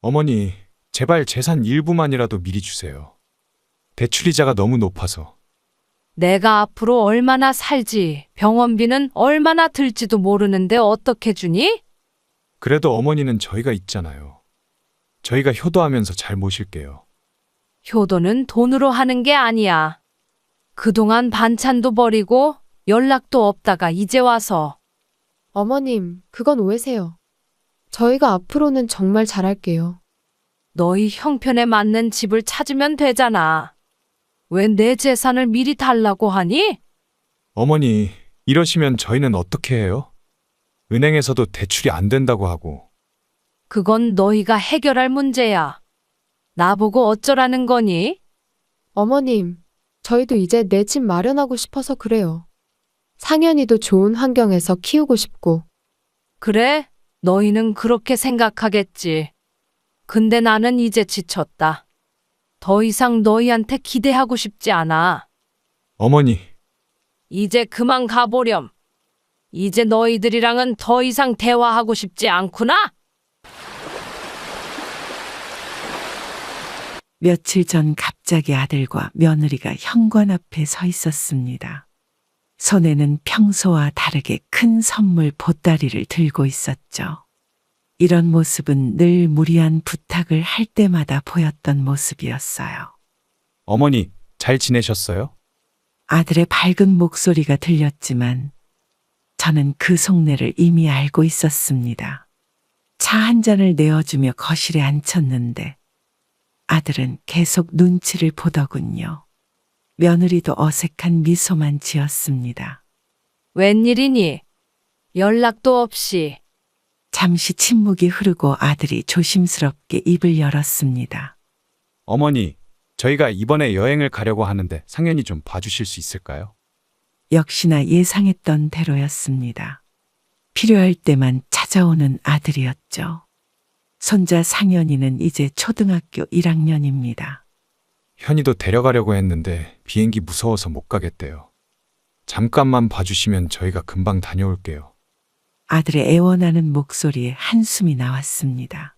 어머니, 제발 재산 일부만이라도 미리 주세요. 대출이자가 너무 높아서. 내가 앞으로 얼마나 살지, 병원비는 얼마나 들지도 모르는데 어떻게 주니? 그래도 어머니는 저희가 있잖아요. 저희가 효도하면서 잘 모실게요. 효도는 돈으로 하는 게 아니야. 그동안 반찬도 버리고 연락도 없다가 이제 와서. 어머님, 그건 오해세요. 저희가 앞으로는 정말 잘할게요. 너희 형편에 맞는 집을 찾으면 되잖아. 왜 내 재산을 미리 달라고 하니? 어머니, 이러시면 저희는 어떻게 해요? 은행에서도 대출이 안 된다고 하고. 그건 너희가 해결할 문제야. 나보고 어쩌라는 거니? 어머님, 저희도 이제 내 집 마련하고 싶어서 그래요. 상현이도 좋은 환경에서 키우고 싶고. 그래, 너희는 그렇게 생각하겠지. 근데 나는 이제 지쳤다. 더 이상 너희한테 기대하고 싶지 않아. 어머니, 이제 그만 가보렴. 이제 너희들이랑은 더 이상 대화하고 싶지 않구나? 며칠 전 갑자기 아들과 며느리가 현관 앞에 서 있었습니다. 손에는 평소와 다르게 큰 선물 보따리를 들고 있었죠. 이런 모습은 늘 무리한 부탁을 할 때마다 보였던 모습이었어요. 어머니, 잘 지내셨어요? 아들의 밝은 목소리가 들렸지만 저는 그 속내를 이미 알고 있었습니다. 차 한 잔을 내어주며 거실에 앉혔는데 아들은 계속 눈치를 보더군요. 며느리도 어색한 미소만 지었습니다. 웬일이니? 연락도 없이. 잠시 침묵이 흐르고 아들이 조심스럽게 입을 열었습니다. 어머니, 저희가 이번에 여행을 가려고 하는데 상현이 좀 봐주실 수 있을까요? 역시나 예상했던 대로였습니다. 필요할 때만 찾아오는 아들이었죠. 손자 상현이는 이제 초등학교 1학년입니다. 현이도 데려가려고 했는데 비행기 무서워서 못 가겠대요. 잠깐만 봐주시면 저희가 금방 다녀올게요. 아들의 애원하는 목소리에 한숨이 나왔습니다.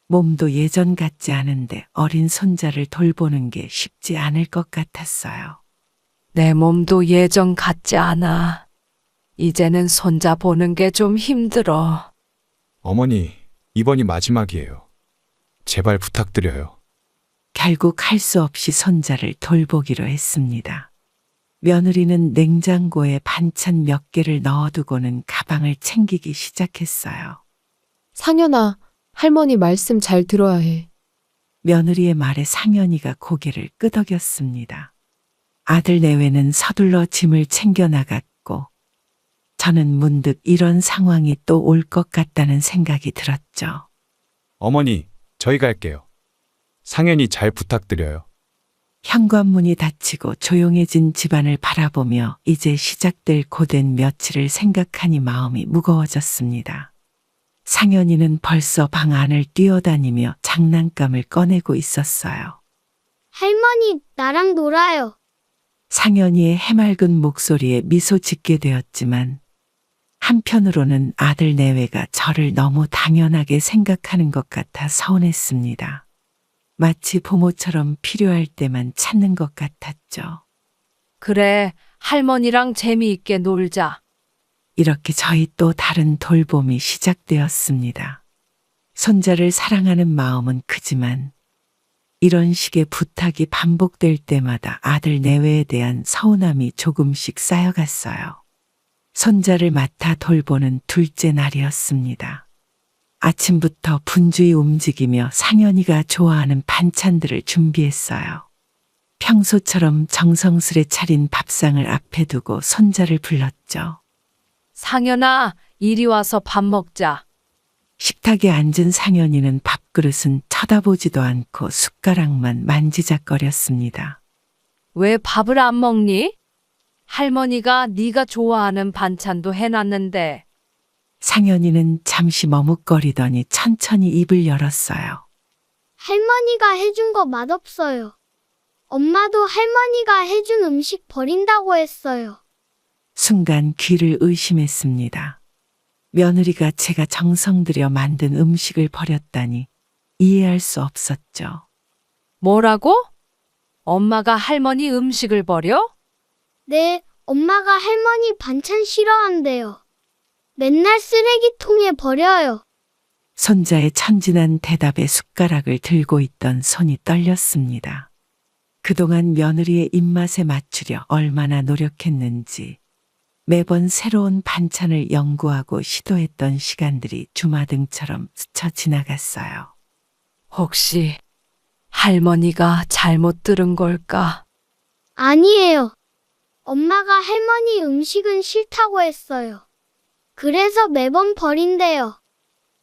몸도 예전 같지 않은데 어린 손자를 돌보는 게 쉽지 않을 것 같았어요. 내 몸도 예전 같지 않아. 이제는 손자 보는 게 좀 힘들어. 어머니, 이번이 마지막이에요. 제발 부탁드려요. 결국 할 수 없이 손자를 돌보기로 했습니다. 며느리는 냉장고에 반찬 몇 개를 넣어두고는 가방을 챙기기 시작했어요. 상현아, 할머니 말씀 잘 들어야 해. 며느리의 말에 상현이가 고개를 끄덕였습니다. 아들 내외는 서둘러 짐을 챙겨 나갔고 저는 문득 이런 상황이 또 올 것 같다는 생각이 들었죠. 어머니, 저희 갈게요. 상현이 잘 부탁드려요. 현관문이 닫히고 조용해진 집안을 바라보며 이제 시작될 고된 며칠을 생각하니 마음이 무거워졌습니다. 상현이는 벌써 방 안을 뛰어다니며 장난감을 꺼내고 있었어요. 할머니, 나랑 놀아요. 상현이의 해맑은 목소리에 미소 짓게 되었지만 한편으로는 아들 내외가 저를 너무 당연하게 생각하는 것 같아 서운했습니다. 마치 부모처럼 필요할 때만 찾는 것 같았죠. 그래, 할머니랑 재미있게 놀자. 이렇게 저희 또 다른 돌봄이 시작되었습니다. 손자를 사랑하는 마음은 크지만 이런 식의 부탁이 반복될 때마다 아들 내외에 대한 서운함이 조금씩 쌓여갔어요. 손자를 맡아 돌보는 둘째 날이었습니다. 아침부터 분주히 움직이며 상현이가 좋아하는 반찬들을 준비했어요. 평소처럼 정성스레 차린 밥상을 앞에 두고 손자를 불렀죠. 상현아, 이리 와서 밥 먹자. 식탁에 앉은 상현이는 밥그릇은 쳐다보지도 않고 숟가락만 만지작거렸습니다. 왜 밥을 안 먹니? 할머니가 네가 좋아하는 반찬도 해놨는데. 상현이는 잠시 머뭇거리더니 천천히 입을 열었어요. 할머니가 해준 거 맛없어요. 엄마도 할머니가 해준 음식 버린다고 했어요. 순간 귀를 의심했습니다. 며느리가 제가 정성 들여 만든 음식을 버렸다니 이해할 수 없었죠. 뭐라고? 엄마가 할머니 음식을 버려? 네, 엄마가 할머니 반찬 싫어한대요. 맨날 쓰레기통에 버려요. 손자의 천진한 대답에 숟가락을 들고 있던 손이 떨렸습니다. 그동안 며느리의 입맛에 맞추려 얼마나 노력했는지 매번 새로운 반찬을 연구하고 시도했던 시간들이 주마등처럼 스쳐 지나갔어요. 혹시 할머니가 잘못 들은 걸까? 아니에요. 엄마가 할머니 음식은 싫다고 했어요. 그래서 매번 버린대요.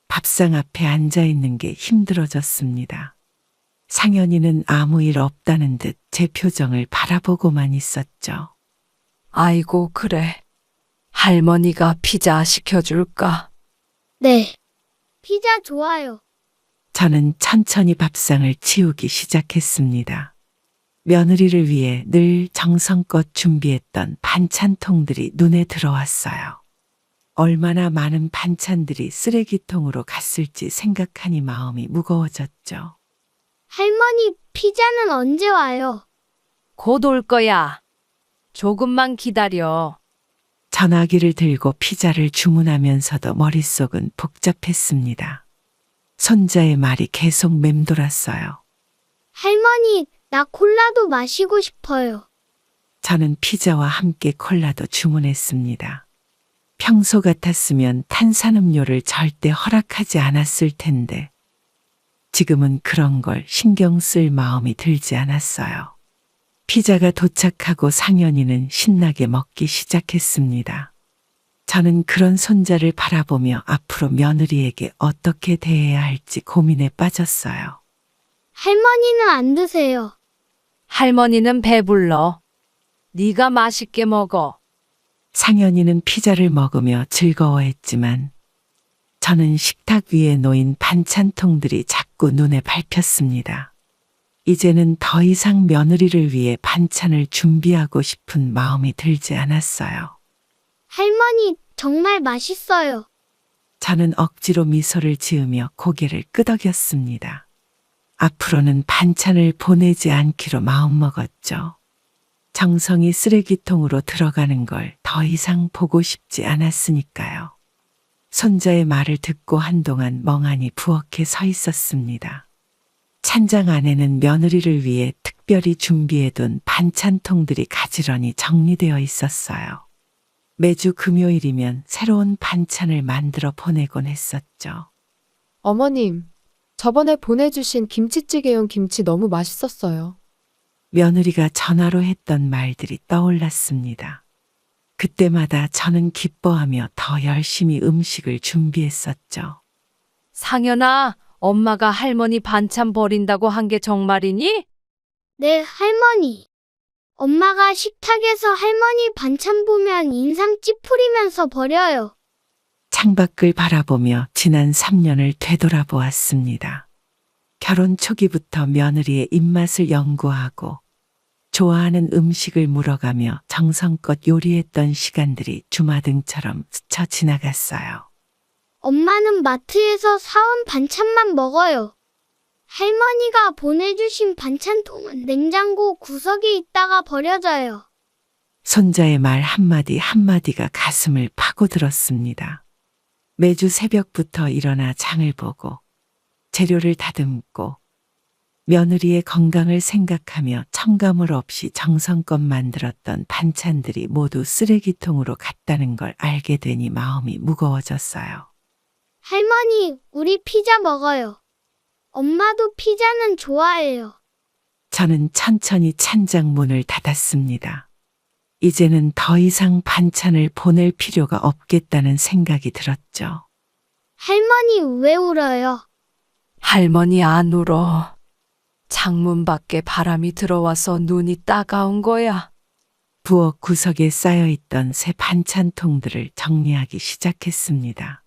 밥상 앞에 앉아 있는 게 힘들어졌습니다. 상현이는 아무 일 없다는 듯 제 표정을 바라보고만 있었죠. 아이고, 그래. 할머니가 피자 시켜줄까? 네. 피자 좋아요. 저는 천천히 밥상을 치우기 시작했습니다. 며느리를 위해 늘 정성껏 준비했던 반찬통들이 눈에 들어왔어요. 얼마나 많은 반찬들이 쓰레기통으로 갔을지 생각하니 마음이 무거워졌죠. 할머니, 피자는 언제 와요? 곧 올 거야. 조금만 기다려. 전화기를 들고 피자를 주문하면서도 머릿속은 복잡했습니다. 손자의 말이 계속 맴돌았어요. 할머니, 나 콜라도 마시고 싶어요. 저는 피자와 함께 콜라도 주문했습니다. 평소 같았으면 탄산음료를 절대 허락하지 않았을 텐데 지금은 그런 걸 신경 쓸 마음이 들지 않았어요. 피자가 도착하고 상현이는 신나게 먹기 시작했습니다. 저는 그런 손자를 바라보며 앞으로 며느리에게 어떻게 대해야 할지 고민에 빠졌어요. 할머니는 안 드세요. 할머니는 배불러. 네가 맛있게 먹어. 상현이는 피자를 먹으며 즐거워했지만 저는 식탁 위에 놓인 반찬통들이 자꾸 눈에 밟혔습니다. 이제는 더 이상 며느리를 위해 반찬을 준비하고 싶은 마음이 들지 않았어요. 할머니, 정말 맛있어요. 저는 억지로 미소를 지으며 고개를 끄덕였습니다. 앞으로는 반찬을 보내지 않기로 마음먹었죠. 정성이 쓰레기통으로 들어가는 걸 더 이상 보고 싶지 않았으니까요. 손자의 말을 듣고 한동안 멍하니 부엌에 서 있었습니다. 찬장 안에는 며느리를 위해 특별히 준비해둔 반찬통들이 가지런히 정리되어 있었어요. 매주 금요일이면 새로운 반찬을 만들어 보내곤 했었죠. 어머님, 저번에 보내주신 김치찌개용 김치 너무 맛있었어요. 며느리가 전화로 했던 말들이 떠올랐습니다. 그때마다 저는 기뻐하며 더 열심히 음식을 준비했었죠. 상현아, 엄마가 할머니 반찬 버린다고 한 게 정말이니? 네, 할머니. 엄마가 식탁에서 할머니 반찬 보면 인상 찌푸리면서 버려요. 창밖을 바라보며 지난 3년을 되돌아보았습니다. 결혼 초기부터 며느리의 입맛을 연구하고 좋아하는 음식을 물어가며 정성껏 요리했던 시간들이 주마등처럼 스쳐 지나갔어요. 엄마는 마트에서 사온 반찬만 먹어요. 할머니가 보내주신 반찬통은 냉장고 구석에 있다가 버려져요. 손자의 말 한마디 한마디가 가슴을 파고들었습니다. 매주 새벽부터 일어나 장을 보고 재료를 다듬고 며느리의 건강을 생각하며 첨가물 없이 정성껏 만들었던 반찬들이 모두 쓰레기통으로 갔다는 걸 알게 되니 마음이 무거워졌어요. 할머니, 우리 피자 먹어요. 엄마도 피자는 좋아해요. 저는 천천히 찬장 문을 닫았습니다. 이제는 더 이상 반찬을 보낼 필요가 없겠다는 생각이 들었죠. 할머니 왜 울어요? 할머니 안 울어. 창문 밖에 바람이 들어와서 눈이 따가운 거야. 부엌 구석에 쌓여있던 새 반찬통들을 정리하기 시작했습니다.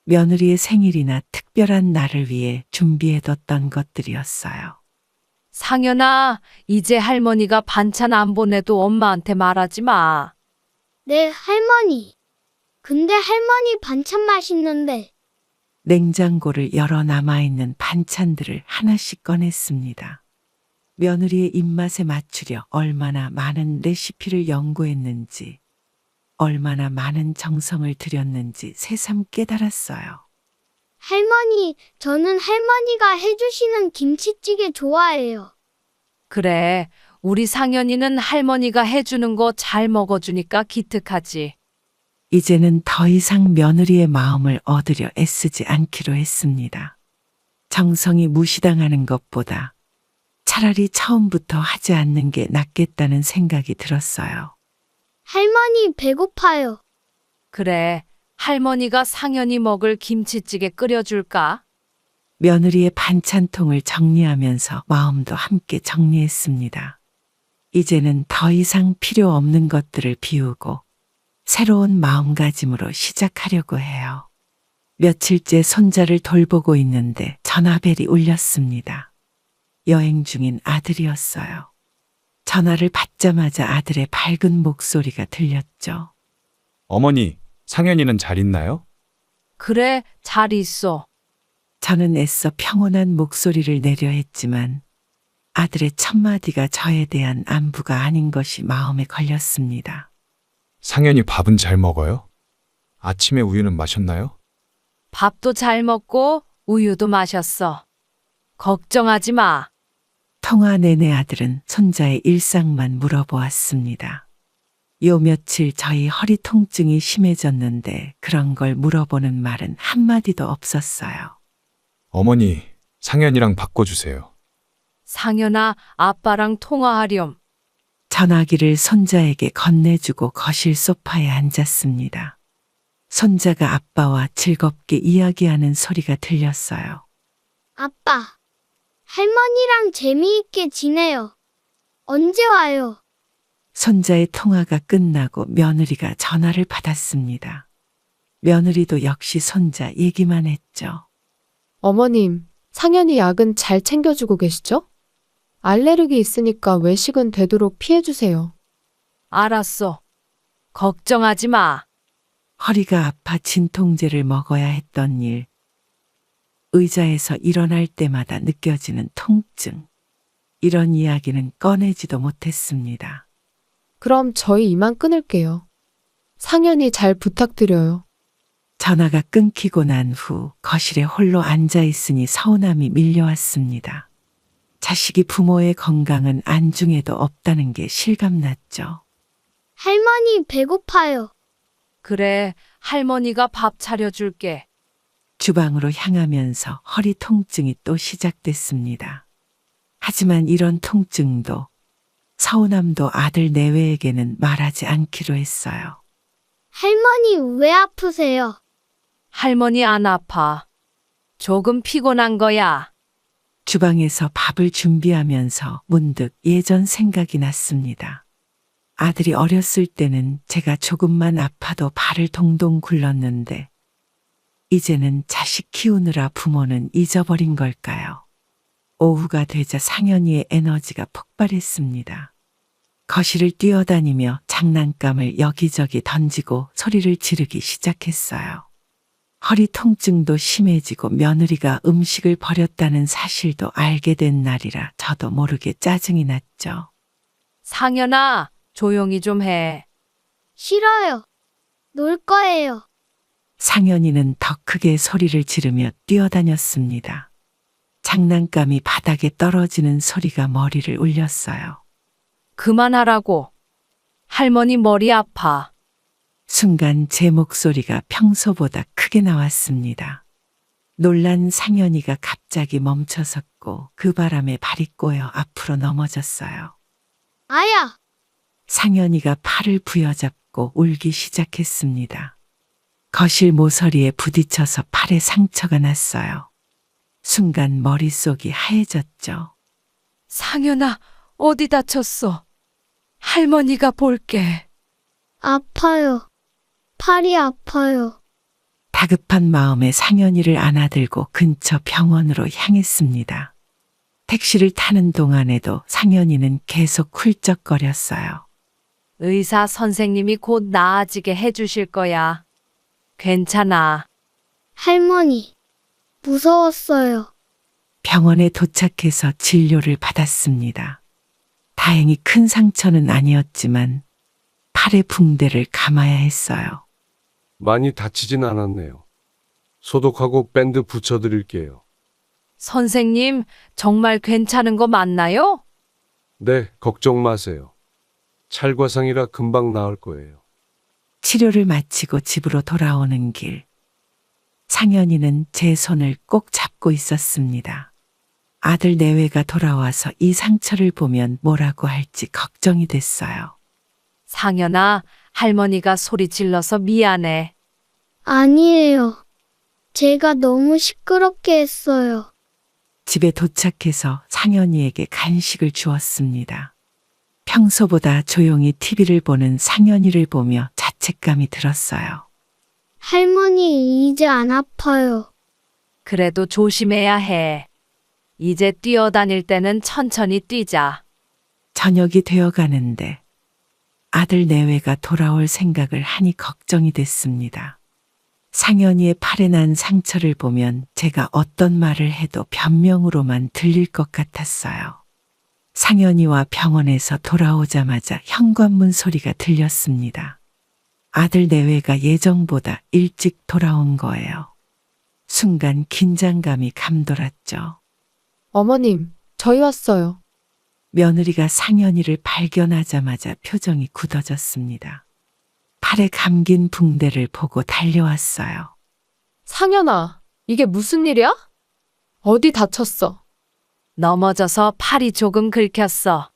며느리의 생일이나 특별한 날을 위해 준비해뒀던 것들이었어요. 상현아, 이제 할머니가 반찬 안 보내도 엄마한테 말하지 마. 네, 할머니. 근데 할머니 반찬 맛있는데. 냉장고를 열어 남아있는 반찬들을 하나씩 꺼냈습니다. 며느리의 입맛에 맞추려 얼마나 많은 레시피를 연구했는지, 얼마나 많은 정성을 들였는지 새삼 깨달았어요. 할머니, 저는 할머니가 해주시는 김치찌개 좋아해요. 그래, 우리 상현이는 할머니가 해주는 거 잘 먹어주니까 기특하지. 이제는 더 이상 며느리의 마음을 얻으려 애쓰지 않기로 했습니다. 정성이 무시당하는 것보다 차라리 처음부터 하지 않는 게 낫겠다는 생각이 들었어요. 할머니, 배고파요. 그래, 할머니가 상현이 먹을 김치찌개 끓여줄까? 며느리의 반찬통을 정리하면서 마음도 함께 정리했습니다. 이제는 더 이상 필요 없는 것들을 비우고 새로운 마음가짐으로 시작하려고 해요. 며칠째 손자를 돌보고 있는데 전화벨이 울렸습니다. 여행 중인 아들이었어요. 전화를 받자마자 아들의 밝은 목소리가 들렸죠. 어머니, 상현이는 잘 있나요? 그래, 잘 있어. 저는 애써 평온한 목소리를 내려 했지만 아들의 첫마디가 저에 대한 안부가 아닌 것이 마음에 걸렸습니다. 상현이 밥은 잘 먹어요? 아침에 우유는 마셨나요? 밥도 잘 먹고 우유도 마셨어. 걱정하지 마. 통화 내내 아들은 손자의 일상만 물어보았습니다. 요 며칠 저희 허리 통증이 심해졌는데 그런 걸 물어보는 말은 한마디도 없었어요. 어머니, 상현이랑 바꿔주세요. 상현아, 아빠랑 통화하렴. 전화기를 손자에게 건네주고 거실 소파에 앉았습니다. 손자가 아빠와 즐겁게 이야기하는 소리가 들렸어요. 아빠, 할머니랑 재미있게 지내요. 언제 와요? 손자의 통화가 끝나고 며느리가 전화를 받았습니다. 며느리도 역시 손자 얘기만 했죠. 어머님, 상현이 약은 잘 챙겨주고 계시죠? 알레르기 있으니까 외식은 되도록 피해주세요. 알았어. 걱정하지 마. 허리가 아파 진통제를 먹어야 했던 일, 의자에서 일어날 때마다 느껴지는 통증, 이런 이야기는 꺼내지도 못했습니다. 그럼 저희 이만 끊을게요. 상현이 잘 부탁드려요. 전화가 끊기고 난 후 거실에 홀로 앉아 있으니 서운함이 밀려왔습니다. 자식이 부모의 건강은 안중에도 없다는 게 실감났죠. 할머니, 배고파요. 그래, 할머니가 밥 차려줄게. 주방으로 향하면서 허리 통증이 또 시작됐습니다. 하지만 이런 통증도 서운함도 아들 내외에게는 말하지 않기로 했어요. 할머니, 왜 아프세요? 할머니 안 아파. 조금 피곤한 거야. 주방에서 밥을 준비하면서 문득 예전 생각이 났습니다. 아들이 어렸을 때는 제가 조금만 아파도 발을 동동 굴렀는데 이제는 자식 키우느라 부모는 잊어버린 걸까요? 오후가 되자 상현이의 에너지가 폭발했습니다. 거실을 뛰어다니며 장난감을 여기저기 던지고 소리를 지르기 시작했어요. 허리 통증도 심해지고 며느리가 음식을 버렸다는 사실도 알게 된 날이라 저도 모르게 짜증이 났죠. 상현아, 조용히 좀 해. 싫어요. 놀 거예요. 상현이는 더 크게 소리를 지르며 뛰어다녔습니다. 장난감이 바닥에 떨어지는 소리가 머리를 울렸어요. 그만하라고. 할머니 머리 아파. 순간 제 목소리가 평소보다 크게 나왔습니다. 놀란 상현이가 갑자기 멈춰섰고 그 바람에 발이 꼬여 앞으로 넘어졌어요. 아야, 상현이가 팔을 부여잡고 울기 시작했습니다. 거실 모서리에 부딪혀서 팔에 상처가 났어요. 순간 머릿속이 하얘졌죠. 상현아, 어디 다쳤어? 할머니가 볼게. 아파요. 팔이 아파요. 다급한 마음에 상현이를 안아들고 근처 병원으로 향했습니다. 택시를 타는 동안에도 상현이는 계속 훌쩍거렸어요. 의사 선생님이 곧 나아지게 해주실 거야. 괜찮아. 할머니, 무서웠어요. 병원에 도착해서 진료를 받았습니다. 다행히 큰 상처는 아니었지만 팔에 붕대를 감아야 했어요. 많이 다치진 않았네요. 소독하고 밴드 붙여드릴게요. 선생님, 정말 괜찮은 거 맞나요? 네, 걱정 마세요. 찰과상이라 금방 나을 거예요. 치료를 마치고 집으로 돌아오는 길. 상현이는 제 손을 꼭 잡고 있었습니다. 아들 내외가 돌아와서 이 상처를 보면 뭐라고 할지 걱정이 됐어요. 상현아, 할머니가 소리 질러서 미안해. 아니에요. 제가 너무 시끄럽게 했어요. 집에 도착해서 상현이에게 간식을 주었습니다. 평소보다 조용히 TV를 보는 상현이를 보며 자책감이 들었어요. 할머니, 이제 안 아파요. 그래도 조심해야 해. 이제 뛰어다닐 때는 천천히 뛰자. 저녁이 되어 가는데 아들 내외가 돌아올 생각을 하니 걱정이 됐습니다. 상현이의 팔에 난 상처를 보면 제가 어떤 말을 해도 변명으로만 들릴 것 같았어요. 상현이와 병원에서 돌아오자마자 현관문 소리가 들렸습니다. 아들 내외가 예정보다 일찍 돌아온 거예요. 순간 긴장감이 감돌았죠. 어머님, 저희 왔어요. 며느리가 상현이를 발견하자마자 표정이 굳어졌습니다. 팔에 감긴 붕대를 보고 달려왔어요. 상현아, 이게 무슨 일이야? 어디 다쳤어? 넘어져서 팔이 조금 긁혔어.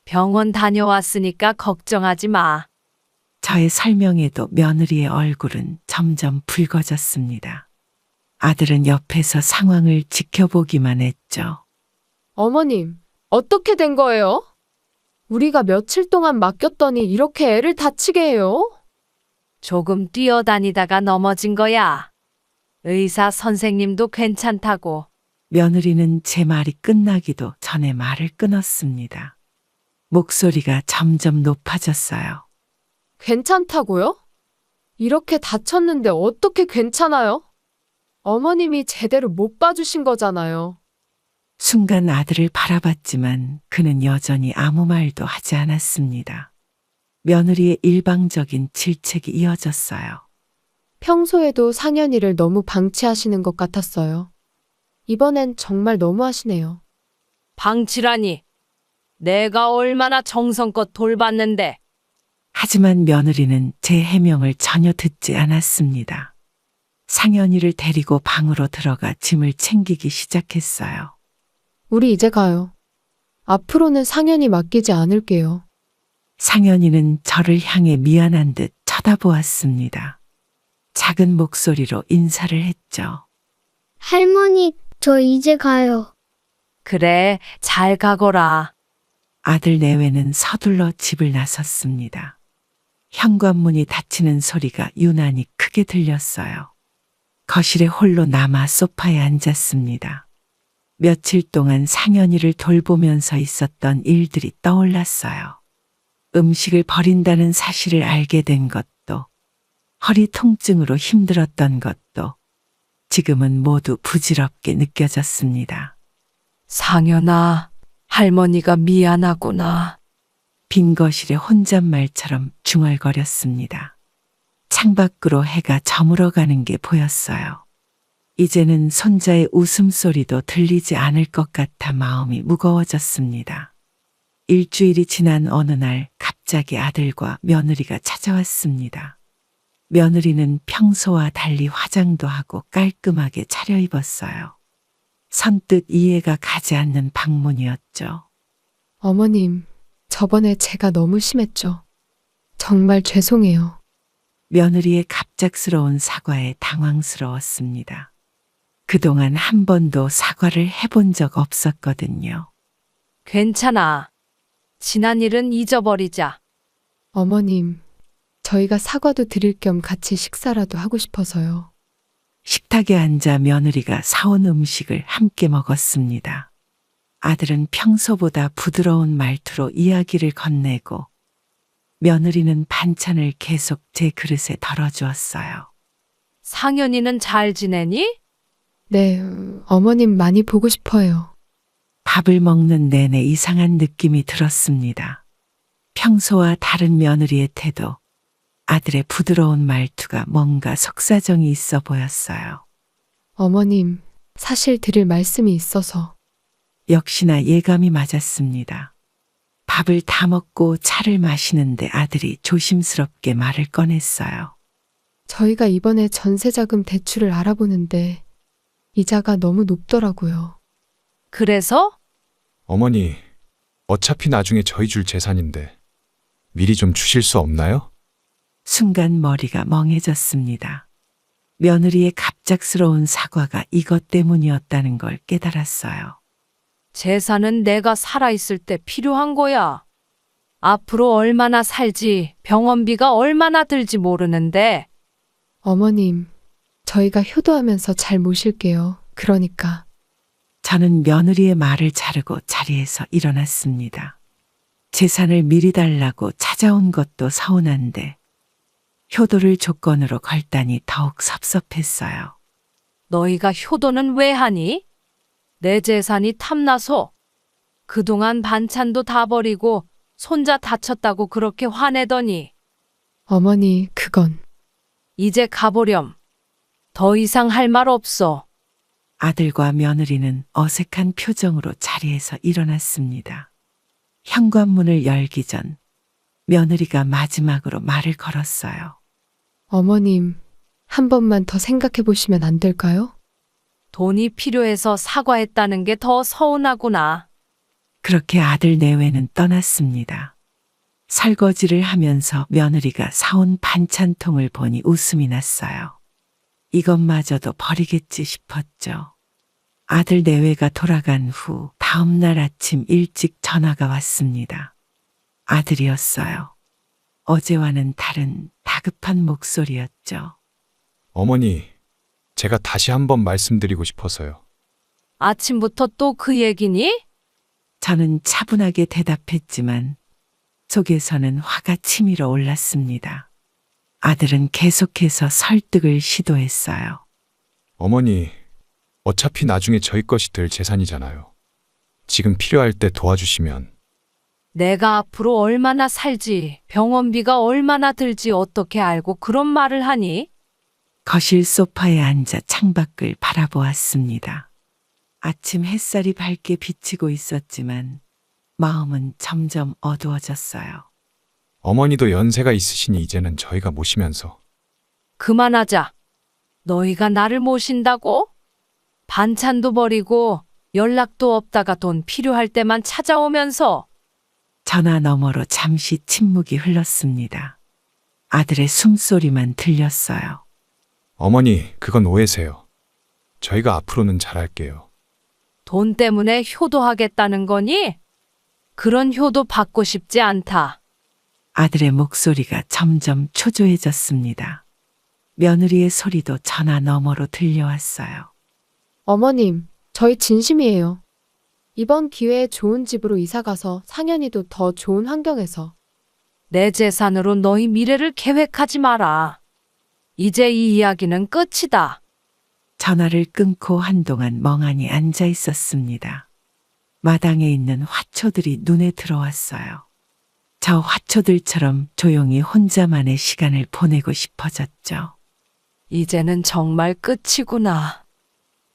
병원 다녀왔으니까 걱정하지 마. 저의 설명에도 며느리의 얼굴은 점점 붉어졌습니다. 아들은 옆에서 상황을 지켜보기만 했죠. 어머님, 어떻게 된 거예요? 우리가 며칠 동안 맡겼더니 이렇게 애를 다치게 해요? 조금 뛰어다니다가 넘어진 거야. 의사 선생님도 괜찮다고. 며느리는 제 말이 끝나기도 전에 말을 끊었습니다. 목소리가 점점 높아졌어요. 괜찮다고요? 이렇게 다쳤는데 어떻게 괜찮아요? 어머님이 제대로 못 봐주신 거잖아요. 순간 아들을 바라봤지만 그는 여전히 아무 말도 하지 않았습니다. 며느리의 일방적인 질책이 이어졌어요. 평소에도 상현이를 너무 방치하시는 것 같았어요. 이번엔 정말 너무하시네요. 방치라니. 내가 얼마나 정성껏 돌봤는데. 하지만 며느리는 제 해명을 전혀 듣지 않았습니다. 상현이를 데리고 방으로 들어가 짐을 챙기기 시작했어요. 우리 이제 가요. 앞으로는 상현이 맡기지 않을게요. 상현이는 저를 향해 미안한 듯 쳐다보았습니다. 작은 목소리로 인사를 했죠. 할머니, 저 이제 가요. 그래, 잘 가거라. 아들 내외는 서둘러 집을 나섰습니다. 현관문이 닫히는 소리가 유난히 크게 들렸어요. 거실에 홀로 남아 소파에 앉았습니다. 며칠 동안 상현이를 돌보면서 있었던 일들이 떠올랐어요. 음식을 버린다는 사실을 알게 된 것도, 허리 통증으로 힘들었던 것도, 지금은 모두 부질없게 느껴졌습니다. 상현아, 할머니가 미안하구나. 빈 거실에 혼잣말처럼 중얼거렸습니다. 창밖으로 해가 저물어가는 게 보였어요. 이제는 손자의 웃음소리도 들리지 않을 것 같아 마음이 무거워졌습니다. 일주일이 지난 어느 날 갑자기 아들과 며느리가 찾아왔습니다. 며느리는 평소와 달리 화장도 하고 깔끔하게 차려입었어요. 선뜻 이해가 가지 않는 방문이었죠. 어머님, 저번에 제가 너무 심했죠. 정말 죄송해요. 며느리의 갑작스러운 사과에 당황스러웠습니다. 그동안 한 번도 사과를 해본 적 없었거든요. 괜찮아. 지난 일은 잊어버리자. 어머님, 저희가 사과도 드릴 겸 같이 식사라도 하고 싶어서요. 식탁에 앉아 며느리가 사온 음식을 함께 먹었습니다. 아들은 평소보다 부드러운 말투로 이야기를 건네고 며느리는 반찬을 계속 제 그릇에 덜어주었어요. 상현이는 잘 지내니? 네, 어머님 많이 보고 싶어요. 밥을 먹는 내내 이상한 느낌이 들었습니다. 평소와 다른 며느리의 태도, 아들의 부드러운 말투가 뭔가 속사정이 있어 보였어요. 어머님, 사실 드릴 말씀이 있어서. 역시나 예감이 맞았습니다. 밥을 다 먹고 차를 마시는데 아들이 조심스럽게 말을 꺼냈어요. 저희가 이번에 전세자금 대출을 알아보는데 이자가 너무 높더라고요. 그래서? 어머니, 어차피 나중에 저희 줄 재산인데 미리 좀 주실 수 없나요? 순간 머리가 멍해졌습니다. 며느리의 갑작스러운 사과가 이것 때문이었다는 걸 깨달았어요. 재산은 내가 살아있을 때 필요한 거야. 앞으로 얼마나 살지, 병원비가 얼마나 들지 모르는데. 어머님, 저희가 효도하면서 잘 모실게요. 그러니까. 저는 며느리의 말을 자르고 자리에서 일어났습니다. 재산을 미리 달라고 찾아온 것도 서운한데 효도를 조건으로 걸다니 더욱 섭섭했어요. 너희가 효도는 왜 하니? 내 재산이 탐나서 그동안 반찬도 다 버리고 손자 다쳤다고 그렇게 화내더니 어머니, 그건. 이제 가보렴. 더 이상 할 말 없어. 아들과 며느리는 어색한 표정으로 자리에서 일어났습니다. 현관문을 열기 전 며느리가 마지막으로 말을 걸었어요. 어머님, 한 번만 더 생각해 보시면 안 될까요? 돈이 필요해서 사과했다는 게 더 서운하구나. 그렇게 아들 내외는 떠났습니다. 설거지를 하면서 며느리가 사온 반찬통을 보니 웃음이 났어요. 이것마저도 버리겠지 싶었죠. 아들 내외가 돌아간 후 다음 날 아침 일찍 전화가 왔습니다. 아들이었어요. 어제와는 다른 다급한 목소리였죠. 어머니, 제가 다시 한번 말씀드리고 싶어서요. 아침부터 또 그 얘기니? 저는 차분하게 대답했지만 속에서는 화가 치밀어 올랐습니다. 아들은 계속해서 설득을 시도했어요. 어머니, 어차피 나중에 저희 것이 될 재산이잖아요. 지금 필요할 때 도와주시면. 내가 앞으로 얼마나 살지, 병원비가 얼마나 들지 어떻게 알고 그런 말을 하니? 거실 소파에 앉아 창밖을 바라보았습니다. 아침 햇살이 밝게 비치고 있었지만 마음은 점점 어두워졌어요. 어머니도 연세가 있으시니 이제는 저희가 모시면서. 그만하자. 너희가 나를 모신다고? 반찬도 버리고 연락도 없다가 돈 필요할 때만 찾아오면서. 전화 너머로 잠시 침묵이 흘렀습니다. 아들의 숨소리만 들렸어요. 어머니, 그건 오해세요. 저희가 앞으로는 잘할게요. 돈 때문에 효도하겠다는 거니? 그런 효도 받고 싶지 않다. 아들의 목소리가 점점 초조해졌습니다. 며느리의 소리도 전화 너머로 들려왔어요. 어머님, 저희 진심이에요. 이번 기회에 좋은 집으로 이사가서 상현이도 더 좋은 환경에서. 내 재산으로 너희 미래를 계획하지 마라. 이제 이 이야기는 끝이다. 전화를 끊고 한동안 멍하니 앉아 있었습니다. 마당에 있는 화초들이 눈에 들어왔어요. 저 화초들처럼 조용히 혼자만의 시간을 보내고 싶어졌죠. 이제는 정말 끝이구나.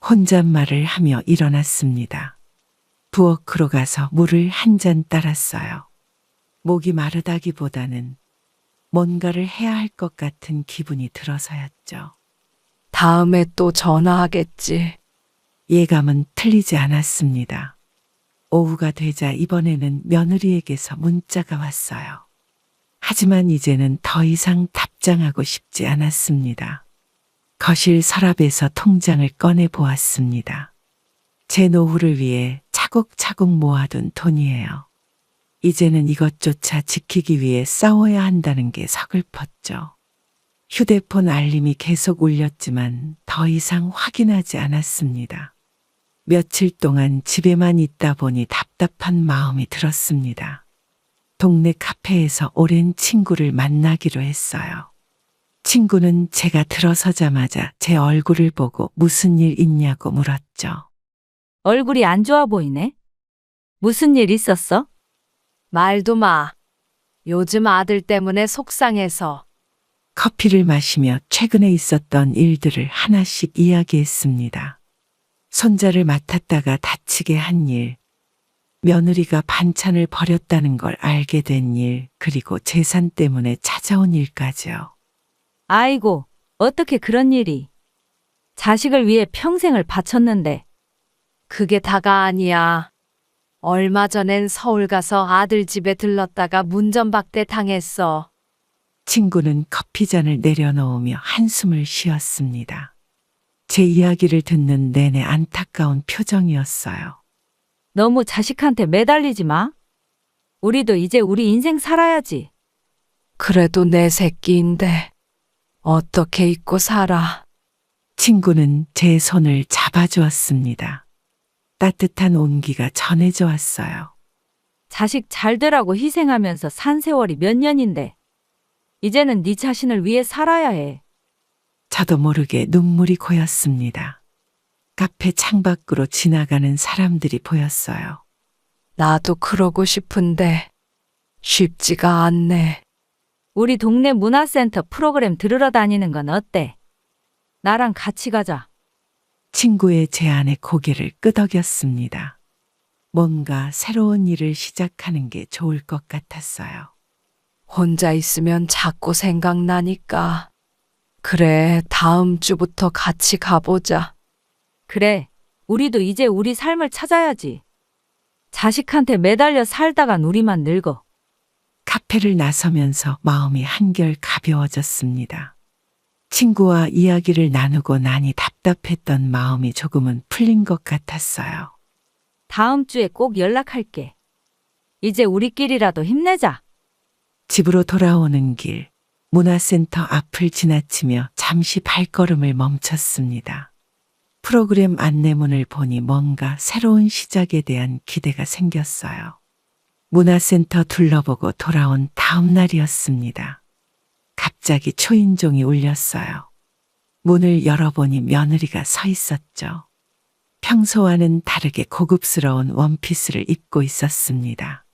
혼잣말을 하며 일어났습니다. 부엌으로 가서 물을 한 잔 따랐어요. 목이 마르다기보다는 뭔가를 해야 할 것 같은 기분이 들어서였죠. 다음에 또 전화하겠지. 예감은 틀리지 않았습니다. 오후가 되자 이번에는 며느리에게서 문자가 왔어요. 하지만 이제는 더 이상 답장하고 싶지 않았습니다. 거실 서랍에서 통장을 꺼내 보았습니다. 제 노후를 위해 차곡차곡 모아둔 돈이에요. 이제는 이것조차 지키기 위해 싸워야 한다는 게 서글펐죠. 휴대폰 알림이 계속 울렸지만 더 이상 확인하지 않았습니다. 며칠 동안 집에만 있다 보니 답답한 마음이 들었습니다. 동네 카페에서 오랜 친구를 만나기로 했어요. 친구는 제가 들어서자마자 제 얼굴을 보고 무슨 일 있냐고 물었죠. 얼굴이 안 좋아 보이네. 무슨 일 있었어? 말도 마. 요즘 아들 때문에 속상해서. 커피를 마시며 최근에 있었던 일들을 하나씩 이야기했습니다. 손자를 맡았다가 다치게 한 일, 며느리가 반찬을 버렸다는 걸 알게 된 일, 그리고 재산 때문에 찾아온 일까지요. 아이고, 어떻게 그런 일이. 자식을 위해 평생을 바쳤는데. 그게 다가 아니야. 얼마 전엔 서울 가서 아들 집에 들렀다가 문전박대 당했어. 친구는 커피잔을 내려놓으며 한숨을 쉬었습니다. 제 이야기를 듣는 내내 안타까운 표정이었어요. 너무 자식한테 매달리지 마. 우리도 이제 우리 인생 살아야지. 그래도 내 새끼인데 어떻게 잊고 살아. 친구는 제 손을 잡아주었습니다. 따뜻한 온기가 전해져 왔어요. 자식 잘 되라고 희생하면서 산 세월이 몇 년인데. 이제는 네 자신을 위해 살아야 해. 저도 모르게 눈물이 고였습니다. 카페 창밖으로 지나가는 사람들이 보였어요. 나도 그러고 싶은데 쉽지가 않네. 우리 동네 문화센터 프로그램 들으러 다니는 건 어때? 나랑 같이 가자. 친구의 제안에 고개를 끄덕였습니다. 뭔가 새로운 일을 시작하는 게 좋을 것 같았어요. 혼자 있으면 자꾸 생각나니까. 그래, 다음 주부터 같이 가보자. 그래, 우리도 이제 우리 삶을 찾아야지. 자식한테 매달려 살다간 우리만 늙어. 카페를 나서면서 마음이 한결 가벼워졌습니다. 친구와 이야기를 나누고 나니 답답했던 마음이 조금은 풀린 것 같았어요. 다음 주에 꼭 연락할게. 이제 우리끼리라도 힘내자. 집으로 돌아오는 길, 문화센터 앞을 지나치며 잠시 발걸음을 멈췄습니다. 프로그램 안내문을 보니 뭔가 새로운 시작에 대한 기대가 생겼어요. 문화센터 둘러보고 돌아온 다음 날이었습니다. 갑자기 초인종이 울렸어요. 문을 열어보니 며느리가 서 있었죠. 평소와는 다르게 고급스러운 원피스를 입고 있었습니다.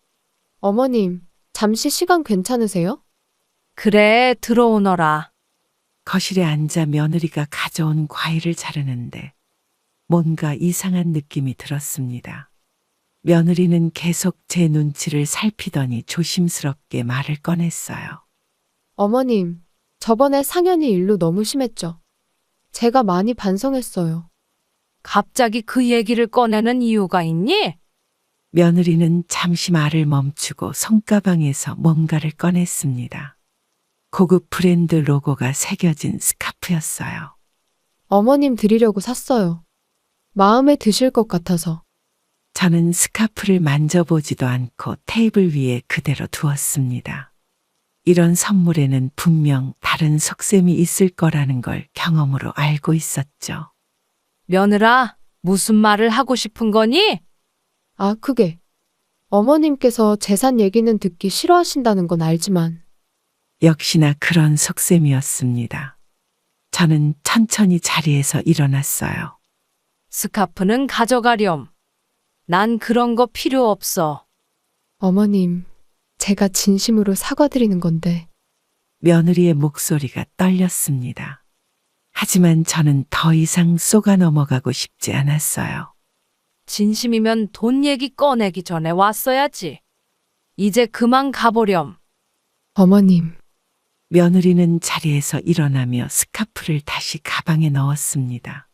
어머님, 잠시 시간 괜찮으세요? 그래, 들어오너라. 거실에 앉아 며느리가 가져온 과일을 자르는데 뭔가 이상한 느낌이 들었습니다. 며느리는 계속 제 눈치를 살피더니 조심스럽게 말을 꺼냈어요. 어머님, 저번에 상현이 일로 너무 심했죠? 제가 많이 반성했어요. 갑자기 그 얘기를 꺼내는 이유가 있니? 며느리는 잠시 말을 멈추고 손가방에서 뭔가를 꺼냈습니다. 고급 브랜드 로고가 새겨진 스카프였어요. 어머님 드리려고 샀어요. 마음에 드실 것 같아서. 저는 스카프를 만져보지도 않고 테이블 위에 그대로 두었습니다. 이런 선물에는 분명 다른 속셈이 있을 거라는 걸 경험으로 알고 있었죠. 며느라, 무슨 말을 하고 싶은 거니? 아, 그게. 어머님께서 재산 얘기는 듣기 싫어하신다는 건 알지만. 역시나 그런 속셈이었습니다. 저는 천천히 자리에서 일어났어요. 스카프는 가져가렴. 난 그런 거 필요 없어. 어머님, 제가 진심으로 사과드리는 건데. 며느리의 목소리가 떨렸습니다. 하지만 저는 더 이상 쏘가 넘어가고 싶지 않았어요. 진심이면 돈 얘기 꺼내기 전에 왔어야지. 이제 그만 가보렴. 어머님, 며느리는 자리에서 일어나며 스카프를 다시 가방에 넣었습니다.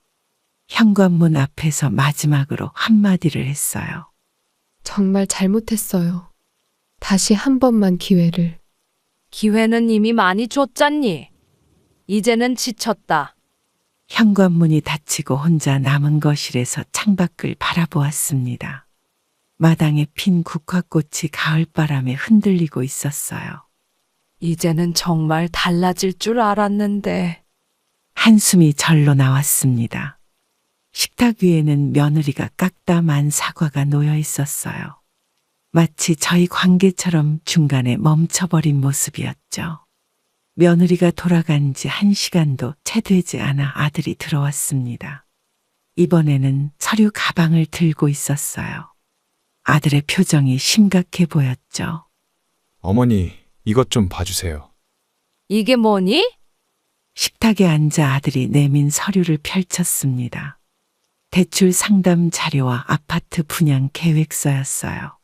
현관문 앞에서 마지막으로 한마디를 했어요. 정말 잘못했어요. 다시 한 번만 기회를. 기회는 이미 많이 줬잖니. 이제는 지쳤다. 현관문이 닫히고 혼자 남은 거실에서 창밖을 바라보았습니다. 마당에 핀 국화꽃이 가을바람에 흔들리고 있었어요. 이제는 정말 달라질 줄 알았는데. 한숨이 절로 나왔습니다. 식탁 위에는 며느리가 깎다 만 사과가 놓여 있었어요. 마치 저희 관계처럼 중간에 멈춰버린 모습이었죠. 며느리가 돌아간 지 1시간도 채 되지 않아 아들이 들어왔습니다. 이번에는 서류 가방을 들고 있었어요. 아들의 표정이 심각해 보였죠. 어머니, 이것 좀 봐주세요. 이게 뭐니? 식탁에 앉아 아들이 내민 서류를 펼쳤습니다. 대출 상담 자료와 아파트 분양 계획서였어요.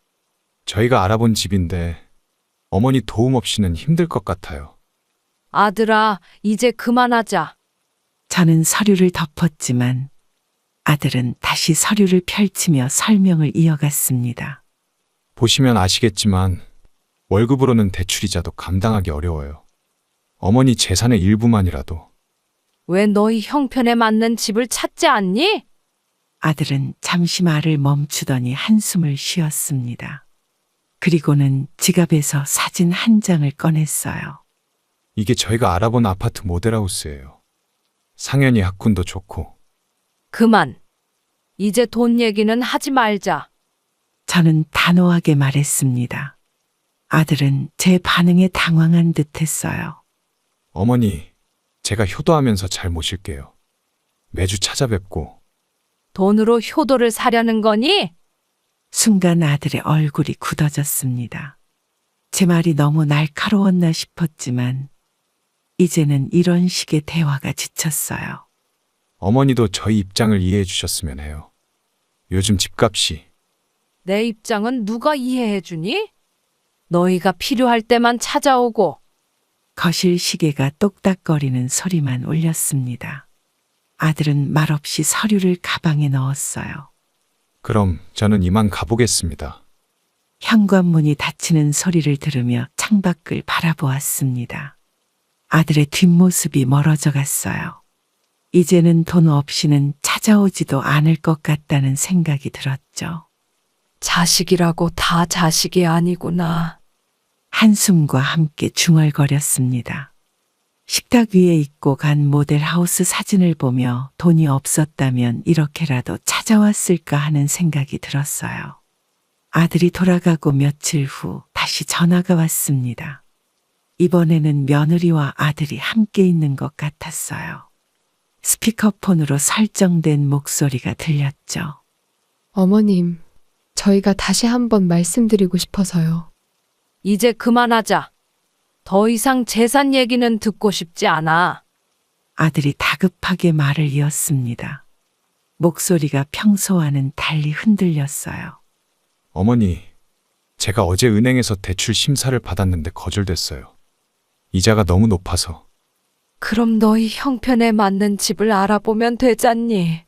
저희가 알아본 집인데 어머니 도움 없이는 힘들 것 같아요. 아들아, 이제 그만하자. 저는 서류를 덮었지만 아들은 다시 서류를 펼치며 설명을 이어갔습니다. 보시면 아시겠지만 월급으로는 대출이자도 감당하기 어려워요. 어머니 재산의 일부만이라도. 왜 너희 형편에 맞는 집을 찾지 않니? 아들은 잠시 말을 멈추더니 한숨을 쉬었습니다. 그리고는 지갑에서 사진 한 장을 꺼냈어요. 이게 저희가 알아본 아파트 모델하우스예요. 상현이 학군도 좋고. 그만. 이제 돈 얘기는 하지 말자. 저는 단호하게 말했습니다. 아들은 제 반응에 당황한 듯 했어요. 어머니, 제가 효도하면서 잘 모실게요. 매주 찾아뵙고. 돈으로 효도를 사려는 거니? 순간 아들의 얼굴이 굳어졌습니다. 제 말이 너무 날카로웠나 싶었지만 이제는 이런 식의 대화가 지쳤어요. 어머니도 저희 입장을 이해해 주셨으면 해요. 요즘 집값이. 내 입장은 누가 이해해 주니? 너희가 필요할 때만 찾아오고. 거실 시계가 똑딱거리는 소리만 울렸습니다. 아들은 말없이 서류를 가방에 넣었어요. 그럼 저는 이만 가보겠습니다. 현관문이 닫히는 소리를 들으며 창밖을 바라보았습니다. 아들의 뒷모습이 멀어져 갔어요. 이제는 돈 없이는 찾아오지도 않을 것 같다는 생각이 들었죠. 자식이라고 다 자식이 아니구나. 한숨과 함께 중얼거렸습니다. 식탁 위에 입고 간 모델하우스 사진을 보며 돈이 없었다면 이렇게라도 찾아왔을까 하는 생각이 들었어요. 아들이 돌아가고 며칠 후 다시 전화가 왔습니다. 이번에는 며느리와 아들이 함께 있는 것 같았어요. 스피커폰으로 설정된 목소리가 들렸죠. 어머님, 저희가 다시 한번 말씀드리고 싶어서요. 이제 그만하자. 더 이상 재산 얘기는 듣고 싶지 않아. 아들이 다급하게 말을 이었습니다. 목소리가 평소와는 달리 흔들렸어요. 어머니, 제가 어제 은행에서 대출 심사를 받았는데 거절됐어요. 이자가 너무 높아서. 그럼 너희 형편에 맞는 집을 알아보면 되잖니.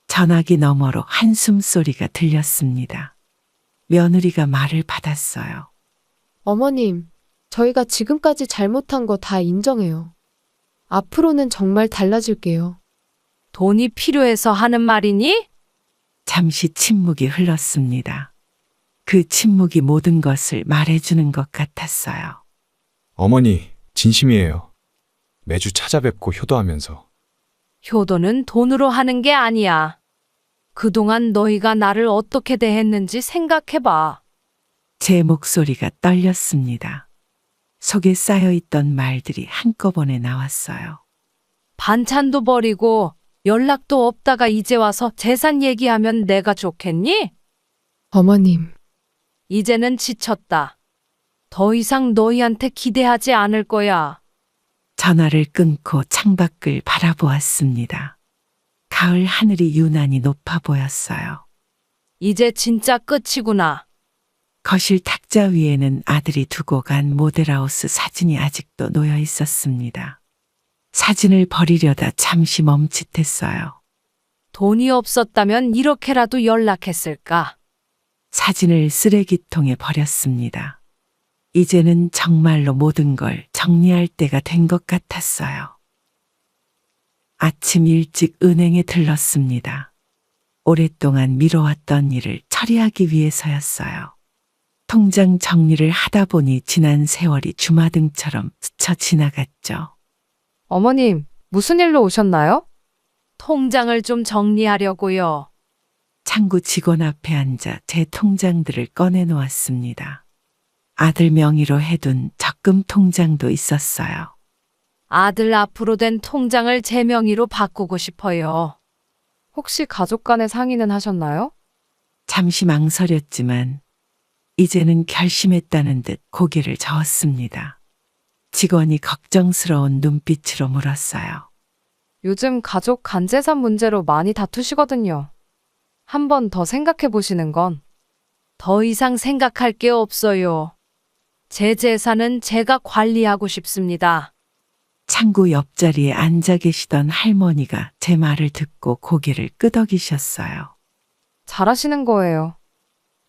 전화기 너머로 한숨 소리가 들렸습니다. 며느리가 말을 받았어요. 어머님, 저희가 지금까지 잘못한 거 다 인정해요. 앞으로는 정말 달라질게요. 돈이 필요해서 하는 말이니? 잠시 침묵이 흘렀습니다. 그 침묵이 모든 것을 말해주는 것 같았어요. 어머니, 진심이에요. 매주 찾아뵙고 효도하면서. 효도는 돈으로 하는 게 아니야. 그동안 너희가 나를 어떻게 대했는지 생각해봐. 제 목소리가 떨렸습니다. 속에 쌓여있던 말들이 한꺼번에 나왔어요. 반찬도 버리고 연락도 없다가 이제 와서 재산 얘기하면 내가 좋겠니? 어머님, 이제는 지쳤다. 더 이상 너희한테 기대하지 않을 거야. 전화를 끊고 창밖을 바라보았습니다. 가을 하늘이 유난히 높아 보였어요. 이제 진짜 끝이구나. 거실 탁자 위에는 아들이 두고 간 모델하우스 사진이 아직도 놓여 있었습니다. 사진을 버리려다 잠시 멈칫했어요. 돈이 없었다면 이렇게라도 연락했을까? 사진을 쓰레기통에 버렸습니다. 이제는 정말로 모든 걸 정리할 때가 된 것 같았어요. 아침 일찍 은행에 들렀습니다. 오랫동안 미뤄왔던 일을 처리하기 위해서였어요. 통장 정리를 하다 보니 지난 세월이 주마등처럼 스쳐 지나갔죠. 어머님, 무슨 일로 오셨나요? 통장을 좀 정리하려고요. 창구 직원 앞에 앉아 제 통장들을 꺼내 놓았습니다. 아들 명의로 해둔 적금 통장도 있었어요. 아들 앞으로 된 통장을 제 명의로 바꾸고 싶어요. 혹시 가족 간의 상의는 하셨나요? 잠시 망설였지만 이제는 결심했다는 듯 고개를 저었습니다. 직원이 걱정스러운 눈빛으로 물었어요. 요즘 가족 간재산 문제로 많이 다투시거든요. 한 번 더 생각해 보시는 건 더 이상 생각할 게 없어요. 제 재산은 제가 관리하고 싶습니다. 창구 옆자리에 앉아 계시던 할머니가 제 말을 듣고 고개를 끄덕이셨어요. 잘하시는 거예요.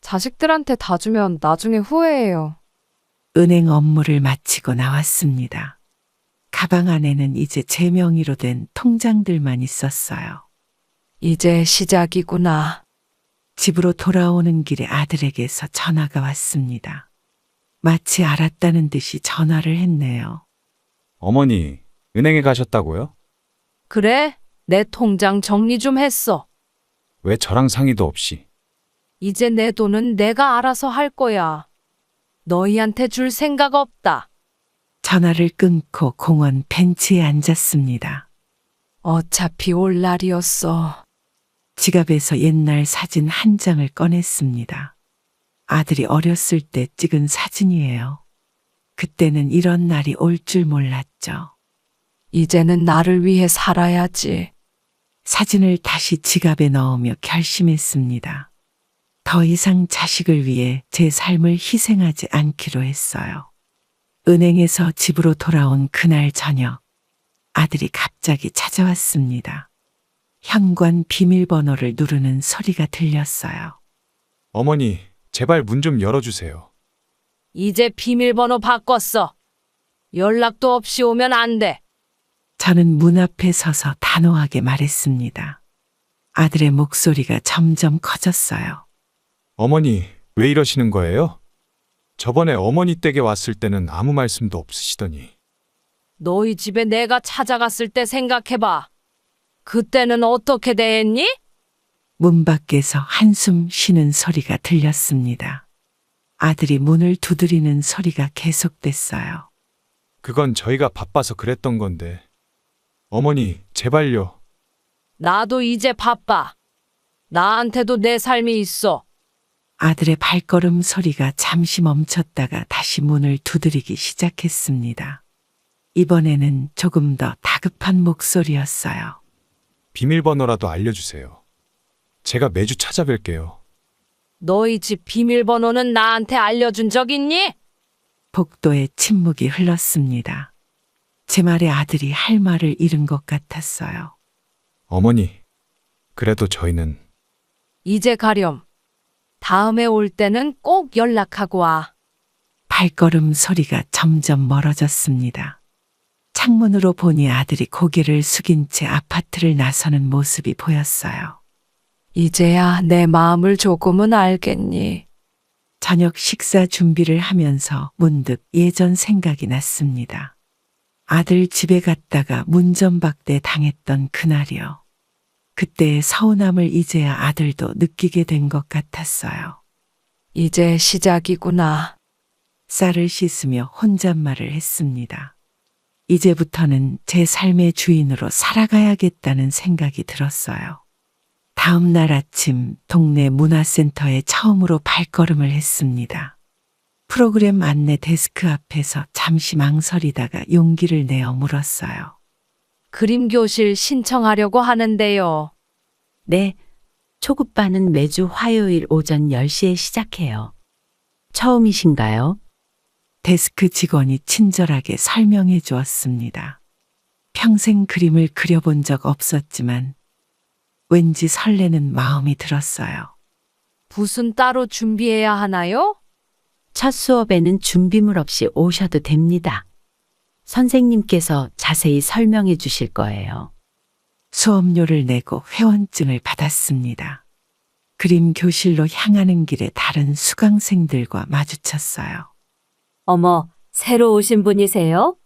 자식들한테 다 주면 나중에 후회해요. 은행 업무를 마치고 나왔습니다. 가방 안에는 이제 제 명의로 된 통장들만 있었어요. 이제 시작이구나. 집으로 돌아오는 길에 아들에게서 전화가 왔습니다. 마치 알았다는 듯이 전화를 했네요. 어머니, 은행에 가셨다고요? 그래, 내 통장 정리 좀 했어. 왜 저랑 상의도 없이? 이제 내 돈은 내가 알아서 할 거야. 너희한테 줄 생각 없다. 전화를 끊고 공원 벤치에 앉았습니다. 어차피 올 날이었어. 지갑에서 옛날 사진 한 장을 꺼냈습니다. 아들이 어렸을 때 찍은 사진이에요. 그때는 이런 날이 올 줄 몰랐죠. 이제는 나를 위해 살아야지. 사진을 다시 지갑에 넣으며 결심했습니다. 더 이상 자식을 위해 제 삶을 희생하지 않기로 했어요. 은행에서 집으로 돌아온 그날 저녁, 아들이 갑자기 찾아왔습니다. 현관 비밀번호를 누르는 소리가 들렸어요. 어머니, 제발 문 좀 열어주세요. 이제 비밀번호 바꿨어. 연락도 없이 오면 안 돼. 저는 문 앞에 서서 단호하게 말했습니다. 아들의 목소리가 점점 커졌어요. 어머니, 왜 이러시는 거예요? 저번에 어머니 댁에 왔을 때는 아무 말씀도 없으시더니. 너희 집에 내가 찾아갔을 때 생각해봐. 그때는 어떻게 대했니? 문 밖에서 한숨 쉬는 소리가 들렸습니다. 아들이 문을 두드리는 소리가 계속됐어요. 그건 저희가 바빠서 그랬던 건데. 어머니, 제발요. 나도 이제 바빠. 나한테도 내 삶이 있어. 아들의 발걸음 소리가 잠시 멈췄다가 다시 문을 두드리기 시작했습니다. 이번에는 조금 더 다급한 목소리였어요. 비밀번호라도 알려주세요. 제가 매주 찾아뵐게요. 너희 집 비밀번호는 나한테 알려준 적 있니? 복도에 침묵이 흘렀습니다. 제 말에 아들이 할 말을 잃은 것 같았어요. 어머니, 그래도 저희는 이제 가렴. 다음에 올 때는 꼭 연락하고 와. 발걸음 소리가 점점 멀어졌습니다. 창문으로 보니 아들이 고개를 숙인 채 아파트를 나서는 모습이 보였어요. 이제야 내 마음을 조금은 알겠니? 저녁 식사 준비를 하면서 문득 예전 생각이 났습니다. 아들 집에 갔다가 문전박대 당했던 그날이요. 그때의 서운함을 이제야 아들도 느끼게 된 것 같았어요. 이제 시작이구나. 쌀을 씻으며 혼잣말을 했습니다. 이제부터는 제 삶의 주인으로 살아가야겠다는 생각이 들었어요. 다음 날 아침 동네 문화센터에 처음으로 발걸음을 했습니다. 프로그램 안내 데스크 앞에서 잠시 망설이다가 용기를 내어 물었어요. 그림 교실 신청하려고 하는데요. 네, 초급반은 매주 화요일 오전 10시에 시작해요. 처음이신가요? 데스크 직원이 친절하게 설명해 주었습니다. 평생 그림을 그려본 적 없었지만 왠지 설레는 마음이 들었어요. 붓은 따로 준비해야 하나요? 첫 수업에는 준비물 없이 오셔도 됩니다. 선생님께서 자세히 설명해 주실 거예요. 수업료를 내고 회원증을 받았습니다. 그림 교실로 향하는 길에 다른 수강생들과 마주쳤어요. 어머, 새로 오신 분이세요?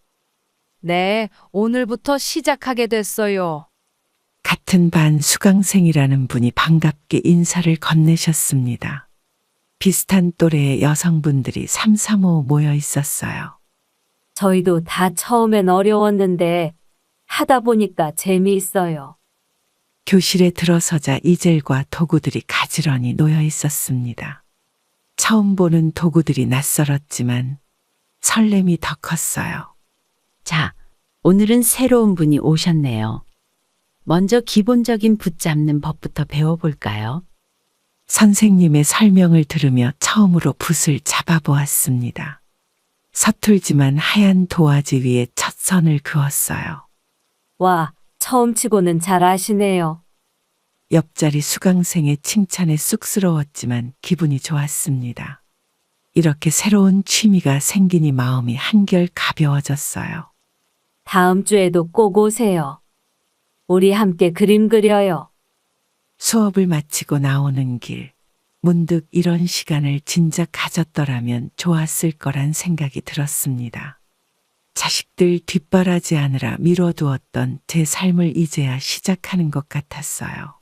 네, 오늘부터 시작하게 됐어요. 같은 반 수강생이라는 분이 반갑게 인사를 건네셨습니다. 비슷한 또래의 여성분들이 삼삼오오 모여 있었어요. 저희도 다 처음엔 어려웠는데 하다 보니까 재미있어요. 교실에 들어서자 이젤과 도구들이 가지런히 놓여 있었습니다. 처음 보는 도구들이 낯설었지만 설렘이 더 컸어요. 자, 오늘은 새로운 분이 오셨네요. 먼저 기본적인 붓잡는 법부터 배워볼까요? 선생님의 설명을 들으며 처음으로 붓을 잡아보았습니다. 서툴지만 하얀 도화지 위에 첫 선을 그었어요. 와, 처음 치고는 잘 아시네요. 옆자리 수강생의 칭찬에 쑥스러웠지만 기분이 좋았습니다. 이렇게 새로운 취미가 생기니 마음이 한결 가벼워졌어요. 다음 주에도 꼭 오세요. 우리 함께 그림 그려요. 수업을 마치고 나오는 길, 문득 이런 시간을 진작 가졌더라면 좋았을 거란 생각이 들었습니다. 자식들 뒷바라지하느라 미뤄두었던 제 삶을 이제야 시작하는 것 같았어요.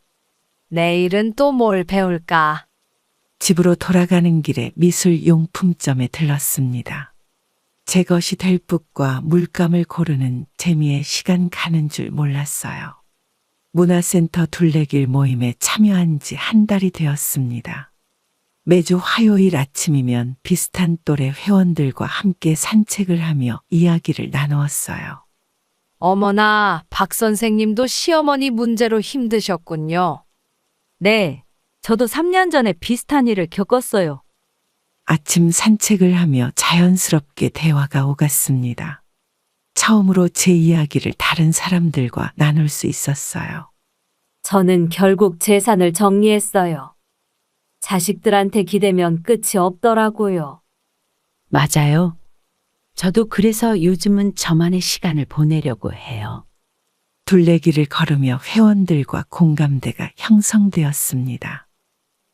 내일은 또 뭘 배울까? 집으로 돌아가는 길에 미술 용품점에 들렀습니다. 제 것이 될 붓과 물감을 고르는 재미에 시간 가는 줄 몰랐어요. 문화센터 둘레길 모임에 참여한 지 한 달이 되었습니다. 매주 화요일 아침이면 비슷한 또래 회원들과 함께 산책을 하며 이야기를 나누었어요. 어머나, 박 선생님도 시어머니 문제로 힘드셨군요. 네, 저도 3년 전에 비슷한 일을 겪었어요. 아침 산책을 하며 자연스럽게 대화가 오갔습니다. 처음으로 제 이야기를 다른 사람들과 나눌 수 있었어요. 저는 결국 재산을 정리했어요. 자식들한테 기대면 끝이 없더라고요. 맞아요. 저도 그래서 요즘은 저만의 시간을 보내려고 해요. 둘레길을 걸으며 회원들과 공감대가 형성되었습니다.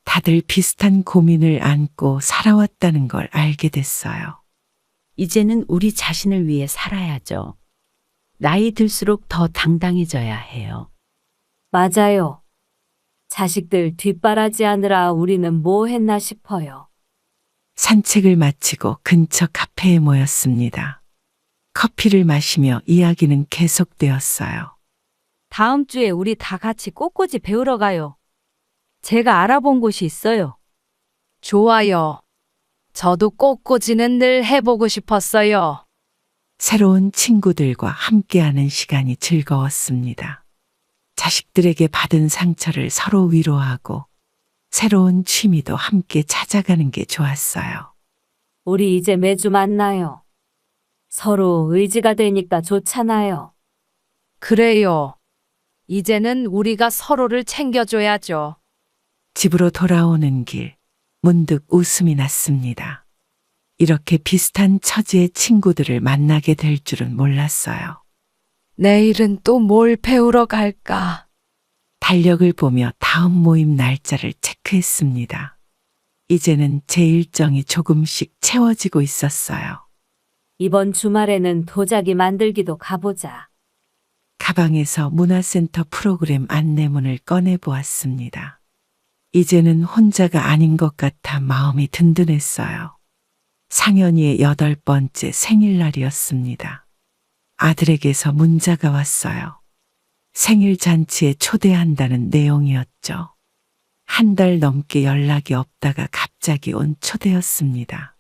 다들 비슷한 고민을 안고 살아왔다는 걸 알게 됐어요. 이제는 우리 자신을 위해 살아야죠. 나이 들수록 더 당당해져야 해요. 맞아요. 자식들 뒷바라지하느라 우리는 뭐 했나 싶어요. 산책을 마치고 근처 카페에 모였습니다. 커피를 마시며 이야기는 계속되었어요. 다음 주에 우리 다 같이 꽃꽂이 배우러 가요. 제가 알아본 곳이 있어요. 좋아요. 저도 꽃꽂이는 늘 해보고 싶었어요. 새로운 친구들과 함께하는 시간이 즐거웠습니다. 자식들에게 받은 상처를 서로 위로하고 새로운 취미도 함께 찾아가는 게 좋았어요. 우리 이제 매주 만나요. 서로 의지가 되니까 좋잖아요. 그래요. 이제는 우리가 서로를 챙겨줘야죠. 집으로 돌아오는 길, 문득 웃음이 났습니다. 이렇게 비슷한 처지의 친구들을 만나게 될 줄은 몰랐어요. 내일은 또 뭘 배우러 갈까? 달력을 보며 다음 모임 날짜를 체크했습니다. 이제는 제 일정이 조금씩 채워지고 있었어요. 이번 주말에는 도자기 만들기도 가보자. 가방에서 문화센터 프로그램 안내문을 꺼내 보았습니다. 이제는 혼자가 아닌 것 같아 마음이 든든했어요. 상현이의 8번째 생일날이었습니다. 아들에게서 문자가 왔어요. 생일 잔치에 초대한다는 내용이었죠. 한 달 넘게 연락이 없다가 갑자기 온 초대였습니다.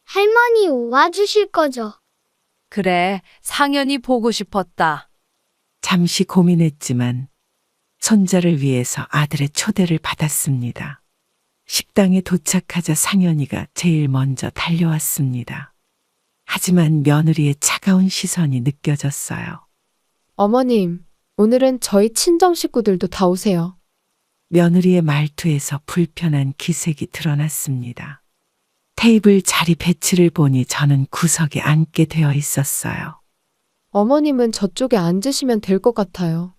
할머니 와주실 거죠? 그래, 상현이 보고 싶었다. 잠시 고민했지만 손자를 위해서 아들의 초대를 받았습니다. 식당에 도착하자 상현이가 제일 먼저 달려왔습니다. 하지만 며느리의 차가운 시선이 느껴졌어요. 어머님, 오늘은 저희 친정 식구들도 다 오세요. 며느리의 말투에서 불편한 기색이 드러났습니다. 테이블 자리 배치를 보니 저는 구석에 앉게 되어 있었어요. 어머님은 저쪽에 앉으시면 될 것 같아요.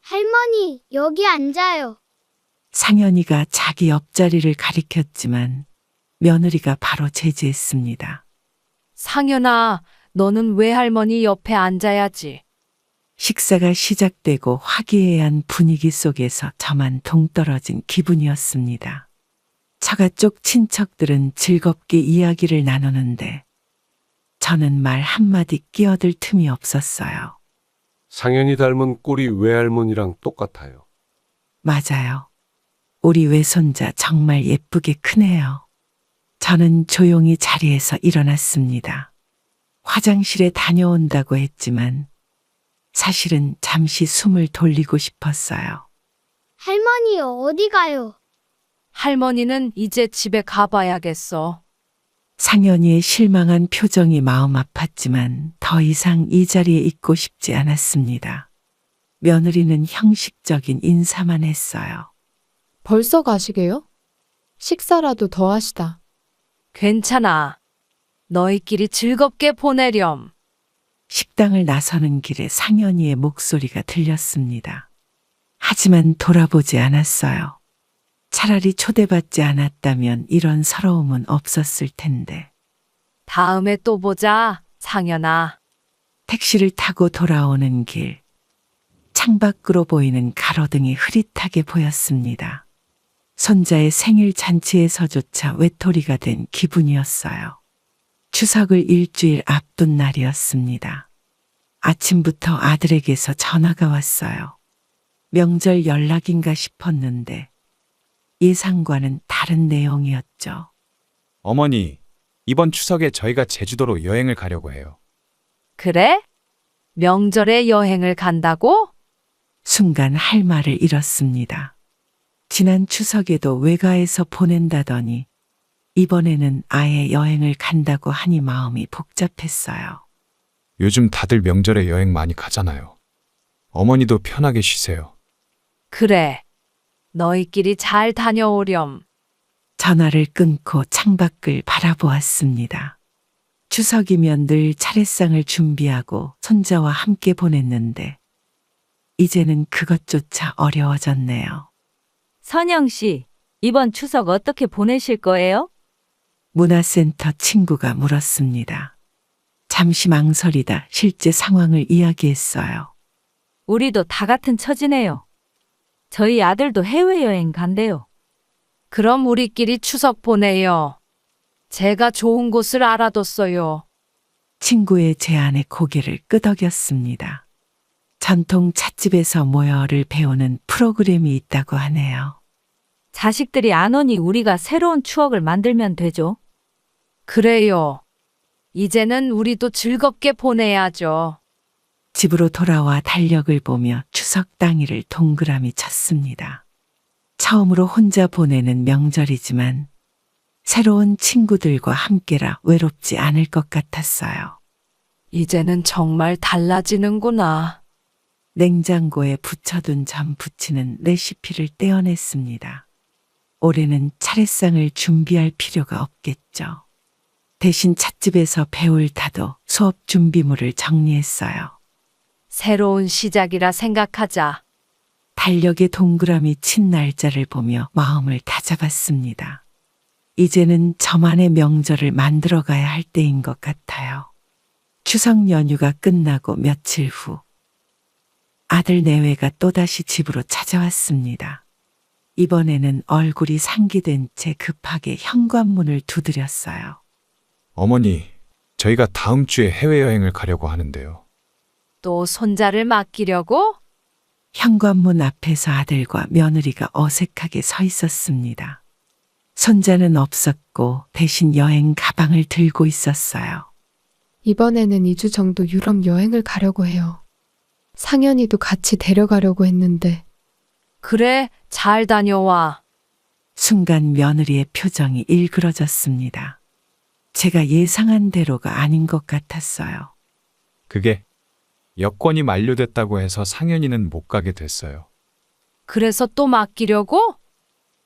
할머니, 여기 앉아요. 상현이가 자기 옆자리를 가리켰지만 며느리가 바로 제지했습니다. 상현아, 너는 외할머니 옆에 앉아야지. 식사가 시작되고 화기애애한 분위기 속에서 저만 동떨어진 기분이었습니다. 처가 쪽 친척들은 즐겁게 이야기를 나누는데 저는 말 한마디 끼어들 틈이 없었어요. 상현이 닮은 꼴이 외할머니랑 똑같아요. 맞아요. 우리 외손자 정말 예쁘게 크네요. 저는 조용히 자리에서 일어났습니다. 화장실에 다녀온다고 했지만 사실은 잠시 숨을 돌리고 싶었어요. 할머니 어디 가요? 할머니는 이제 집에 가봐야겠어. 상현이의 실망한 표정이 마음 아팠지만 더 이상 이 자리에 있고 싶지 않았습니다. 며느리는 형식적인 인사만 했어요. 벌써 가시게요? 식사라도 더 하시다. 괜찮아. 너희끼리 즐겁게 보내렴. 식당을 나서는 길에 상현이의 목소리가 들렸습니다. 하지만 돌아보지 않았어요. 차라리 초대받지 않았다면 이런 서러움은 없었을 텐데. 다음에 또 보자, 상현아. 택시를 타고 돌아오는 길. 창밖으로 보이는 가로등이 흐릿하게 보였습니다. 손자의 생일 잔치에서조차 외톨이가 된 기분이었어요. 추석을 일주일 앞둔 날이었습니다. 아침부터 아들에게서 전화가 왔어요. 명절 연락인가 싶었는데 예상과는 다른 내용이었죠. 어머니, 이번 추석에 저희가 제주도로 여행을 가려고 해요. 그래? 명절에 여행을 간다고? 순간 할 말을 잃었습니다. 지난 추석에도 외가에서 보낸다더니 이번에는 아예 여행을 간다고 하니 마음이 복잡했어요. 요즘 다들 명절에 여행 많이 가잖아요. 어머니도 편하게 쉬세요. 그래. 너희끼리 잘 다녀오렴. 전화를 끊고 창밖을 바라보았습니다. 추석이면 늘 차례상을 준비하고 손자와 함께 보냈는데 이제는 그것조차 어려워졌네요. 선영 씨, 이번 추석 어떻게 보내실 거예요? 문화센터 친구가 물었습니다. 잠시 망설이다 실제 상황을 이야기했어요. 우리도 다 같은 처지네요. 저희 아들도 해외여행 간대요. 그럼 우리끼리 추석 보내요. 제가 좋은 곳을 알아뒀어요. 친구의 제안에 고개를 끄덕였습니다. 전통 찻집에서 모여를 배우는 프로그램이 있다고 하네요. 자식들이 안 오니 우리가 새로운 추억을 만들면 되죠. 그래요. 이제는 우리도 즐겁게 보내야죠. 집으로 돌아와 달력을 보며 추석 당일을 동그라미 쳤습니다. 처음으로 혼자 보내는 명절이지만 새로운 친구들과 함께라 외롭지 않을 것 같았어요. 이제는 정말 달라지는구나. 냉장고에 붙여둔 전 부치는 레시피를 떼어냈습니다. 올해는 차례상을 준비할 필요가 없겠죠. 대신 찻집에서 배울 타도 수업 준비물을 정리했어요. 새로운 시작이라 생각하자. 달력에 동그라미 친 날짜를 보며 마음을 다잡았습니다. 이제는 저만의 명절을 만들어가야 할 때인 것 같아요. 추석 연휴가 끝나고 며칠 후 아들 내외가 또다시 집으로 찾아왔습니다. 이번에는 얼굴이 상기된 채 급하게 현관문을 두드렸어요. 어머니, 저희가 다음 주에 해외여행을 가려고 하는데요. 또 손자를 맡기려고? 현관문 앞에서 아들과 며느리가 어색하게 서 있었습니다. 손자는 없었고 대신 여행 가방을 들고 있었어요. 이번에는 2주 정도 유럽 여행을 가려고 해요. 상현이도 같이 데려가려고 했는데 그래, 잘 다녀와. 순간 며느리의 표정이 일그러졌습니다. 제가 예상한 대로가 아닌 것 같았어요. 그게 여권이 만료됐다고 해서 상현이는 못 가게 됐어요. 그래서 또 맡기려고?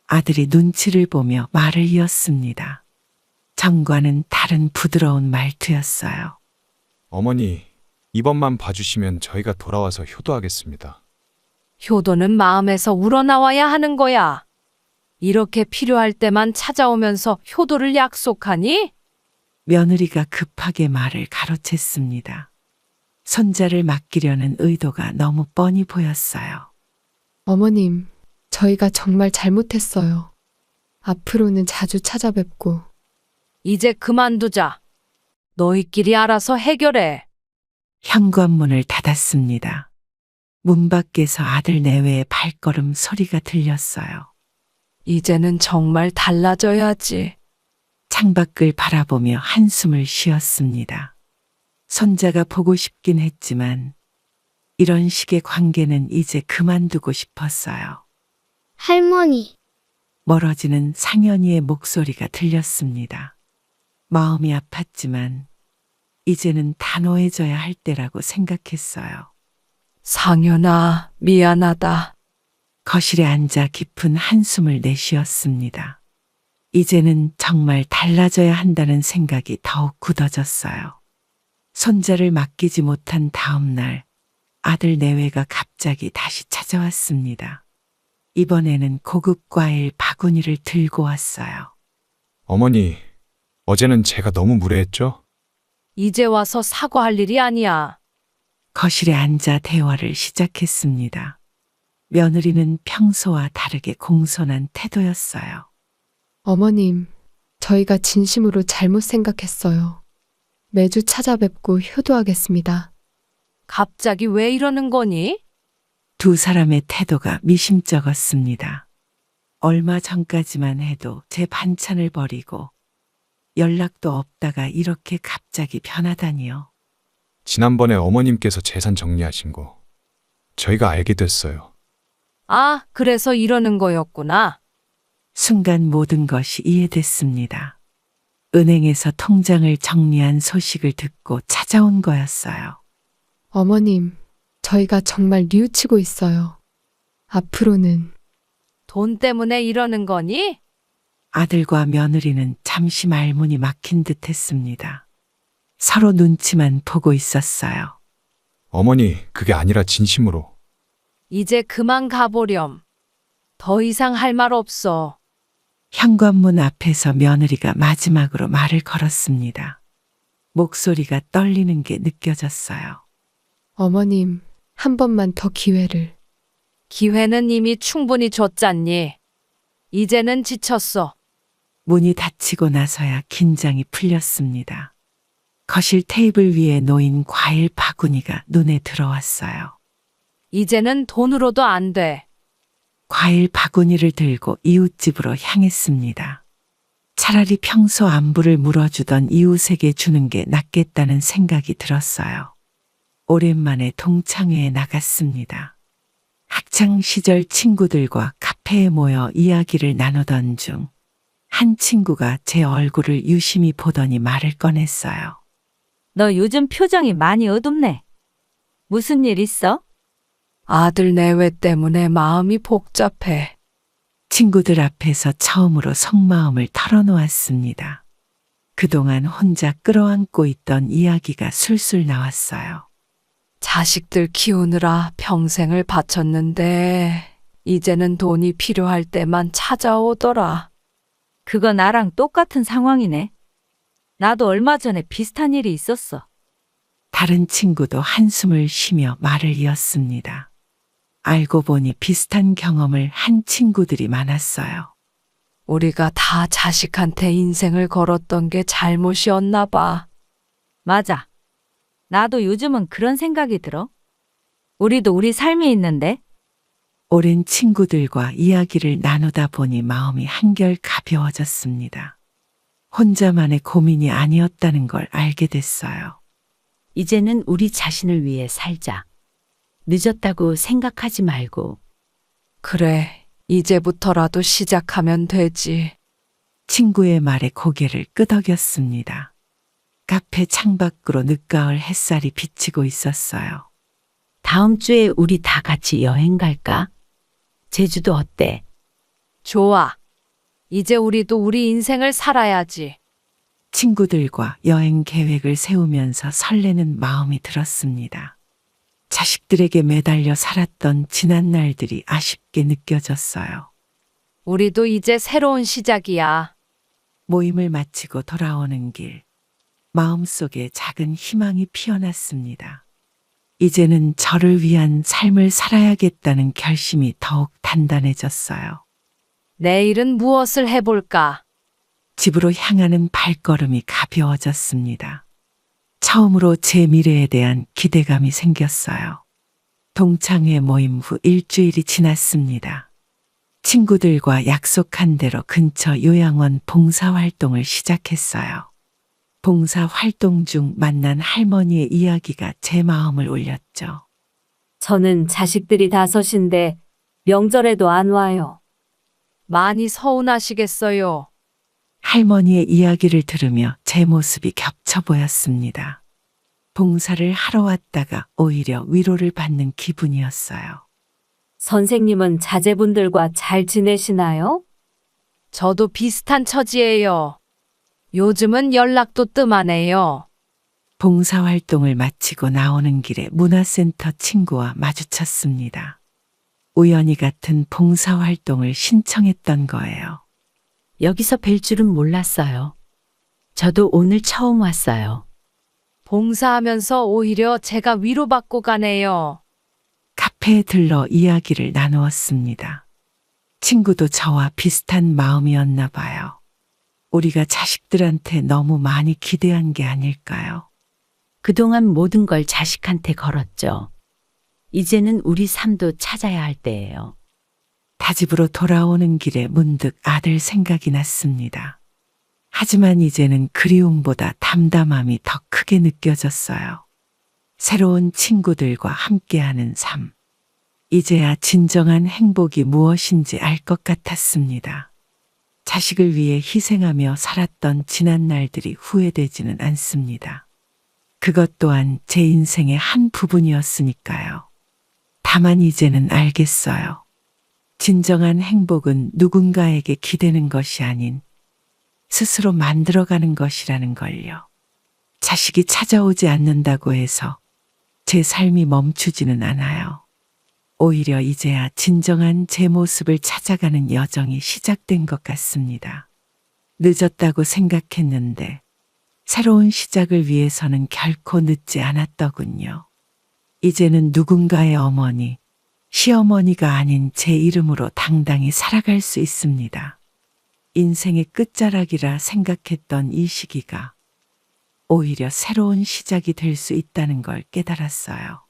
아들이 눈치를 보며 말을 이었습니다. 전과는 다른 부드러운 말투였어요. 어머니, 이번만 봐주시면 저희가 돌아와서 효도하겠습니다. 효도는 마음에서 우러나와야 하는 거야. 이렇게 필요할 때만 찾아오면서 효도를 약속하니? 며느리가 급하게 말을 가로챘습니다. 손자를 맡기려는 의도가 너무 뻔히 보였어요. 어머님, 저희가 정말 잘못했어요. 앞으로는 자주 찾아뵙고 이제 그만두자. 너희끼리 알아서 해결해. 현관문을 닫았습니다. 문 밖에서 아들 내외의 발걸음 소리가 들렸어요. 이제는 정말 달라져야지. 창밖을 바라보며 한숨을 쉬었습니다. 손자가 보고 싶긴 했지만 이런 식의 관계는 이제 그만두고 싶었어요. 할머니, 멀어지는 상현이의 목소리가 들렸습니다. 마음이 아팠지만 이제는 단호해져야 할 때라고 생각했어요. 상현아, 미안하다. 거실에 앉아 깊은 한숨을 내쉬었습니다. 이제는 정말 달라져야 한다는 생각이 더욱 굳어졌어요. 손자를 맡기지 못한 다음 날 아들 내외가 갑자기 다시 찾아왔습니다. 이번에는 고급 과일 바구니를 들고 왔어요. 어머니, 어제는 제가 너무 무례했죠? 이제 와서 사과할 일이 아니야. 거실에 앉아 대화를 시작했습니다. 며느리는 평소와 다르게 공손한 태도였어요. 어머님, 저희가 진심으로 잘못 생각했어요. 매주 찾아뵙고 효도하겠습니다. 갑자기 왜 이러는 거니? 두 사람의 태도가 미심쩍었습니다. 얼마 전까지만 해도 제 반찬을 버리고 연락도 없다가 이렇게 갑자기 변하다니요. 지난번에 어머님께서 재산 정리하신 거 저희가 알게 됐어요. 아, 그래서 이러는 거였구나. 순간 모든 것이 이해됐습니다. 은행에서 통장을 정리한 소식을 듣고 찾아온 거였어요. 어머님, 저희가 정말 뉘우치고 있어요. 앞으로는 돈 때문에 이러는 거니? 아들과 며느리는 잠시 말문이 막힌 듯 했습니다. 서로 눈치만 보고 있었어요. 어머니, 그게 아니라 진심으로. 이제 그만 가보렴. 더 이상 할 말 없어. 현관문 앞에서 며느리가 마지막으로 말을 걸었습니다. 목소리가 떨리는 게 느껴졌어요. 어머님, 한 번만 더 기회를. 기회는 이미 충분히 줬잖니. 이제는 지쳤어. 문이 닫히고 나서야 긴장이 풀렸습니다. 거실 테이블 위에 놓인 과일 바구니가 눈에 들어왔어요. 이제는 돈으로도 안 돼. 과일 바구니를 들고 이웃집으로 향했습니다. 차라리 평소 안부를 물어주던 이웃에게 주는 게 낫겠다는 생각이 들었어요. 오랜만에 동창회에 나갔습니다. 학창 시절 친구들과 카페에 모여 이야기를 나누던 중 한 친구가 제 얼굴을 유심히 보더니 말을 꺼냈어요. 너 요즘 표정이 많이 어둡네. 무슨 일 있어? 아들 내외 때문에 마음이 복잡해. 친구들 앞에서 처음으로 속마음을 털어놓았습니다. 그동안 혼자 끌어안고 있던 이야기가 술술 나왔어요. 자식들 키우느라 평생을 바쳤는데 이제는 돈이 필요할 때만 찾아오더라. 그거 나랑 똑같은 상황이네. 나도 얼마 전에 비슷한 일이 있었어. 다른 친구도 한숨을 쉬며 말을 이었습니다. 알고 보니 비슷한 경험을 한 친구들이 많았어요. 우리가 다 자식한테 인생을 걸었던 게 잘못이었나 봐. 맞아. 나도 요즘은 그런 생각이 들어. 우리도 우리 삶이 있는데 오랜 친구들과 이야기를 나누다 보니 마음이 한결 가벼워졌습니다. 혼자만의 고민이 아니었다는 걸 알게 됐어요. 이제는 우리 자신을 위해 살자. 늦었다고 생각하지 말고. 그래, 이제부터라도 시작하면 되지. 친구의 말에 고개를 끄덕였습니다. 카페 창밖으로 늦가을 햇살이 비치고 있었어요. 다음 주에 우리 다 같이 여행 갈까? 제주도 어때? 좋아. 이제 우리도 우리 인생을 살아야지. 친구들과 여행 계획을 세우면서 설레는 마음이 들었습니다. 자식들에게 매달려 살았던 지난 날들이 아쉽게 느껴졌어요. 우리도 이제 새로운 시작이야. 모임을 마치고 돌아오는 길, 마음속에 작은 희망이 피어났습니다. 이제는 저를 위한 삶을 살아야겠다는 결심이 더욱 단단해졌어요. 내일은 무엇을 해볼까? 집으로 향하는 발걸음이 가벼워졌습니다. 처음으로 제 미래에 대한 기대감이 생겼어요. 동창회 모임 후 일주일이 지났습니다. 친구들과 약속한 대로 근처 요양원 봉사활동을 시작했어요. 봉사활동 중 만난 할머니의 이야기가 제 마음을 울렸죠. 저는 자식들이 5인데 명절에도 안 와요. 많이 서운하시겠어요. 할머니의 이야기를 들으며 제 모습이 겹쳐 보였습니다. 봉사를 하러 왔다가 오히려 위로를 받는 기분이었어요. 선생님은 자제분들과 잘 지내시나요? 저도 비슷한 처지예요. 요즘은 연락도 뜸하네요. 봉사활동을 마치고 나오는 길에 문화센터 친구와 마주쳤습니다. 우연히 같은 봉사활동을 신청했던 거예요. 여기서 뵐 줄은 몰랐어요. 저도 오늘 처음 왔어요. 봉사하면서 오히려 제가 위로받고 가네요. 카페에 들러 이야기를 나누었습니다. 친구도 저와 비슷한 마음이었나 봐요. 우리가 자식들한테 너무 많이 기대한 게 아닐까요? 그동안 모든 걸 자식한테 걸었죠. 이제는 우리 삶도 찾아야 할 때예요. 다집으로 돌아오는 길에 문득 아들 생각이 났습니다. 하지만 이제는 그리움보다 담담함이 더 크게 느껴졌어요. 새로운 친구들과 함께하는 삶. 이제야 진정한 행복이 무엇인지 알 것 같았습니다. 자식을 위해 희생하며 살았던 지난 날들이 후회되지는 않습니다. 그것 또한 제 인생의 한 부분이었으니까요. 다만 이제는 알겠어요. 진정한 행복은 누군가에게 기대는 것이 아닌 스스로 만들어가는 것이라는 걸요. 자식이 찾아오지 않는다고 해서 제 삶이 멈추지는 않아요. 오히려 이제야 진정한 제 모습을 찾아가는 여정이 시작된 것 같습니다. 늦었다고 생각했는데 새로운 시작을 위해서는 결코 늦지 않았더군요. 이제는 누군가의 어머니, 시어머니가 아닌 제 이름으로 당당히 살아갈 수 있습니다. 인생의 끝자락이라 생각했던 이 시기가 오히려 새로운 시작이 될 수 있다는 걸 깨달았어요.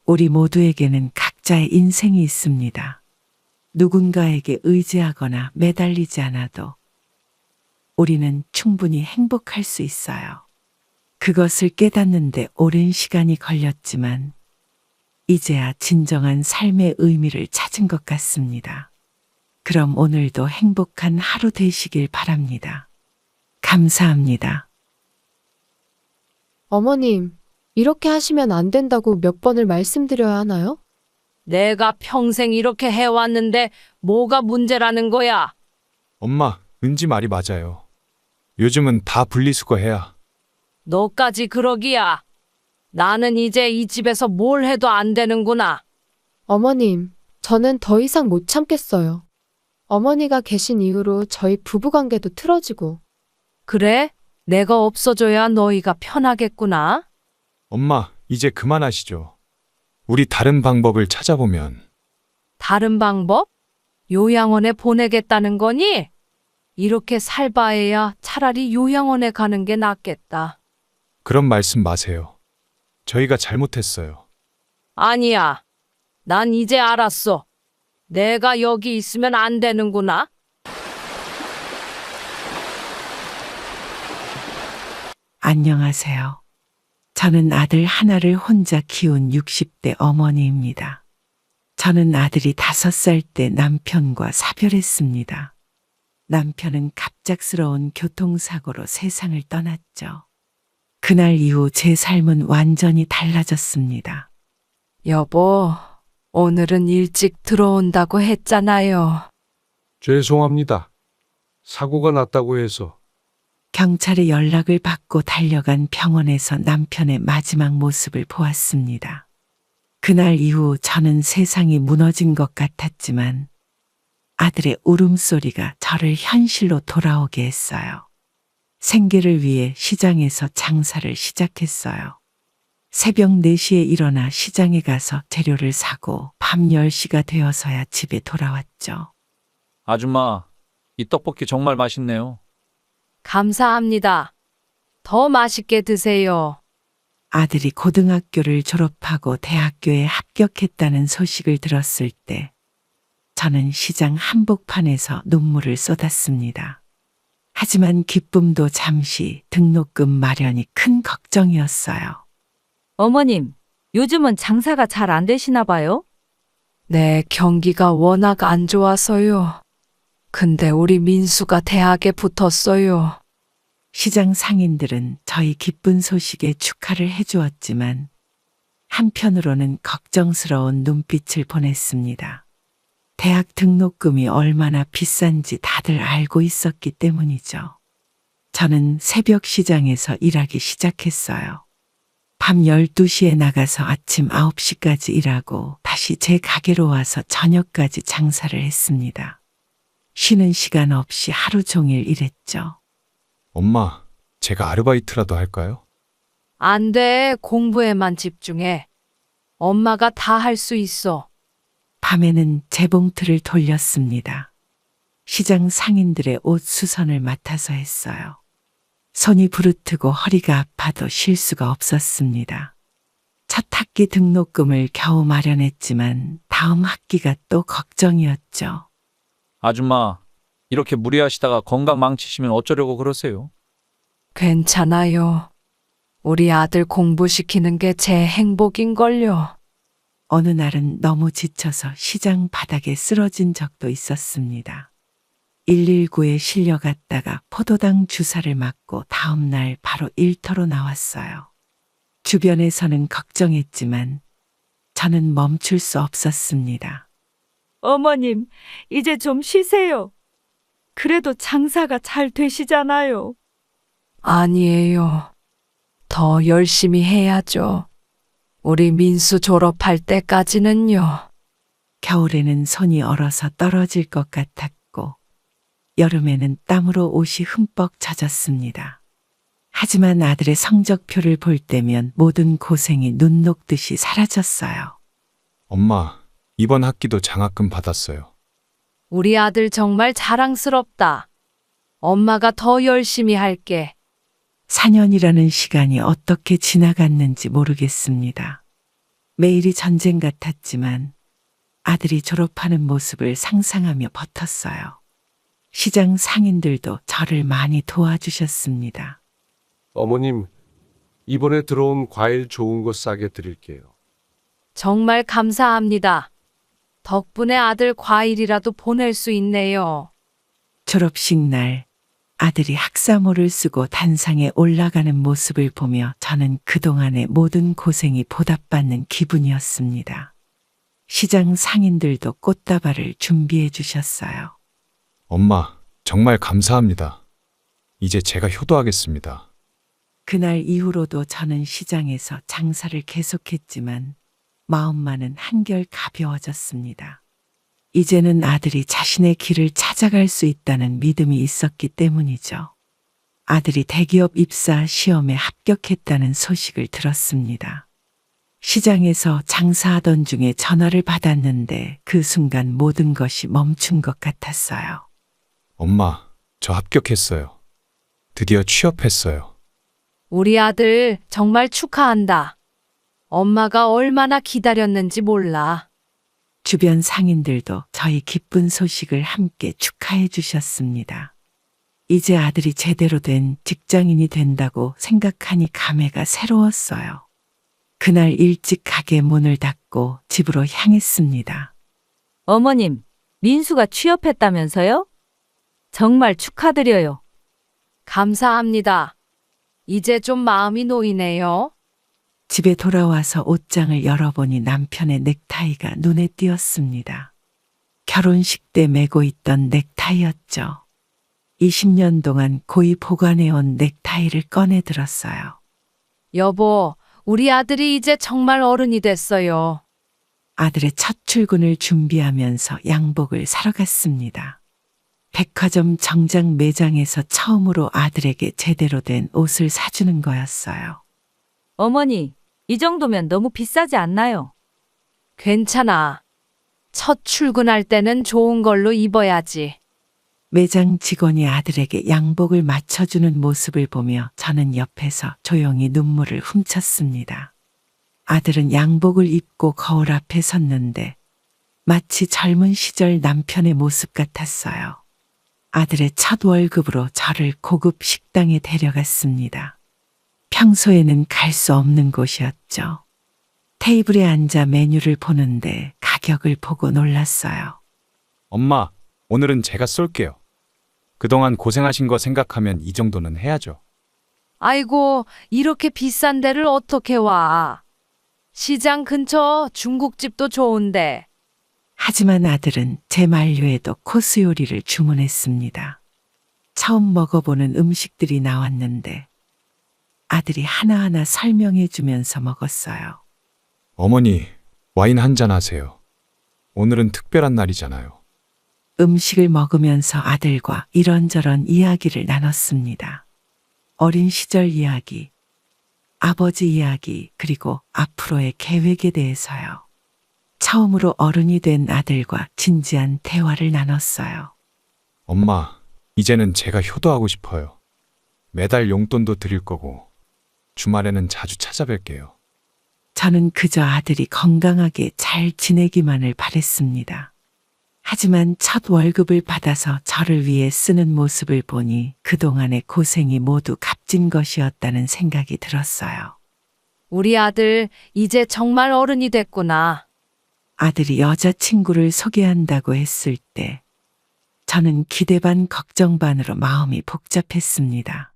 우리 모두에게는 각자의 인생이 있습니다. 누군가에게 의지하거나 매달리지 않아도 우리는 충분히 행복할 수 있어요. 그것을 깨닫는데 오랜 시간이 걸렸지만 이제야 진정한 삶의 의미를 찾은 것 같습니다. 그럼 오늘도 행복한 하루 되시길 바랍니다. 감사합니다. 어머님, 이렇게 하시면 안 된다고 몇 번을 말씀드려야 하나요? 내가 평생 이렇게 해왔는데 뭐가 문제라는 거야? 엄마, 은지 말이 맞아요. 요즘은 다 분리수거해야. 너까지 그러기야. 나는 이제 이 집에서 뭘 해도 안 되는구나. 어머님, 저는 더 이상 못 참겠어요. 어머니가 계신 이후로 저희 부부관계도 틀어지고. 그래? 내가 없어져야 너희가 편하겠구나. 엄마, 이제 그만하시죠. 우리 다른 방법을 찾아보면. 다른 방법? 요양원에 보내겠다는 거니? 이렇게 살 바에야 차라리 요양원에 가는 게 낫겠다. 그런 말씀 마세요. 저희가 잘못했어요. 아니야. 난 이제 알았어. 내가 여기 있으면 안 되는구나. 안녕하세요. 저는 아들 하나를 혼자 키운 60대 어머니입니다. 저는 아들이 5살 때 남편과 사별했습니다. 남편은 갑작스러운 교통사고로 세상을 떠났죠. 그날 이후 제 삶은 완전히 달라졌습니다. 여보, 오늘은 일찍 들어온다고 했잖아요. 죄송합니다. 사고가 났다고 해서. 경찰의 연락을 받고 달려간 병원에서 남편의 마지막 모습을 보았습니다. 그날 이후 저는 세상이 무너진 것 같았지만 아들의 울음소리가 저를 현실로 돌아오게 했어요. 생계를 위해 시장에서 장사를 시작했어요. 새벽 4시에 일어나 시장에 가서 재료를 사고 밤 10시가 되어서야 집에 돌아왔죠. 아줌마, 이 떡볶이 정말 맛있네요. 감사합니다. 더 맛있게 드세요. 아들이 고등학교를 졸업하고 대학교에 합격했다는 소식을 들었을 때 저는 시장 한복판에서 눈물을 쏟았습니다. 하지만 기쁨도 잠시, 등록금 마련이 큰 걱정이었어요. 어머님, 요즘은 장사가 잘 안 되시나 봐요? 네, 경기가 워낙 안 좋아서요. 근데 우리 민수가 대학에 붙었어요. 시장 상인들은 저희 기쁜 소식에 축하를 해주었지만 한편으로는 걱정스러운 눈빛을 보냈습니다. 대학 등록금이 얼마나 비싼지 다들 알고 있었기 때문이죠. 저는 새벽 시장에서 일하기 시작했어요. 밤 12시에 나가서 아침 9시까지 일하고 다시 제 가게로 와서 저녁까지 장사를 했습니다. 쉬는 시간 없이 하루 종일 일했죠. 엄마, 제가 아르바이트라도 할까요? 안 돼, 공부에만 집중해. 엄마가 다 할 수 있어. 밤에는 재봉틀을 돌렸습니다. 시장 상인들의 옷 수선을 맡아서 했어요. 손이 부르트고 허리가 아파도 쉴 수가 없었습니다. 첫 학기 등록금을 겨우 마련했지만 다음 학기가 또 걱정이었죠. 아줌마, 이렇게 무리하시다가 건강 망치시면 어쩌려고 그러세요? 괜찮아요. 우리 아들 공부시키는 게 제 행복인걸요. 어느 날은 너무 지쳐서 시장 바닥에 쓰러진 적도 있었습니다. 119에 실려갔다가 포도당 주사를 맞고 다음 날 바로 일터로 나왔어요. 주변에서는 걱정했지만 저는 멈출 수 없었습니다. 어머님, 이제 좀 쉬세요. 그래도 장사가 잘 되시잖아요. 아니에요. 더 열심히 해야죠. 우리 민수 졸업할 때까지는요. 겨울에는 손이 얼어서 떨어질 것 같았고 여름에는 땀으로 옷이 흠뻑 젖었습니다. 하지만 아들의 성적표를 볼 때면 모든 고생이 눈 녹듯이 사라졌어요. 엄마, 이번 학기도 장학금 받았어요. 우리 아들 정말 자랑스럽다. 엄마가 더 열심히 할게. 4년이라는 시간이 어떻게 지나갔는지 모르겠습니다. 매일이 전쟁 같았지만 아들이 졸업하는 모습을 상상하며 버텼어요. 시장 상인들도 저를 많이 도와주셨습니다. 어머님, 이번에 들어온 과일 좋은 거 싸게 드릴게요. 정말 감사합니다. 덕분에 아들 과일이라도 보낼 수 있네요. 졸업식 날 아들이 학사모를 쓰고 단상에 올라가는 모습을 보며 저는 그동안의 모든 고생이 보답받는 기분이었습니다. 시장 상인들도 꽃다발을 준비해 주셨어요. 엄마, 정말 감사합니다. 이제 제가 효도하겠습니다. 그날 이후로도 저는 시장에서 장사를 계속했지만 마음만은 한결 가벼워졌습니다. 이제는 아들이 자신의 길을 찾아갈 수 있다는 믿음이 있었기 때문이죠. 아들이 대기업 입사 시험에 합격했다는 소식을 들었습니다. 시장에서 장사하던 중에 전화를 받았는데 그 순간 모든 것이 멈춘 것 같았어요. 엄마, 저 합격했어요. 드디어 취업했어요. 우리 아들 정말 축하한다. 엄마가 얼마나 기다렸는지 몰라. 주변 상인들도 저희 기쁜 소식을 함께 축하해 주셨습니다. 이제 아들이 제대로 된 직장인이 된다고 생각하니 감회가 새로웠어요. 그날 일찍 가게 문을 닫고 집으로 향했습니다. 어머님, 민수가 취업했다면서요? 정말 축하드려요. 감사합니다. 이제 좀 마음이 놓이네요. 집에 돌아와서 옷장을 열어보니 남편의 넥타이가 눈에 띄었습니다. 결혼식 때 메고 있던 넥타이였죠. 20년 동안 고이 보관해온 넥타이를 꺼내 들었어요. 여보, 우리 아들이 이제 정말 어른이 됐어요. 아들의 첫 출근을 준비하면서 양복을 사러 갔습니다. 백화점 정장 매장에서 처음으로 아들에게 제대로 된 옷을 사주는 거였어요. 어머니, 이 정도면 너무 비싸지 않나요? 괜찮아. 첫 출근할 때는 좋은 걸로 입어야지. 매장 직원이 아들에게 양복을 맞춰주는 모습을 보며 저는 옆에서 조용히 눈물을 훔쳤습니다. 아들은 양복을 입고 거울 앞에 섰는데 마치 젊은 시절 남편의 모습 같았어요. 아들의 첫 월급으로 저를 고급 식당에 데려갔습니다. 평소에는 갈 수 없는 곳이었죠. 테이블에 앉아 메뉴를 보는데 가격을 보고 놀랐어요. 엄마, 오늘은 제가 쏠게요. 그동안 고생하신 거 생각하면 이 정도는 해야죠. 아이고, 이렇게 비싼 데를 어떻게 와? 시장 근처 중국집도 좋은데. 하지만 아들은 제 만류에도 코스 요리를 주문했습니다. 처음 먹어보는 음식들이 나왔는데 아들이 하나하나 설명해 주면서 먹었어요. 어머니, 와인 한 잔 하세요. 오늘은 특별한 날이잖아요. 음식을 먹으면서 아들과 이런저런 이야기를 나눴습니다. 어린 시절 이야기, 아버지 이야기, 그리고 앞으로의 계획에 대해서요. 처음으로 어른이 된 아들과 진지한 대화를 나눴어요. 엄마, 이제는 제가 효도하고 싶어요. 매달 용돈도 드릴 거고 주말에는 자주 찾아뵐게요. 저는 그저 아들이 건강하게 잘 지내기만을 바랬습니다. 하지만 첫 월급을 받아서 저를 위해 쓰는 모습을 보니 그동안의 고생이 모두 값진 것이었다는 생각이 들었어요. 우리 아들 이제 정말 어른이 됐구나. 아들이 여자친구를 소개한다고 했을 때 저는 기대 반 걱정 반으로 마음이 복잡했습니다.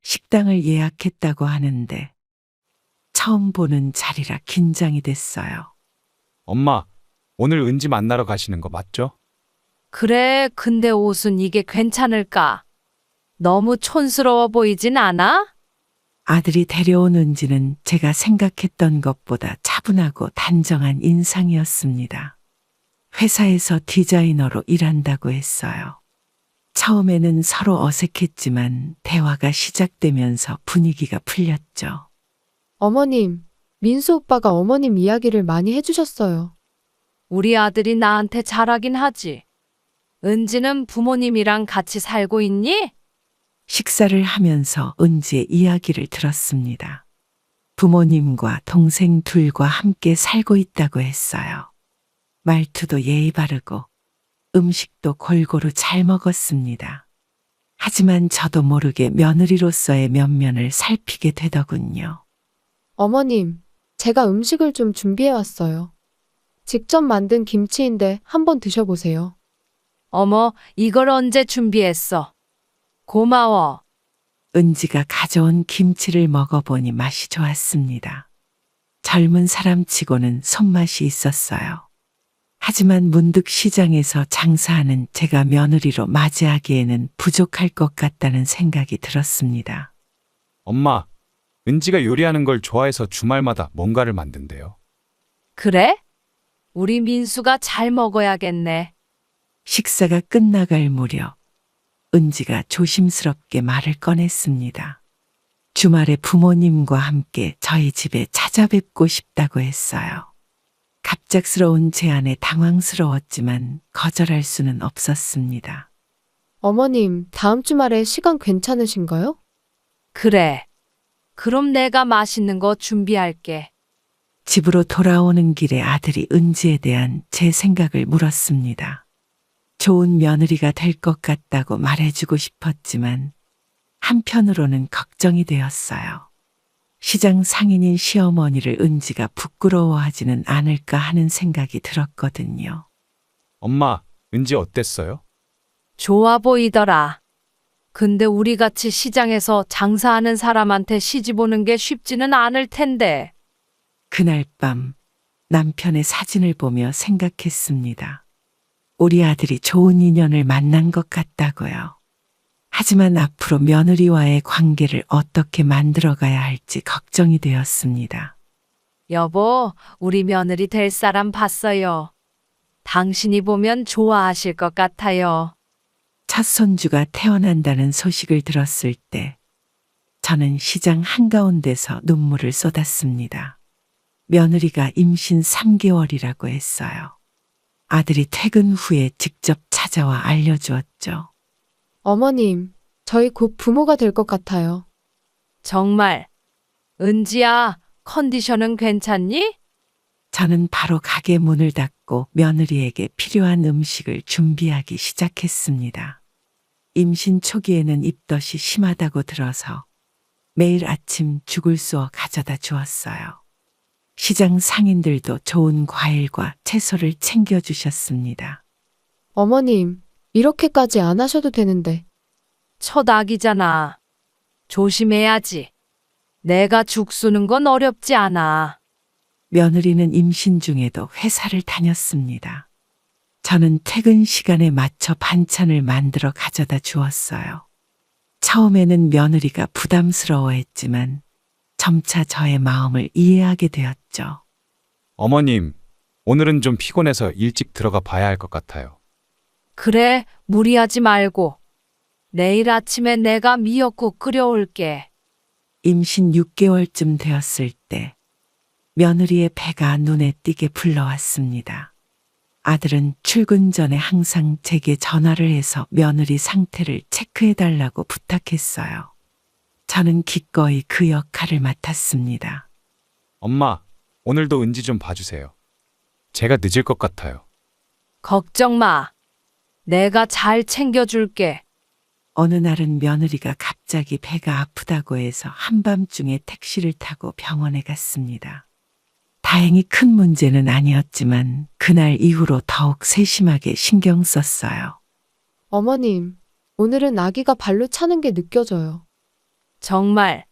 식당을 예약했다고 하는데 처음 보는 자리라 긴장이 됐어요. 엄마, 오늘 은지 만나러 가시는 거 맞죠? 그래, 근데 옷은 이게 괜찮을까? 너무 촌스러워 보이진 않아? 아들이 데려온 은지는 제가 생각했던 것보다 차분하고 단정한 인상이었습니다. 회사에서 디자이너로 일한다고 했어요. 처음에는 서로 어색했지만 대화가 시작되면서 분위기가 풀렸죠. 어머님, 민수 오빠가 어머님 이야기를 많이 해주셨어요. 우리 아들이 나한테 잘하긴 하지. 은지는 부모님이랑 같이 살고 있니? 식사를 하면서 은지의 이야기를 들었습니다. 부모님과 동생 둘과 함께 살고 있다고 했어요. 말투도 예의 바르고 음식도 골고루 잘 먹었습니다. 하지만 저도 모르게 며느리로서의 면면을 살피게 되더군요. 어머님, 제가 음식을 좀 준비해왔어요. 직접 만든 김치인데 한번 드셔보세요. 어머, 이걸 언제 준비했어? 고마워. 은지가 가져온 김치를 먹어보니 맛이 좋았습니다. 젊은 사람치고는 손맛이 있었어요. 하지만 문득 시장에서 장사하는 제가 며느리로 맞이하기에는 부족할 것 같다는 생각이 들었습니다. 엄마, 은지가 요리하는 걸 좋아해서 주말마다 뭔가를 만든대요. 그래? 우리 민수가 잘 먹어야겠네. 식사가 끝나갈 무렵 은지가 조심스럽게 말을 꺼냈습니다. 주말에 부모님과 함께 저희 집에 찾아뵙고 싶다고 했어요. 갑작스러운 제안에 당황스러웠지만 거절할 수는 없었습니다. 어머님, 다음 주말에 시간 괜찮으신가요? 그래. 그럼 내가 맛있는 거 준비할게. 집으로 돌아오는 길에 아들이 은지에 대한 제 생각을 물었습니다. 좋은 며느리가 될 것 같다고 말해주고 싶었지만 한편으로는 걱정이 되었어요. 시장 상인인 시어머니를 은지가 부끄러워하지는 않을까 하는 생각이 들었거든요. 엄마, 은지 어땠어요? 좋아 보이더라. 근데 우리같이 시장에서 장사하는 사람한테 시집 오는 게 쉽지는 않을 텐데. 그날 밤 남편의 사진을 보며 생각했습니다. 우리 아들이 좋은 인연을 만난 것 같다고요. 하지만 앞으로 며느리와의 관계를 어떻게 만들어가야 할지 걱정이 되었습니다. 여보, 우리 며느리 될 사람 봤어요. 당신이 보면 좋아하실 것 같아요. 첫 손주가 태어난다는 소식을 들었을 때 저는 시장 한가운데서 눈물을 쏟았습니다. 며느리가 임신 3개월이라고 했어요. 아들이 퇴근 후에 직접 찾아와 알려주었죠. 어머님, 저희 곧 부모가 될 것 같아요. 정말. 은지야, 컨디션은 괜찮니? 저는 바로 가게 문을 닫고 며느리에게 필요한 음식을 준비하기 시작했습니다. 임신 초기에는 입덧이 심하다고 들어서 매일 아침 죽을 쏘어 가져다 주었어요. 시장 상인들도 좋은 과일과 채소를 챙겨주셨습니다. 어머님, 이렇게까지 안 하셔도 되는데. 첫 아기잖아. 조심해야지. 내가 죽 쏘는 건 어렵지 않아. 며느리는 임신 중에도 회사를 다녔습니다. 저는 퇴근 시간에 맞춰 반찬을 만들어 가져다 주었어요. 처음에는 며느리가 부담스러워했지만 점차 저의 마음을 이해하게 되었죠. 어머님, 오늘은 좀 피곤해서 일찍 들어가 봐야 할 것 같아요. 그래, 무리하지 말고. 내일 아침에 내가 미역국 끓여올게. 임신 6개월쯤 되었을 때 며느리의 배가 눈에 띄게 불러왔습니다. 아들은 출근 전에 항상 제게 전화를 해서 며느리 상태를 체크해달라고 부탁했어요. 저는 기꺼이 그 역할을 맡았습니다. 엄마, 오늘도 은지 좀 봐주세요. 제가 늦을 것 같아요. 걱정 마. 내가 잘 챙겨줄게. 어느 날은 며느리가 갑자기 배가 아프다고 해서 한밤중에 택시를 타고 병원에 갔습니다. 다행히 큰 문제는 아니었지만 그날 이후로 더욱 세심하게 신경 썼어요. 어머님, 오늘은 아기가 발로 차는 게 느껴져요. 정말.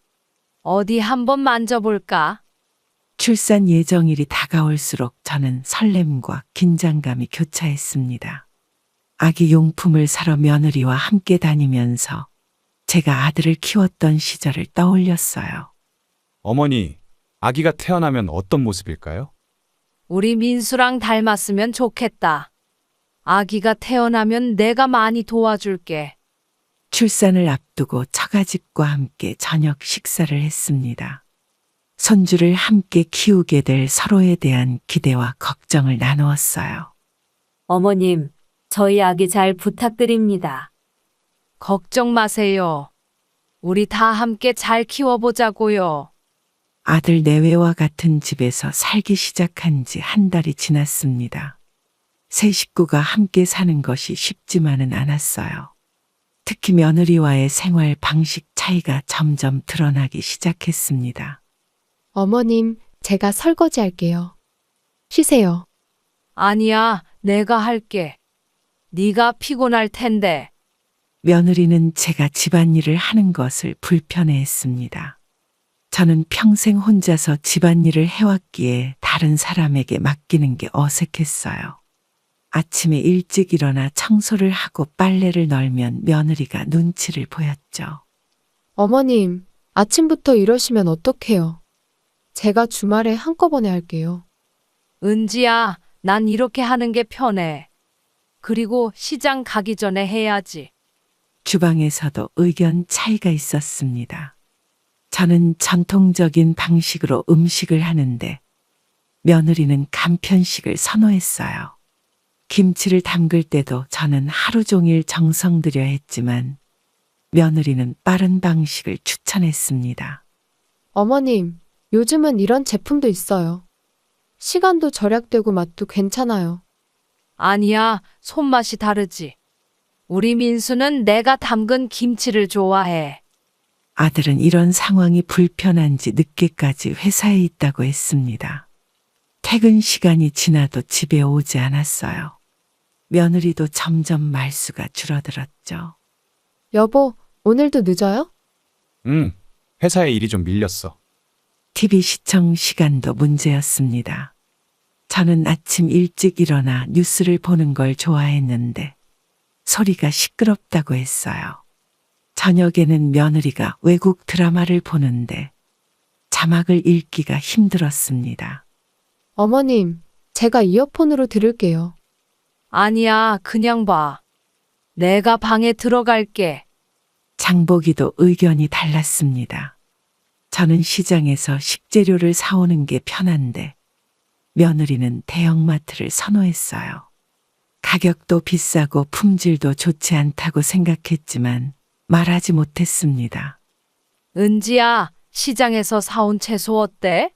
어디 한번 만져볼까? 출산 예정일이 다가올수록 저는 설렘과 긴장감이 교차했습니다. 아기 용품을 사러 며느리와 함께 다니면서 제가 아들을 키웠던 시절을 떠올렸어요. 어머니, 아기가 태어나면 어떤 모습일까요? 우리 민수랑 닮았으면 좋겠다. 아기가 태어나면 내가 많이 도와줄게. 출산을 앞두고 처가집과 함께 저녁 식사를 했습니다. 손주를 함께 키우게 될 서로에 대한 기대와 걱정을 나누었어요. 어머님, 저희 아기 잘 부탁드립니다. 걱정 마세요. 우리 다 함께 잘 키워보자고요. 아들 내외와 같은 집에서 살기 시작한 지 한 달이 지났습니다. 세 식구가 함께 사는 것이 쉽지만은 않았어요. 특히 며느리와의 생활 방식 차이가 점점 드러나기 시작했습니다. 어머님, 제가 설거지 할게요. 쉬세요. 아니야, 내가 할게. 네가 피곤할 텐데. 며느리는 제가 집안일을 하는 것을 불편해했습니다. 저는 평생 혼자서 집안일을 해왔기에 다른 사람에게 맡기는 게 어색했어요. 아침에 일찍 일어나 청소를 하고 빨래를 널면 며느리가 눈치를 보였죠. 어머님, 아침부터 이러시면 어떡해요? 제가 주말에 한꺼번에 할게요. 은지야, 난 이렇게 하는 게 편해. 그리고 시장 가기 전에 해야지. 주방에서도 의견 차이가 있었습니다. 저는 전통적인 방식으로 음식을 하는데 며느리는 간편식을 선호했어요. 김치를 담글 때도 저는 하루 종일 정성 들여 했지만 며느리는 빠른 방식을 추천했습니다. 어머님, 요즘은 이런 제품도 있어요. 시간도 절약되고 맛도 괜찮아요. 아니야, 손맛이 다르지. 우리 민수는 내가 담근 김치를 좋아해. 아들은 이런 상황이 불편한지 늦게까지 회사에 있다고 했습니다. 퇴근 시간이 지나도 집에 오지 않았어요. 며느리도 점점 말수가 줄어들었죠. 여보, 오늘도 늦어요? 회사에 일이 좀 밀렸어. TV 시청 시간도 문제였습니다. 저는 아침 일찍 일어나 뉴스를 보는 걸 좋아했는데 소리가 시끄럽다고 했어요. 저녁에는 며느리가 외국 드라마를 보는데 자막을 읽기가 힘들었습니다. 어머님, 제가 이어폰으로 들을게요. 아니야, 그냥 봐. 내가 방에 들어갈게. 장보기도 의견이 달랐습니다. 저는 시장에서 식재료를 사오는 게 편한데 며느리는 대형마트를 선호했어요. 가격도 비싸고 품질도 좋지 않다고 생각했지만 말하지 못했습니다. 은지야, 시장에서 사온 채소 어때?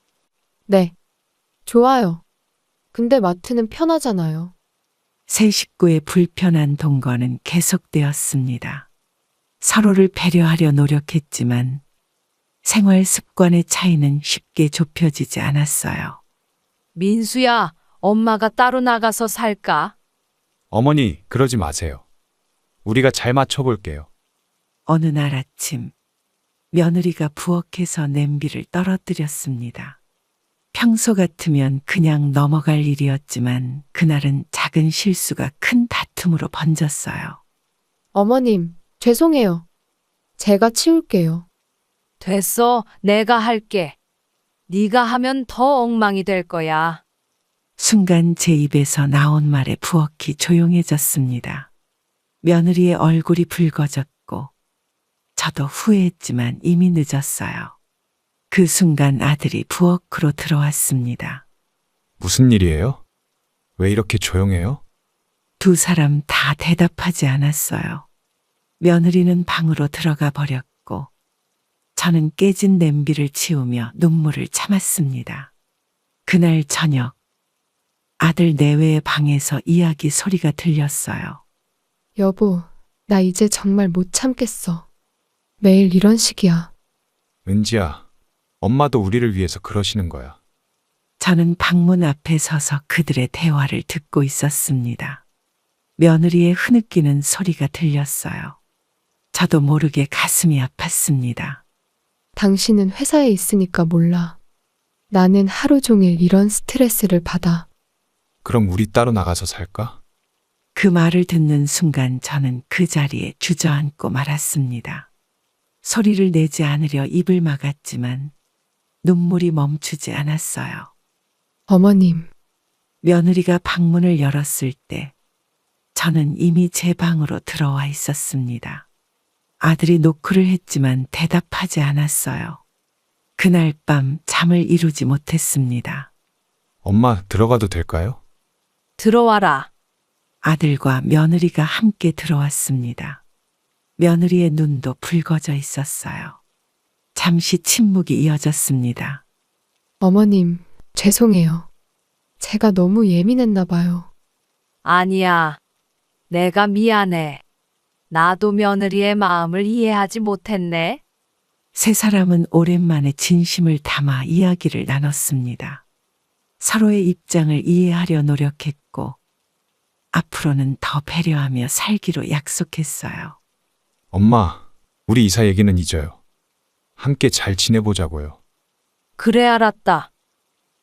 네. 좋아요. 근데 마트는 편하잖아요. 세 식구의 불편한 동거는 계속되었습니다. 서로를 배려하려 노력했지만 생활 습관의 차이는 쉽게 좁혀지지 않았어요. 민수야, 엄마가 따로 나가서 살까? 어머니, 그러지 마세요. 우리가 잘 맞춰볼게요. 어느 날 아침 며느리가 부엌에서 냄비를 떨어뜨렸습니다. 평소 같으면 그냥 넘어갈 일이었지만 그날은 작은 실수가 큰 다툼으로 번졌어요. 어머님, 죄송해요. 제가 치울게요. 됐어, 내가 할게. 네가 하면 더 엉망이 될 거야. 순간 제 입에서 나온 말에 부엌이 조용해졌습니다. 며느리의 얼굴이 붉어졌고 저도 후회했지만 이미 늦었어요. 그 순간 아들이 부엌으로 들어왔습니다. 무슨 일이에요? 왜 이렇게 조용해요? 두 사람 다 대답하지 않았어요. 며느리는 방으로 들어가 버렸고 저는 깨진 냄비를 치우며 눈물을 참았습니다. 그날 저녁 아들 내외의 방에서 이야기 소리가 들렸어요. 여보, 나 이제 정말 못 참겠어. 매일 이런 식이야. 은지야, 엄마도 우리를 위해서 그러시는 거야. 저는 방문 앞에 서서 그들의 대화를 듣고 있었습니다. 며느리의 흐느끼는 소리가 들렸어요. 저도 모르게 가슴이 아팠습니다. 당신은 회사에 있으니까 몰라. 나는 하루 종일 이런 스트레스를 받아. 그럼 우리 따로 나가서 살까? 그 말을 듣는 순간 저는 그 자리에 주저앉고 말았습니다. 소리를 내지 않으려 입을 막았지만 눈물이 멈추지 않았어요. 어머님, 며느리가 방문을 열었을 때 저는 이미 제 방으로 들어와 있었습니다. 아들이 노크를 했지만 대답하지 않았어요. 그날 밤 잠을 이루지 못했습니다. 엄마, 들어가도 될까요? 들어와라. 아들과 며느리가 함께 들어왔습니다. 며느리의 눈도 붉어져 있었어요. 잠시 침묵이 이어졌습니다. 어머님, 죄송해요. 제가 너무 예민했나 봐요. 아니야. 내가 미안해. 나도 며느리의 마음을 이해하지 못했네. 세 사람은 오랜만에 진심을 담아 이야기를 나눴습니다. 서로의 입장을 이해하려 노력했고 앞으로는 더 배려하며 살기로 약속했어요. 엄마, 우리 이사 얘기는 잊어요. 함께 잘 지내보자고요. 그래, 알았다.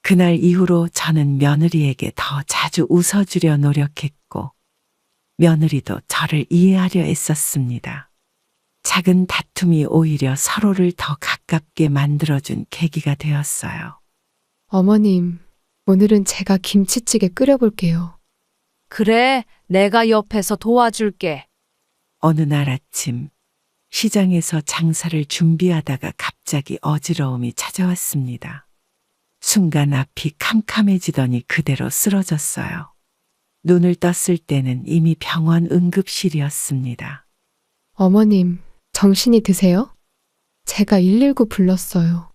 그날 이후로 저는 며느리에게 더 자주 웃어주려 노력했고 며느리도 저를 이해하려 애썼습니다. 작은 다툼이 오히려 서로를 더 가깝게 만들어준 계기가 되었어요. 어머님, 오늘은 제가 김치찌개 끓여볼게요. 그래, 내가 옆에서 도와줄게. 어느 날 아침 시장에서 장사를 준비하다가 갑자기 어지러움이 찾아왔습니다. 순간 앞이 캄캄해지더니 그대로 쓰러졌어요. 눈을 떴을 때는 이미 병원 응급실이었습니다. 어머님, 정신이 드세요? 제가 119 불렀어요.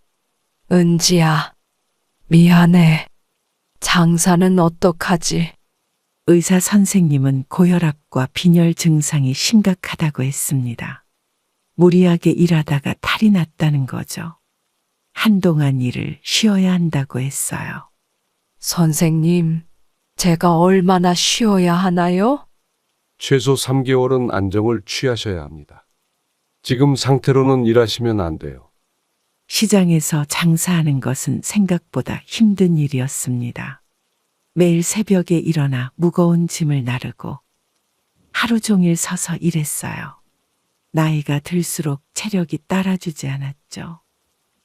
은지야, 미안해. 장사는 어떡하지? 의사 선생님은 고혈압과 빈혈 증상이 심각하다고 했습니다. 무리하게 일하다가 탈이 났다는 거죠. 한동안 일을 쉬어야 한다고 했어요. 선생님, 제가 얼마나 쉬어야 하나요? 최소 3개월은 안정을 취하셔야 합니다. 지금 상태로는 일하시면 안 돼요. 시장에서 장사하는 것은 생각보다 힘든 일이었습니다. 매일 새벽에 일어나 무거운 짐을 나르고 하루 종일 서서 일했어요. 나이가 들수록 체력이 따라주지 않았죠.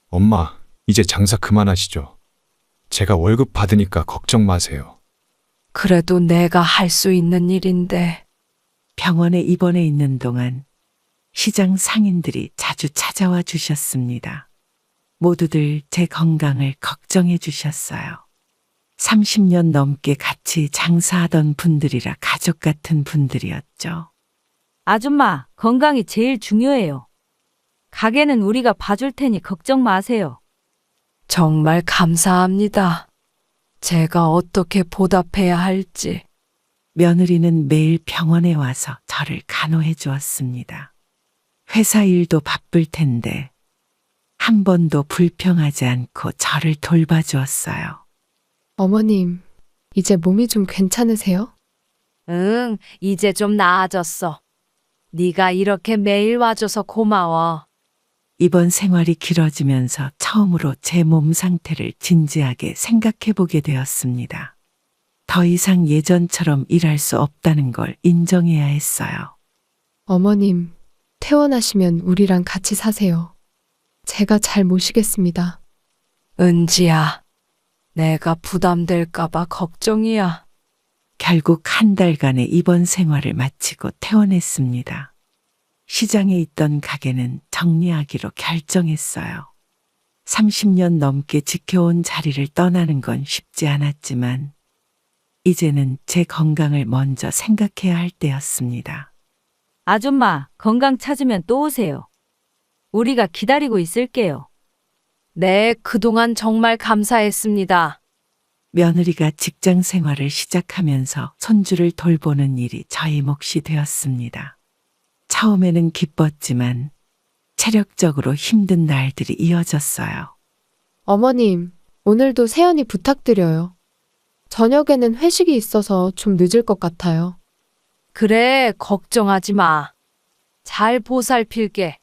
엄마, 이제 장사 그만하시죠. 제가 월급 받으니까 걱정 마세요. 그래도 내가 할 수 있는 일인데. 병원에 입원해 있는 동안 시장 상인들이 자주 찾아와 주셨습니다. 모두들 제 건강을 걱정해 주셨어요. 30년 넘게 같이 장사하던 분들이라 가족 같은 분들이었죠. 아줌마, 건강이 제일 중요해요. 가게는 우리가 봐줄 테니 걱정 마세요. 정말 감사합니다. 제가 어떻게 보답해야 할지. 며느리는 매일 병원에 와서 저를 간호해 주었습니다. 회사 일도 바쁠 텐데 한 번도 불평하지 않고 저를 돌봐주었어요. 어머님, 이제 몸이 좀 괜찮으세요? 응, 이제 좀 나아졌어. 네가 이렇게 매일 와줘서 고마워. 이번 생활이 길어지면서 처음으로 제 몸 상태를 진지하게 생각해 보게 되었습니다. 더 이상 예전처럼 일할 수 없다는 걸 인정해야 했어요. 어머님, 퇴원하시면 우리랑 같이 사세요. 제가 잘 모시겠습니다. 은지야, 내가 부담될까봐 걱정이야. 결국 한 달간의 입원 생활을 마치고 퇴원했습니다. 시장에 있던 가게는 정리하기로 결정했어요. 30년 넘게 지켜온 자리를 떠나는 건 쉽지 않았지만 이제는 제 건강을 먼저 생각해야 할 때였습니다. 아줌마, 건강 찾으면 또 오세요. 우리가 기다리고 있을게요. 네, 그동안 정말 감사했습니다. 며느리가 직장 생활을 시작하면서 손주를 돌보는 일이 저희 몫이 되었습니다. 처음에는 기뻤지만 체력적으로 힘든 날들이 이어졌어요. 어머님, 오늘도 세연이 부탁드려요. 저녁에는 회식이 있어서 좀 늦을 것 같아요. 그래, 걱정하지 마. 잘 보살필게.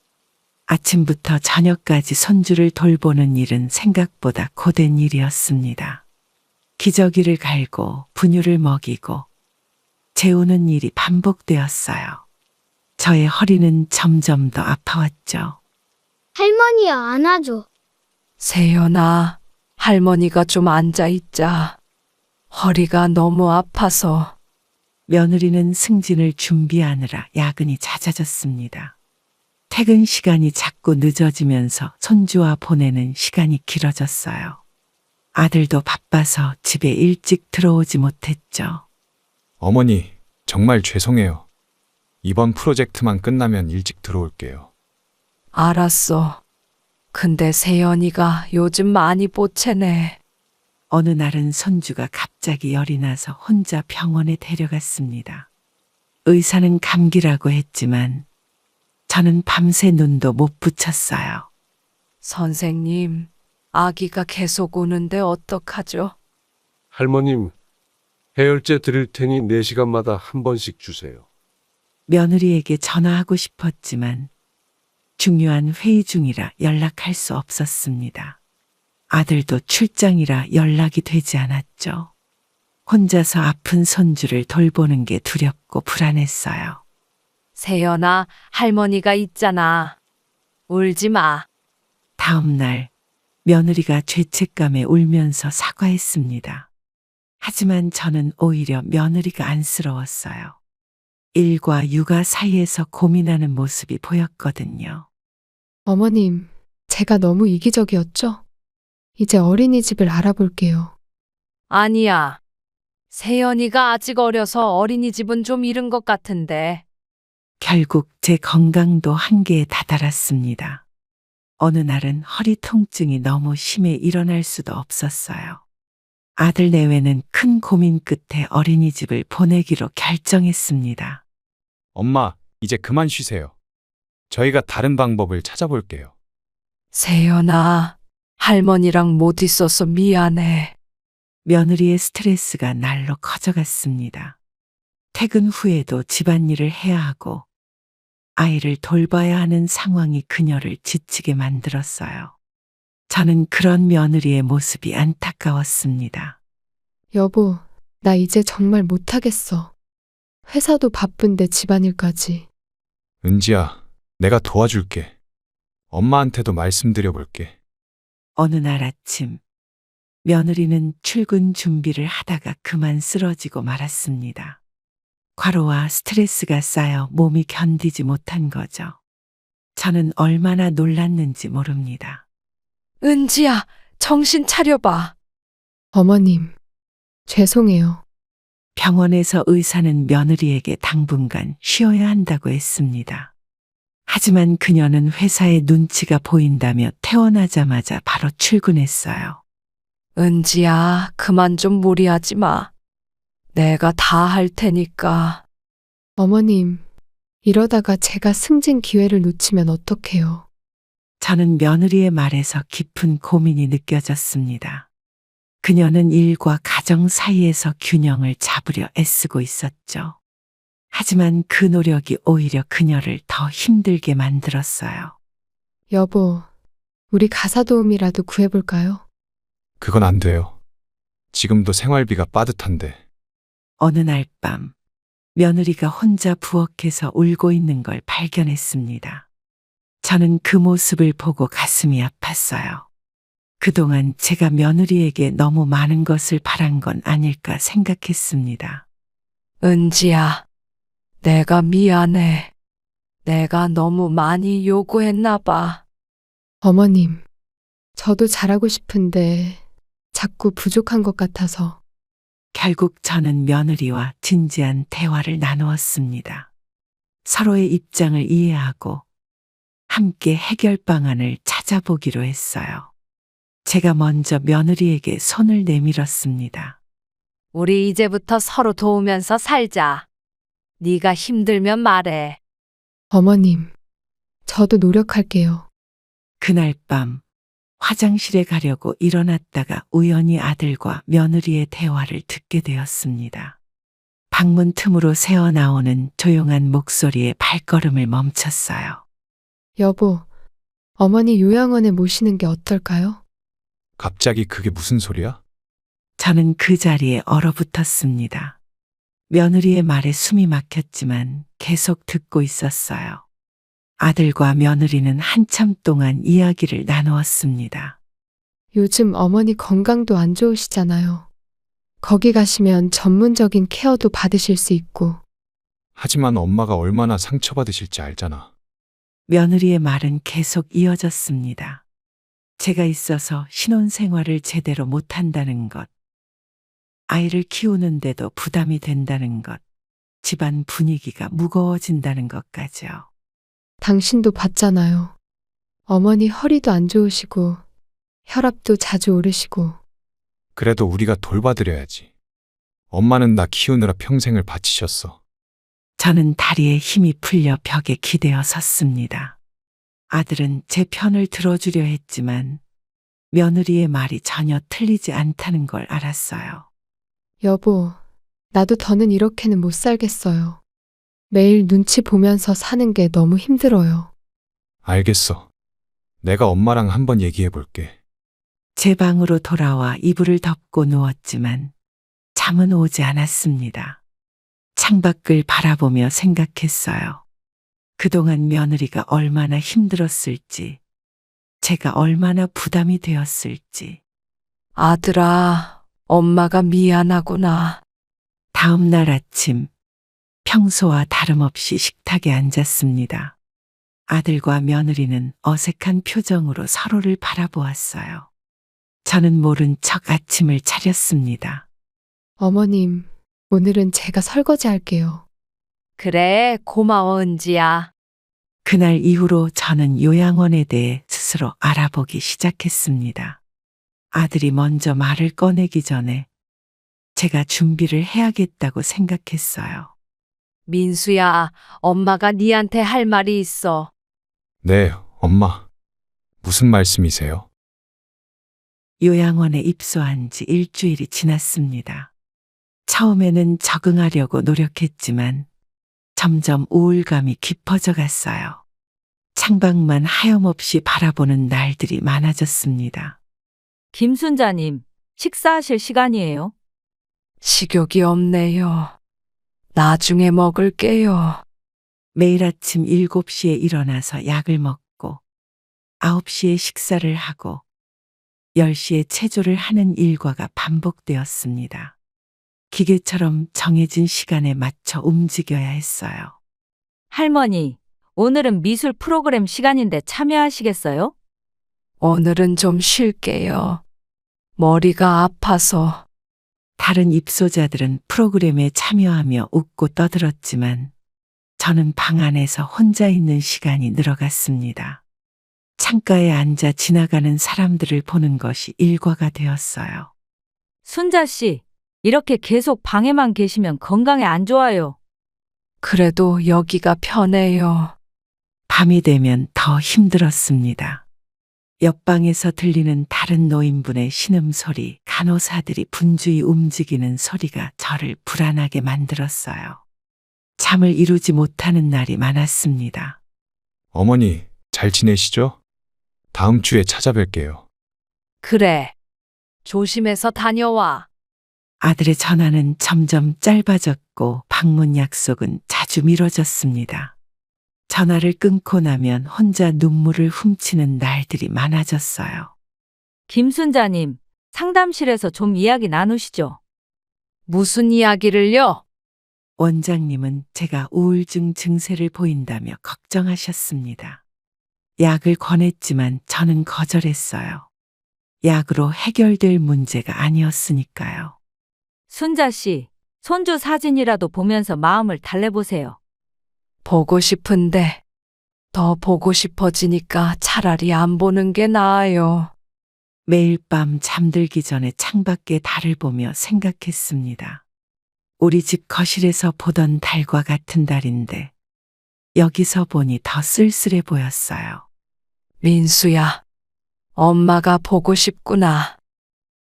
아침부터 저녁까지 손주를 돌보는 일은 생각보다 고된 일이었습니다. 기저귀를 갈고 분유를 먹이고 재우는 일이 반복되었어요. 저의 허리는 점점 더 아파왔죠. 할머니야, 안아줘. 세연아, 할머니가 좀 앉아있자. 허리가 너무 아파서. 며느리는 승진을 준비하느라 야근이 잦아졌습니다. 퇴근 시간이 자꾸 늦어지면서 손주와 보내는 시간이 길어졌어요. 아들도 바빠서 집에 일찍 들어오지 못했죠. 어머니, 정말 죄송해요. 이번 프로젝트만 끝나면 일찍 들어올게요. 알았어. 근데 세연이가 요즘 많이 보채네. 어느 날은 손주가 갑자기 열이 나서 혼자 병원에 데려갔습니다. 의사는 감기라고 했지만 저는 밤새 눈도 못 붙였어요. 선생님, 아기가 계속 우는데 어떡하죠? 할머님, 해열제 드릴 테니 4시간마다 한 번씩 주세요. 며느리에게 전화하고 싶었지만 중요한 회의 중이라 연락할 수 없었습니다. 아들도 출장이라 연락이 되지 않았죠. 혼자서 아픈 손주를 돌보는 게 두렵고 불안했어요. 세연아, 할머니가 있잖아. 울지 마. 다음 날 며느리가 죄책감에 울면서 사과했습니다. 하지만 저는 오히려 며느리가 안쓰러웠어요. 일과 육아 사이에서 고민하는 모습이 보였거든요. 어머님, 제가 너무 이기적이었죠? 이제 어린이집을 알아볼게요. 아니야. 세연이가 아직 어려서 어린이집은 좀 이른 것 같은데. 결국 제 건강도 한계에 다다랐습니다. 어느 날은 허리 통증이 너무 심해 일어날 수도 없었어요. 아들 내외는 큰 고민 끝에 어린이집을 보내기로 결정했습니다. 엄마, 이제 그만 쉬세요. 저희가 다른 방법을 찾아볼게요. 세연아, 할머니랑 못 있어서 미안해. 며느리의 스트레스가 날로 커져갔습니다. 퇴근 후에도 집안일을 해야 하고 아이를 돌봐야 하는 상황이 그녀를 지치게 만들었어요. 저는 그런 며느리의 모습이 안타까웠습니다. 여보, 나 이제 정말 못하겠어. 회사도 바쁜데 집안일까지. 은지야, 내가 도와줄게. 엄마한테도 말씀드려볼게. 어느 날 아침 며느리는 출근 준비를 하다가 그만 쓰러지고 말았습니다. 과로와 스트레스가 쌓여 몸이 견디지 못한 거죠. 저는 얼마나 놀랐는지 모릅니다. 은지야, 정신 차려봐. 어머님, 죄송해요. 병원에서 의사는 며느리에게 당분간 쉬어야 한다고 했습니다. 하지만 그녀는 회사의 눈치가 보인다며 퇴원하자마자 바로 출근했어요. 은지야, 그만 좀 무리하지 마. 내가 다 할 테니까. 어머님, 이러다가 제가 승진 기회를 놓치면 어떡해요? 저는 며느리의 말에서 깊은 고민이 느껴졌습니다. 그녀는 일과 가정 사이에서 균형을 잡으려 애쓰고 있었죠. 하지만 그 노력이 오히려 그녀를 더 힘들게 만들었어요. 여보, 우리 가사 도우미라도 구해볼까요? 그건 안 돼요. 지금도 생활비가 빠듯한데. 어느 날 밤, 며느리가 혼자 부엌에서 울고 있는 걸 발견했습니다. 저는 그 모습을 보고 가슴이 아팠어요. 그동안 제가 며느리에게 너무 많은 것을 바란 건 아닐까 생각했습니다. 은지야, 내가 미안해. 내가 너무 많이 요구했나 봐. 어머님, 저도 잘하고 싶은데 자꾸 부족한 것 같아서. 결국 저는 며느리와 진지한 대화를 나누었습니다. 서로의 입장을 이해하고 함께 해결 방안을 찾아보기로 했어요. 제가 먼저 며느리에게 손을 내밀었습니다. 우리 이제부터 서로 도우면서 살자. 네가 힘들면 말해. 어머님, 저도 노력할게요. 그날 밤 화장실에 가려고 일어났다가 우연히 아들과 며느리의 대화를 듣게 되었습니다. 방문 틈으로 새어나오는 조용한 목소리에 발걸음을 멈췄어요. 여보, 어머니 요양원에 모시는 게 어떨까요? 갑자기 그게 무슨 소리야? 저는 그 자리에 얼어붙었습니다. 며느리의 말에 숨이 막혔지만 계속 듣고 있었어요. 아들과 며느리는 한참 동안 이야기를 나누었습니다. 요즘 어머니 건강도 안 좋으시잖아요. 거기 가시면 전문적인 케어도 받으실 수 있고. 하지만 엄마가 얼마나 상처받으실지 알잖아. 며느리의 말은 계속 이어졌습니다. 제가 있어서 신혼생활을 제대로 못한다는 것, 아이를 키우는데도 부담이 된다는 것, 집안 분위기가 무거워진다는 것까지요. 당신도 봤잖아요. 어머니 허리도 안 좋으시고 혈압도 자주 오르시고. 그래도 우리가 돌봐드려야지. 엄마는 나 키우느라 평생을 바치셨어. 저는 다리에 힘이 풀려 벽에 기대어 섰습니다. 아들은 제 편을 들어주려 했지만 며느리의 말이 전혀 틀리지 않다는 걸 알았어요. 여보, 나도 더는 이렇게는 못 살겠어요. 매일 눈치 보면서 사는 게 너무 힘들어요. 알겠어. 내가 엄마랑 한번 얘기해 볼게. 제 방으로 돌아와 이불을 덮고 누웠지만 잠은 오지 않았습니다. 창밖을 바라보며 생각했어요. 그동안 며느리가 얼마나 힘들었을지, 제가 얼마나 부담이 되었을지. 아들아, 엄마가 미안하구나. 다음 날 아침, 평소와 다름없이 식탁에 앉았습니다. 아들과 며느리는 어색한 표정으로 서로를 바라보았어요. 저는 모른 척 아침을 차렸습니다. 어머님, 오늘은 제가 설거지 할게요. 그래, 고마워, 은지야. 그날 이후로 저는 요양원에 대해 스스로 알아보기 시작했습니다. 아들이 먼저 말을 꺼내기 전에 제가 준비를 해야겠다고 생각했어요. 민수야, 엄마가 니한테 할 말이 있어. 네, 엄마. 무슨 말씀이세요? 요양원에 입소한 지 일주일이 지났습니다. 처음에는 적응하려고 노력했지만 점점 우울감이 깊어져 갔어요. 창밖만 하염없이 바라보는 날들이 많아졌습니다. 김순자님, 식사하실 시간이에요. 식욕이 없네요. 나중에 먹을게요. 매일 아침 7시에 일어나서 약을 먹고 9시에 식사를 하고 10시에 체조를 하는 일과가 반복되었습니다. 기계처럼 정해진 시간에 맞춰 움직여야 했어요. 할머니, 오늘은 미술 프로그램 시간인데 참여하시겠어요? 오늘은 좀 쉴게요. 머리가 아파서. 다른 입소자들은 프로그램에 참여하며 웃고 떠들었지만 저는 방 안에서 혼자 있는 시간이 늘어갔습니다. 창가에 앉아 지나가는 사람들을 보는 것이 일과가 되었어요. 순자 씨, 이렇게 계속 방에만 계시면 건강에 안 좋아요. 그래도 여기가 편해요. 밤이 되면 더 힘들었습니다. 옆방에서 들리는 다른 노인분의 신음소리, 간호사들이 분주히 움직이는 소리가 저를 불안하게 만들었어요. 잠을 이루지 못하는 날이 많았습니다. 어머니, 잘 지내시죠? 다음 주에 찾아뵐게요. 그래. 조심해서 다녀와. 아들의 전화는 점점 짧아졌고 방문 약속은 자주 미뤄졌습니다. 전화를 끊고 나면 혼자 눈물을 훔치는 날들이 많아졌어요. 김순자님, 상담실에서 좀 이야기 나누시죠. 무슨 이야기를요? 원장님은 제가 우울증 증세를 보인다며 걱정하셨습니다. 약을 권했지만 저는 거절했어요. 약으로 해결될 문제가 아니었으니까요. 순자 씨, 손주 사진이라도 보면서 마음을 달래보세요. 보고 싶은데 더 보고 싶어지니까 차라리 안 보는 게 나아요. 매일 밤 잠들기 전에 창밖에 달을 보며 생각했습니다. 우리 집 거실에서 보던 달과 같은 달인데 여기서 보니 더 쓸쓸해 보였어요. 민수야, 엄마가 보고 싶구나.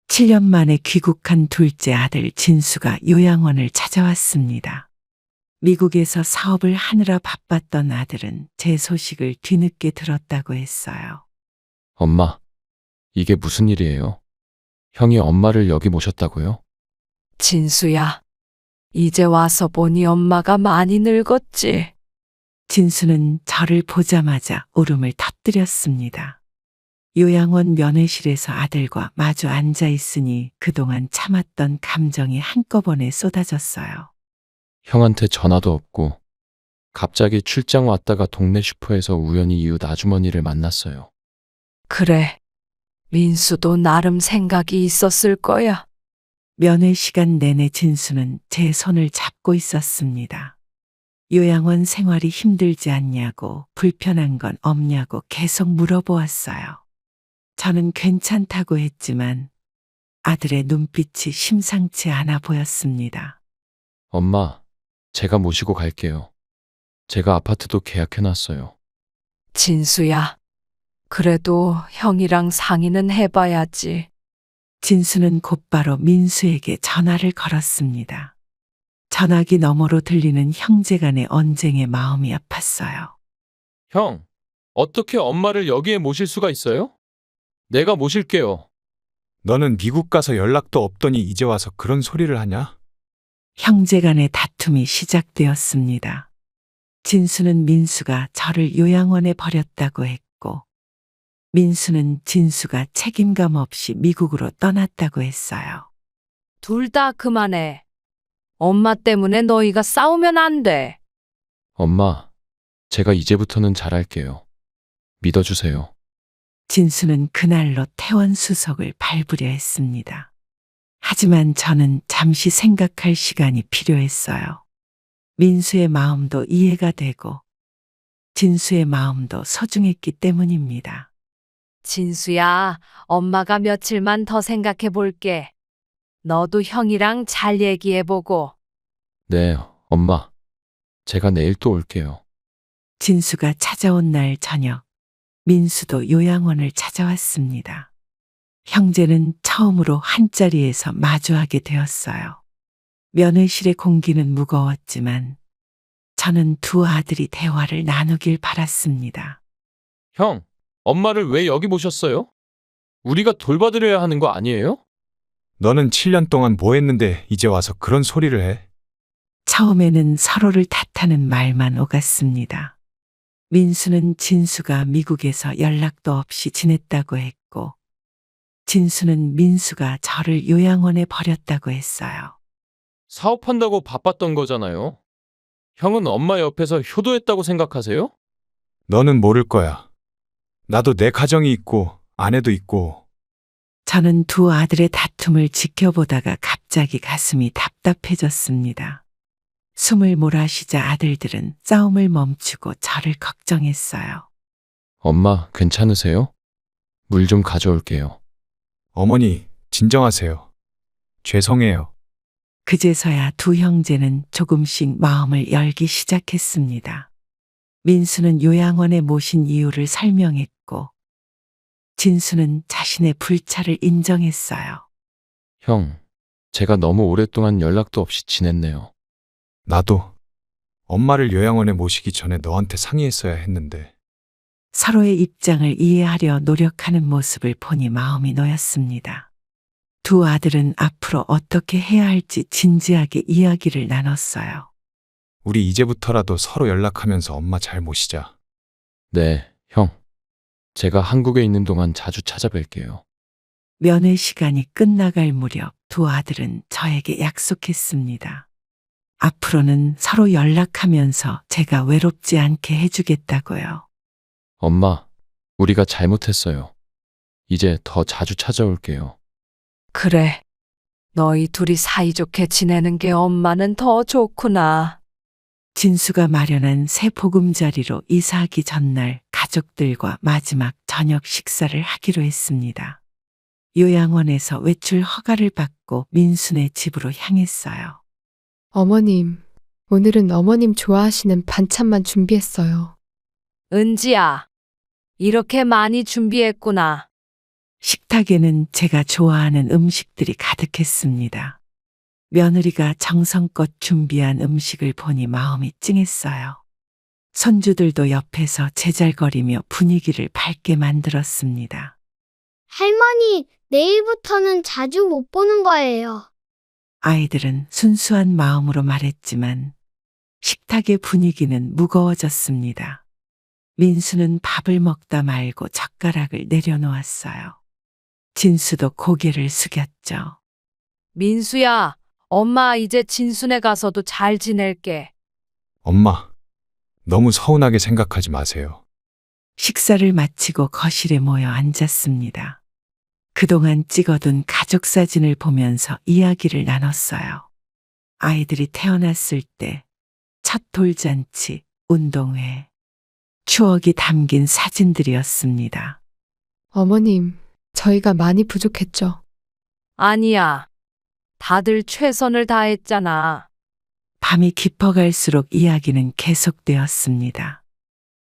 7년 만에 귀국한 둘째 아들 진수가 요양원을 찾아왔습니다. 미국에서 사업을 하느라 바빴던 아들은 제 소식을 뒤늦게 들었다고 했어요. 엄마, 이게 무슨 일이에요? 형이 엄마를 여기 모셨다고요? 진수야, 이제 와서 보니 엄마가 많이 늙었지. 진수는 저를 보자마자 울음을 터뜨렸습니다. 요양원 면회실에서 아들과 마주 앉아 있으니 그동안 참았던 감정이 한꺼번에 쏟아졌어요. 형한테 전화도 없고 갑자기 출장 왔다가 동네 슈퍼에서 우연히 이웃 아주머니를 만났어요. 그래, 민수도 나름 생각이 있었을 거야. 면회 시간 내내 진수는 제 손을 잡고 있었습니다. 요양원 생활이 힘들지 않냐고, 불편한 건 없냐고 계속 물어보았어요. 저는 괜찮다고 했지만 아들의 눈빛이 심상치 않아 보였습니다. 엄마, 제가 모시고 갈게요. 제가 아파트도 계약해놨어요. 진수야, 그래도 형이랑 상의는 해봐야지. 진수는 곧바로 민수에게 전화를 걸었습니다. 전화기 너머로 들리는 형제 간의 언쟁에 마음이 아팠어요. 형, 어떻게 엄마를 여기에 모실 수가 있어요? 내가 모실게요. 너는 미국 가서 연락도 없더니 이제 와서 그런 소리를 하냐? 형제 간의 다툼이 시작되었습니다. 진수는 민수가 저를 요양원에 버렸다고 했고, 민수는 진수가 책임감 없이 미국으로 떠났다고 했어요. 둘 다 그만해. 엄마 때문에 너희가 싸우면 안 돼. 엄마, 제가 이제부터는 잘할게요. 믿어주세요. 진수는 그날로 퇴원 수속을 밟으려 했습니다. 하지만 저는 잠시 생각할 시간이 필요했어요. 민수의 마음도 이해가 되고 진수의 마음도 소중했기 때문입니다. 진수야, 엄마가 며칠만 더 생각해 볼게. 너도 형이랑 잘 얘기해보고. 네, 엄마. 제가 내일 또 올게요. 진수가 찾아온 날 저녁, 민수도 요양원을 찾아왔습니다. 형제는 처음으로 한자리에서 마주하게 되었어요. 면회실의 공기는 무거웠지만 저는 두 아들이 대화를 나누길 바랐습니다. 형, 엄마를 왜 여기 모셨어요? 우리가 돌봐드려야 하는 거 아니에요? 너는 7년 동안 뭐 했는데 이제 와서 그런 소리를 해? 처음에는 서로를 탓하는 말만 오갔습니다. 민수는 진수가 미국에서 연락도 없이 지냈다고 했고, 진수는 민수가 저를 요양원에 버렸다고 했어요. 사업한다고 바빴던 거잖아요. 형은 엄마 옆에서 효도했다고 생각하세요? 너는 모를 거야. 나도 내 가정이 있고 아내도 있고. 저는 두 아들의 다툼을 지켜보다가 갑자기 갑자기 가슴이 답답해졌습니다. 숨을 몰아쉬자 아들들은 싸움을 멈추고 저를 걱정했어요. 엄마, 괜찮으세요? 물 좀 가져올게요. 어머니, 진정하세요. 죄송해요. 그제서야 두 형제는 조금씩 마음을 열기 시작했습니다. 민수는 요양원에 모신 이유를 설명했고, 진수는 자신의 불찰을 인정했어요. 형, 제가 너무 오랫동안 연락도 없이 지냈네요. 나도 엄마를 요양원에 모시기 전에 너한테 상의했어야 했는데. 서로의 입장을 이해하려 노력하는 모습을 보니 마음이 놓였습니다. 두 아들은 앞으로 어떻게 해야 할지 진지하게 이야기를 나눴어요. 우리 이제부터라도 서로 연락하면서 엄마 잘 모시자. 네, 형. 제가 한국에 있는 동안 자주 찾아뵐게요. 면회 시간이 끝나갈 무렵 두 아들은 저에게 약속했습니다. 앞으로는 서로 연락하면서 제가 외롭지 않게 해주겠다고요. 엄마, 우리가 잘못했어요. 이제 더 자주 찾아올게요. 그래. 너희 둘이 사이좋게 지내는 게 엄마는 더 좋구나. 진수가 마련한 새 보금자리로 이사하기 전날 가족들과 마지막 저녁 식사를 하기로 했습니다. 요양원에서 외출 허가를 받고 민수네 집으로 향했어요. 어머님, 오늘은 어머님 좋아하시는 반찬만 준비했어요. 은지야, 이렇게 많이 준비했구나. 식탁에는 제가 좋아하는 음식들이 가득했습니다. 며느리가 정성껏 준비한 음식을 보니 마음이 찡했어요. 손주들도 옆에서 제잘거리며 분위기를 밝게 만들었습니다. 할머니, 내일부터는 자주 못 보는 거예요. 아이들은 순수한 마음으로 말했지만 식탁의 분위기는 무거워졌습니다. 민수는 밥을 먹다 말고 젓가락을 내려놓았어요. 진수도 고개를 숙였죠. 민수야, 엄마 이제 진순에 가서도 잘 지낼게. 엄마, 너무 서운하게 생각하지 마세요. 식사를 마치고 거실에 모여 앉았습니다. 그동안 찍어둔 가족 사진을 보면서 이야기를 나눴어요. 아이들이 태어났을 때, 첫 돌잔치, 운동회, 추억이 담긴 사진들이었습니다. 어머님, 저희가 많이 부족했죠? 아니야. 다들 최선을 다했잖아. 밤이 깊어갈수록 이야기는 계속되었습니다.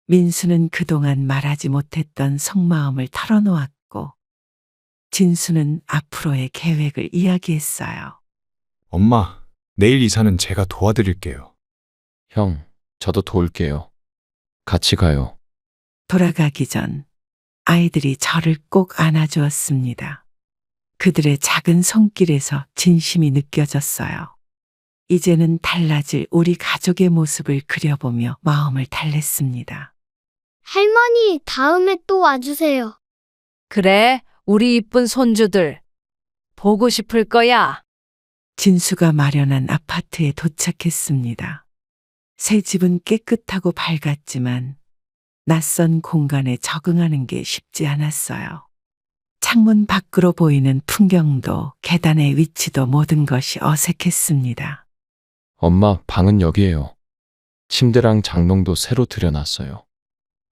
민수는 그동안 말하지 못했던 속마음을 털어놓았고, 진수는 앞으로의 계획을 이야기했어요. 엄마, 내일 이사는 제가 도와드릴게요. 형, 저도 도울게요. 같이 가요. 돌아가기 전 아이들이 저를 꼭 안아주었습니다. 그들의 작은 손길에서 진심이 느껴졌어요. 이제는 달라질 우리 가족의 모습을 그려보며 마음을 달랬습니다. 할머니, 다음에 또 와주세요. 그래, 우리 이쁜 손주들. 보고 싶을 거야. 진수가 마련한 아파트에 도착했습니다. 새 집은 깨끗하고 밝았지만 낯선 공간에 적응하는 게 쉽지 않았어요. 창문 밖으로 보이는 풍경도 계단의 위치도 모든 것이 어색했습니다. 엄마, 방은 여기예요. 침대랑 장롱도 새로 들여놨어요.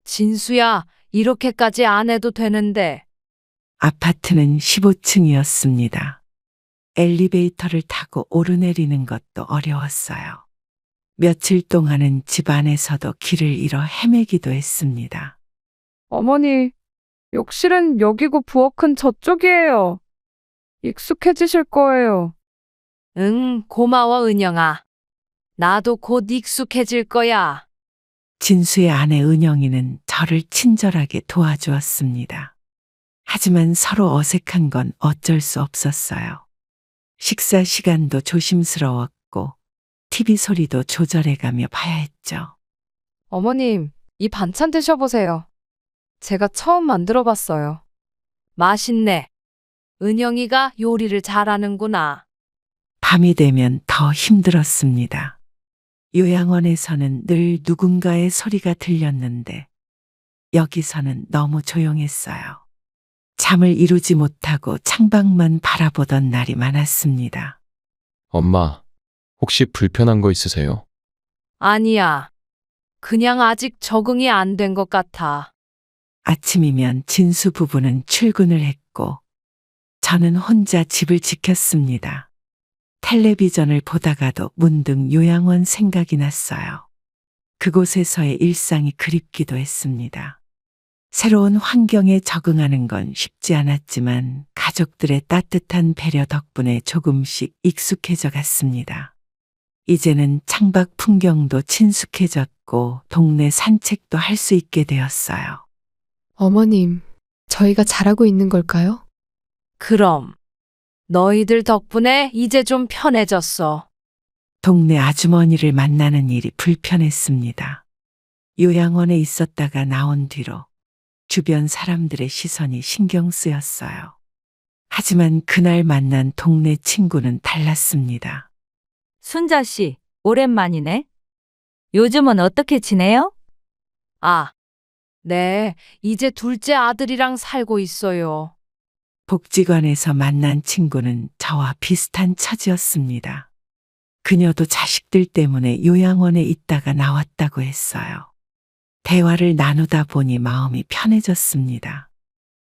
진수야, 이렇게까지 안 해도 되는데. 아파트는 15층이었습니다. 엘리베이터를 타고 오르내리는 것도 어려웠어요. 며칠 동안은 집 안에서도 길을 잃어 헤매기도 했습니다. 어머니, 욕실은 여기고 부엌은 저쪽이에요. 익숙해지실 거예요. 응, 고마워, 은영아. 나도 곧 익숙해질 거야. 진수의 아내 은영이는 저를 친절하게 도와주었습니다. 하지만 서로 어색한 건 어쩔 수 없었어요. 식사 시간도 조심스러웠고 TV 소리도 조절해가며 봐야 했죠. 어머님, 이 반찬 드셔보세요. 제가 처음 만들어 봤어요. 맛있네. 은영이가 요리를 잘하는구나. 밤이 되면 더 힘들었습니다. 요양원에서는 늘 누군가의 소리가 들렸는데 여기서는 너무 조용했어요. 잠을 이루지 못하고 창밖만 바라보던 날이 많았습니다. 엄마, 혹시 불편한 거 있으세요? 아니야. 그냥 아직 적응이 안 된 것 같아. 아침이면 진수 부부는 출근을 했고 저는 혼자 집을 지켰습니다. 텔레비전을 보다가도 문득 요양원 생각이 났어요. 그곳에서의 일상이 그립기도 했습니다. 새로운 환경에 적응하는 건 쉽지 않았지만 가족들의 따뜻한 배려 덕분에 조금씩 익숙해져 갔습니다. 이제는 창밖 풍경도 친숙해졌고 동네 산책도 할 수 있게 되었어요. 어머님, 저희가 잘하고 있는 걸까요? 그럼 너희들 덕분에 이제 좀 편해졌어. 동네 아주머니를 만나는 일이 불편했습니다. 요양원에 있었다가 나온 뒤로 주변 사람들의 시선이 신경 쓰였어요. 하지만 그날 만난 동네 친구는 달랐습니다. 순자 씨, 오랜만이네. 요즘은 어떻게 지내요? 아, 네. 이제 둘째 아들이랑 살고 있어요. 복지관에서 만난 친구는 저와 비슷한 처지였습니다. 그녀도 자식들 때문에 요양원에 있다가 나왔다고 했어요. 대화를 나누다 보니 마음이 편해졌습니다.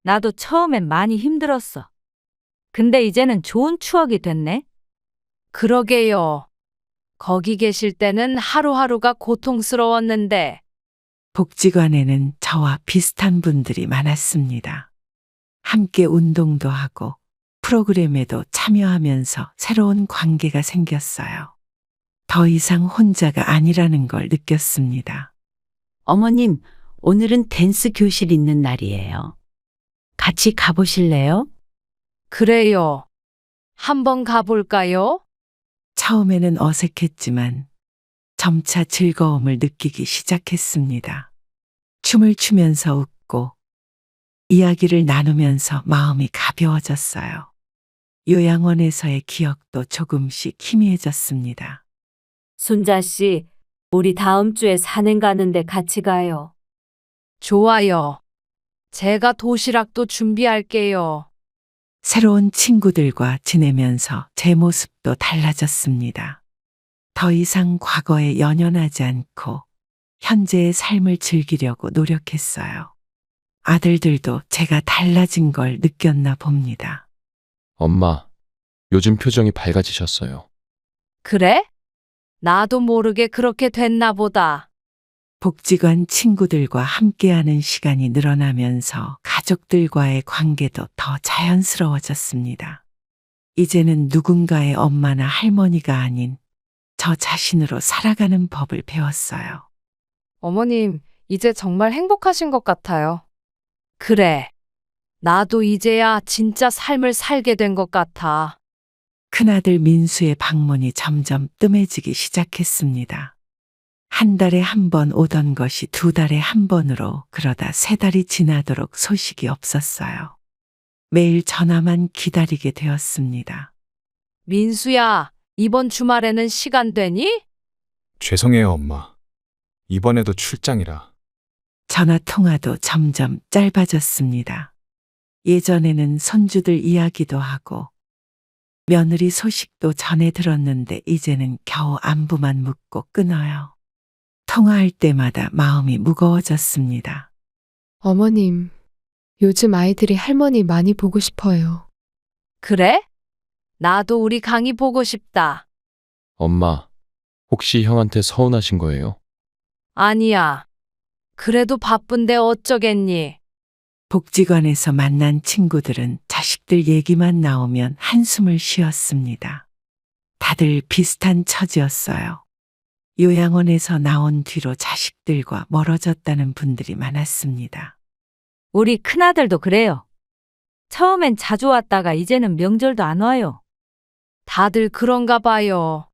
나도 처음엔 많이 힘들었어. 근데 이제는 좋은 추억이 됐네. 그러게요. 거기 계실 때는 하루하루가 고통스러웠는데, 복지관에는 저와 비슷한 분들이 많았습니다. 함께 운동도 하고 프로그램에도 참여하면서 새로운 관계가 생겼어요. 더 이상 혼자가 아니라는 걸 느꼈습니다. 어머님, 오늘은 댄스 교실 있는 날이에요. 같이 가보실래요? 그래요. 한번 가볼까요? 처음에는 어색했지만 점차 즐거움을 느끼기 시작했습니다. 춤을 추면서 웃고 이야기를 나누면서 마음이 가벼워졌어요. 요양원에서의 기억도 조금씩 희미해졌습니다. 순자 씨, 우리 다음 주에 산행 가는데 같이 가요. 좋아요. 제가 도시락도 준비할게요. 새로운 친구들과 지내면서 제 모습도 달라졌습니다. 더 이상 과거에 연연하지 않고 현재의 삶을 즐기려고 노력했어요. 아들들도 제가 달라진 걸 느꼈나 봅니다. 엄마, 요즘 표정이 밝아지셨어요. 그래? 나도 모르게 그렇게 됐나 보다. 복지관 친구들과 함께하는 시간이 늘어나면서 가족들과의 관계도 더 자연스러워졌습니다. 이제는 누군가의 엄마나 할머니가 아닌 저 자신으로 살아가는 법을 배웠어요. 어머님, 이제 정말 행복하신 것 같아요. 그래. 나도 이제야 진짜 삶을 살게 된 것 같아. 큰아들 민수의 방문이 점점 뜸해지기 시작했습니다. 한 달에 한 번 오던 것이 두 달에 한 번으로 그러다 세 달이 지나도록 소식이 없었어요. 매일 전화만 기다리게 되었습니다. 민수야, 이번 주말에는 시간 되니? 죄송해요, 엄마. 이번에도 출장이라. 전화 통화도 점점 짧아졌습니다. 예전에는 손주들 이야기도 하고 며느리 소식도 전해 들었는데 이제는 겨우 안부만 묻고 끊어요. 통화할 때마다 마음이 무거워졌습니다. 어머님, 요즘 아이들이 할머니 많이 보고 싶어요. 그래? 나도 우리 강이 보고 싶다. 엄마, 혹시 형한테 서운하신 거예요? 아니야. 그래도 바쁜데 어쩌겠니? 복지관에서 만난 친구들은 자식들 얘기만 나오면 한숨을 쉬었습니다. 다들 비슷한 처지였어요. 요양원에서 나온 뒤로 자식들과 멀어졌다는 분들이 많았습니다. 우리 큰아들도 그래요. 처음엔 자주 왔다가 이제는 명절도 안 와요. 다들 그런가 봐요.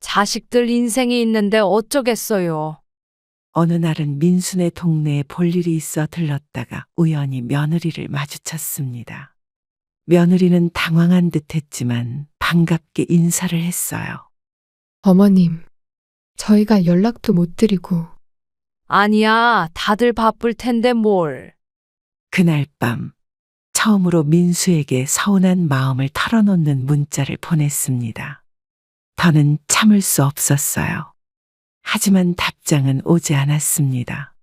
자식들 인생이 있는데 어쩌겠어요. 어느 날은 민수네 동네에 볼 일이 있어 들렀다가 우연히 며느리를 마주쳤습니다. 며느리는 당황한 듯 했지만 반갑게 인사를 했어요. 어머님, 저희가 연락도 못 드리고. 아니야, 다들 바쁠 텐데 뭘. 그날 밤 처음으로 민수에게 서운한 마음을 털어놓는 문자를 보냈습니다. 더는 참을 수 없었어요. 하지만 답장은 오지 않았습니다.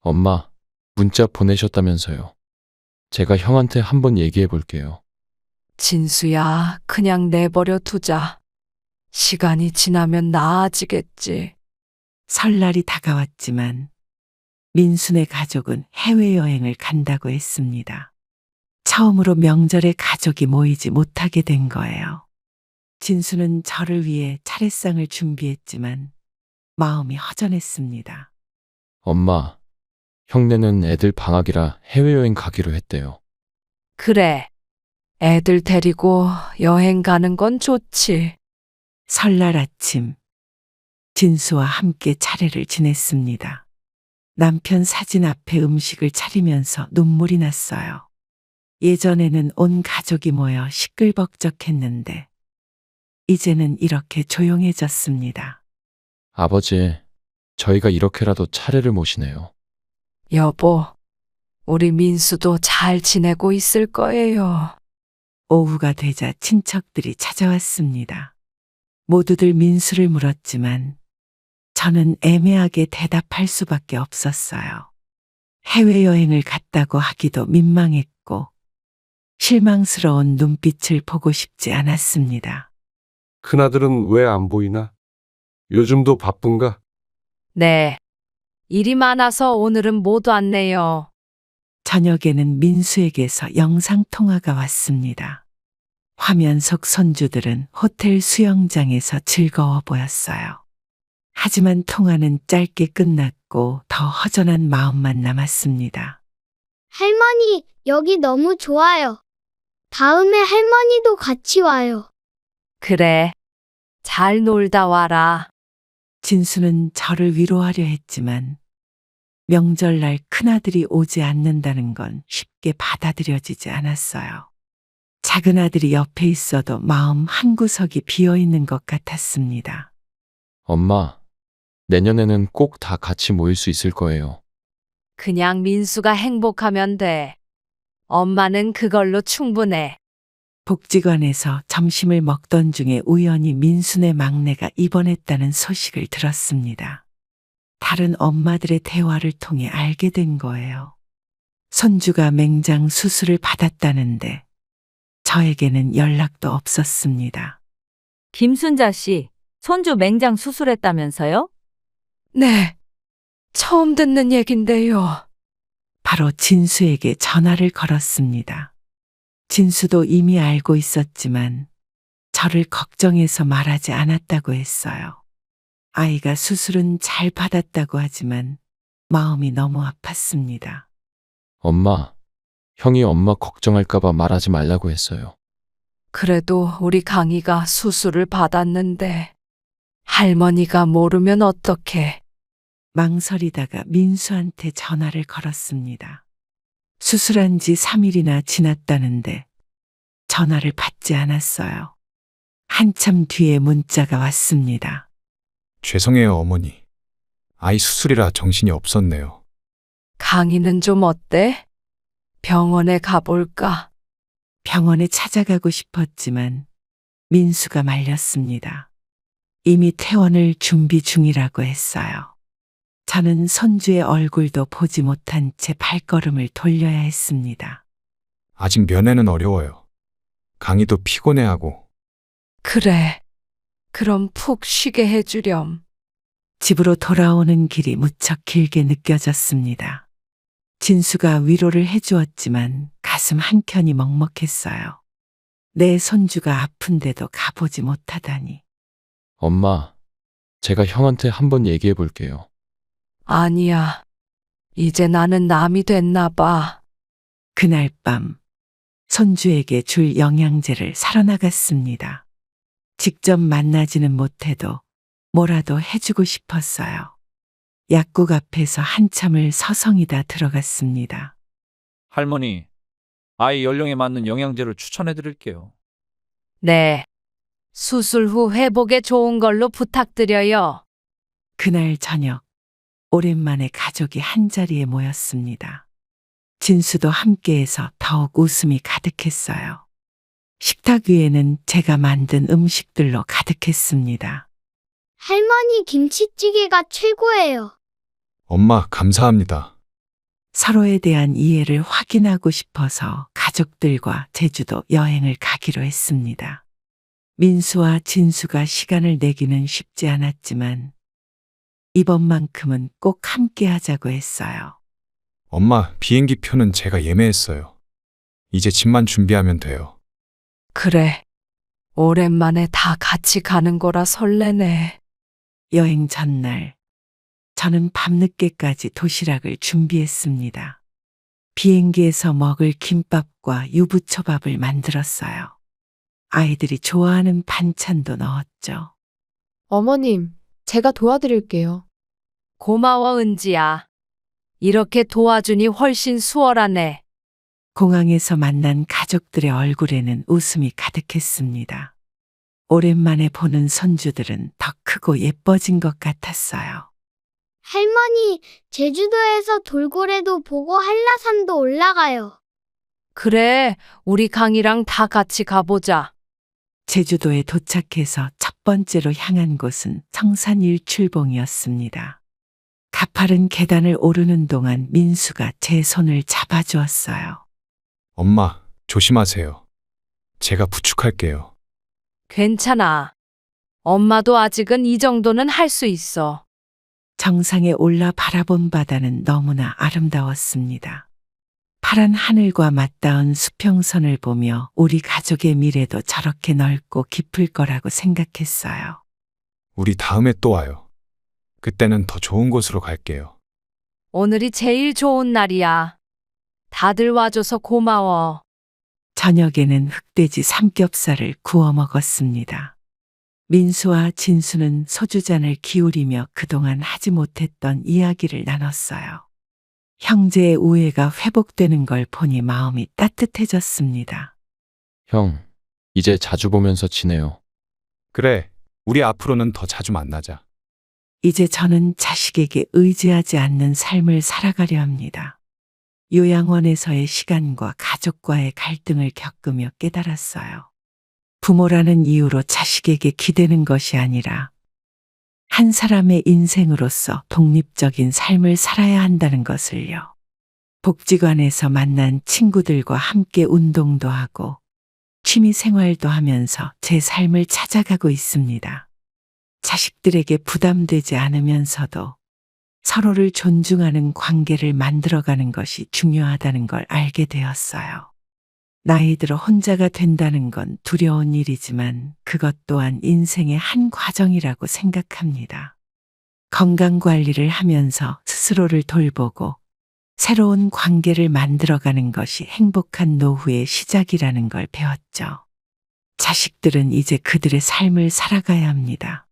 엄마, 문자 보내셨다면서요. 제가 형한테 한번 얘기해 볼게요. 진수야, 그냥 내버려 두자. 시간이 지나면 나아지겠지. 설날이 다가왔지만 민수네 가족은 해외여행을 간다고 했습니다. 처음으로 명절에 가족이 모이지 못하게 된 거예요. 진수는 저를 위해 차례상을 준비했지만 마음이 허전했습니다. 엄마, 형네는 애들 방학이라 해외여행 가기로 했대요. 그래. 애들 데리고 여행 가는 건 좋지. 설날 아침, 진수와 함께 차례를 지냈습니다. 남편 사진 앞에 음식을 차리면서 눈물이 났어요. 예전에는 온 가족이 모여 시끌벅적했는데, 이제는 이렇게 조용해졌습니다. 아버지, 저희가 이렇게라도 차례를 모시네요. 여보, 우리 민수도 잘 지내고 있을 거예요. 오후가 되자 친척들이 찾아왔습니다. 모두들 민수를 물었지만 저는 애매하게 대답할 수밖에 없었어요. 해외여행을 갔다고 하기도 민망했고 실망스러운 눈빛을 보고 싶지 않았습니다. 큰아들은 왜 안 보이나? 요즘도 바쁜가? 네. 일이 많아서 오늘은 못 왔네요. 저녁에는 민수에게서 영상통화가 왔습니다. 화면 속 손주들은 호텔 수영장에서 즐거워 보였어요. 하지만 통화는 짧게 끝났고 더 허전한 마음만 남았습니다. 할머니, 여기 너무 좋아요. 다음에 할머니도 같이 와요. 그래. 잘 놀다 와라. 진수는 저를 위로하려 했지만 명절날 큰아들이 오지 않는다는 건 쉽게 받아들여지지 않았어요. 작은 아들이 옆에 있어도 마음 한구석이 비어있는 것 같았습니다. 엄마, 내년에는 꼭 다 같이 모일 수 있을 거예요. 그냥 민수가 행복하면 돼. 엄마는 그걸로 충분해. 복지관에서 점심을 먹던 중에 우연히 민수네 막내가 입원했다는 소식을 들었습니다. 다른 엄마들의 대화를 통해 알게 된 거예요. 손주가 맹장 수술을 받았다는데 저에게는 연락도 없었습니다. 김순자 씨, 손주 맹장 수술했다면서요? 네. 처음 듣는 얘긴데요. 바로 진수에게 전화를 걸었습니다. 진수도 이미 알고 있었지만 저를 걱정해서 말하지 않았다고 했어요. 아이가 수술은 잘 받았다고 하지만 마음이 너무 아팠습니다. 엄마, 형이 엄마 걱정할까봐 말하지 말라고 했어요. 그래도 우리 강희가 수술을 받았는데 할머니가 모르면 어떡해. 망설이다가 민수한테 전화를 걸었습니다. 수술한 지 3일이나 지났다는데 전화를 받지 않았어요. 한참 뒤에 문자가 왔습니다. 죄송해요, 어머니. 아이 수술이라 정신이 없었네요. 강희는 좀 어때? 병원에 가볼까? 병원에 찾아가고 싶었지만 민수가 말렸습니다. 이미 퇴원을 준비 중이라고 했어요. 저는 손주의 얼굴도 보지 못한 채 발걸음을 돌려야 했습니다. 아직 면회는 어려워요. 강희도 피곤해하고. 그래. 그럼 푹 쉬게 해주렴. 집으로 돌아오는 길이 무척 길게 느껴졌습니다. 진수가 위로를 해주었지만 가슴 한켠이 먹먹했어요. 내 손주가 아픈데도 가보지 못하다니. 엄마, 제가 형한테 한번 얘기해 볼게요. 아니야. 이제 나는 남이 됐나 봐. 그날 밤 손주에게 줄 영양제를 사러 나갔습니다. 직접 만나지는 못해도 뭐라도 해주고 싶었어요. 약국 앞에서 한참을 서성이다 들어갔습니다. 할머니, 아이 연령에 맞는 영양제를 추천해 드릴게요. 네. 수술 후 회복에 좋은 걸로 부탁드려요. 그날 저녁 오랜만에 가족이 한자리에 모였습니다. 진수도 함께해서 더욱 웃음이 가득했어요. 식탁 위에는 제가 만든 음식들로 가득했습니다. 할머니 김치찌개가 최고예요. 엄마, 감사합니다. 서로에 대한 이해를 확인하고 싶어서 가족들과 제주도 여행을 가기로 했습니다. 민수와 진수가 시간을 내기는 쉽지 않았지만 이번만큼은 꼭 함께 하자고 했어요. 엄마, 비행기 표는 제가 예매했어요. 이제 짐만 준비하면 돼요. 그래. 오랜만에 다 같이 가는 거라 설레네. 여행 전날 저는 밤늦게까지 도시락을 준비했습니다. 비행기에서 먹을 김밥과 유부초밥을 만들었어요. 아이들이 좋아하는 반찬도 넣었죠. 어머님, 제가 도와드릴게요. 고마워, 은지야. 이렇게 도와주니 훨씬 수월하네. 공항에서 만난 가족들의 얼굴에는 웃음이 가득했습니다. 오랜만에 보는 손주들은 더 크고 예뻐진 것 같았어요. 할머니, 제주도에서 돌고래도 보고 한라산도 올라가요. 그래, 우리 강이랑 다 같이 가보자. 제주도에 도착해서 첫 번째로 향한 곳은 성산 일출봉이었습니다. 가파른 계단을 오르는 동안 민수가 제 손을 잡아주었어요. 엄마, 조심하세요. 제가 부축할게요. 괜찮아. 엄마도 아직은 이 정도는 할 수 있어. 정상에 올라 바라본 바다는 너무나 아름다웠습니다. 파란 하늘과 맞닿은 수평선을 보며 우리 가족의 미래도 저렇게 넓고 깊을 거라고 생각했어요. 우리 다음에 또 와요. 그때는 더 좋은 곳으로 갈게요. 오늘이 제일 좋은 날이야. 다들 와줘서 고마워. 저녁에는 흑돼지 삼겹살을 구워 먹었습니다. 민수와 진수는 소주잔을 기울이며 그동안 하지 못했던 이야기를 나눴어요. 형제의 우애가 회복되는 걸 보니 마음이 따뜻해졌습니다. 형, 이제 자주 보면서 지내요. 그래, 우리 앞으로는 더 자주 만나자. 이제 저는 자식에게 의지하지 않는 삶을 살아가려 합니다. 요양원에서의 시간과 가족과의 갈등을 겪으며 깨달았어요. 부모라는 이유로 자식에게 기대는 것이 아니라 한 사람의 인생으로서 독립적인 삶을 살아야 한다는 것을요. 복지관에서 만난 친구들과 함께 운동도 하고 취미 생활도 하면서 제 삶을 찾아가고 있습니다. 자식들에게 부담되지 않으면서도 서로를 존중하는 관계를 만들어가는 것이 중요하다는 걸 알게 되었어요. 나이 들어 혼자가 된다는 건 두려운 일이지만 그것 또한 인생의 한 과정이라고 생각합니다. 건강 관리를 하면서 스스로를 돌보고 새로운 관계를 만들어가는 것이 행복한 노후의 시작이라는 걸 배웠죠. 자식들은 이제 그들의 삶을 살아가야 합니다.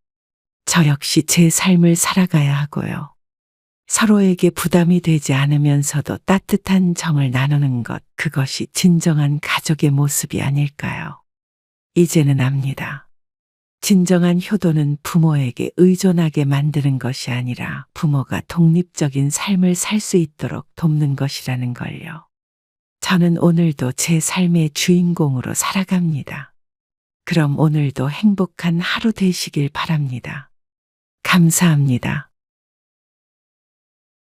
저 역시 제 삶을 살아가야 하고요. 서로에게 부담이 되지 않으면서도 따뜻한 정을 나누는 것, 그것이 진정한 가족의 모습이 아닐까요? 이제는 압니다. 진정한 효도는 부모에게 의존하게 만드는 것이 아니라 부모가 독립적인 삶을 살 수 있도록 돕는 것이라는 걸요. 저는 오늘도 제 삶의 주인공으로 살아갑니다. 그럼 오늘도 행복한 하루 되시길 바랍니다. 감사합니다.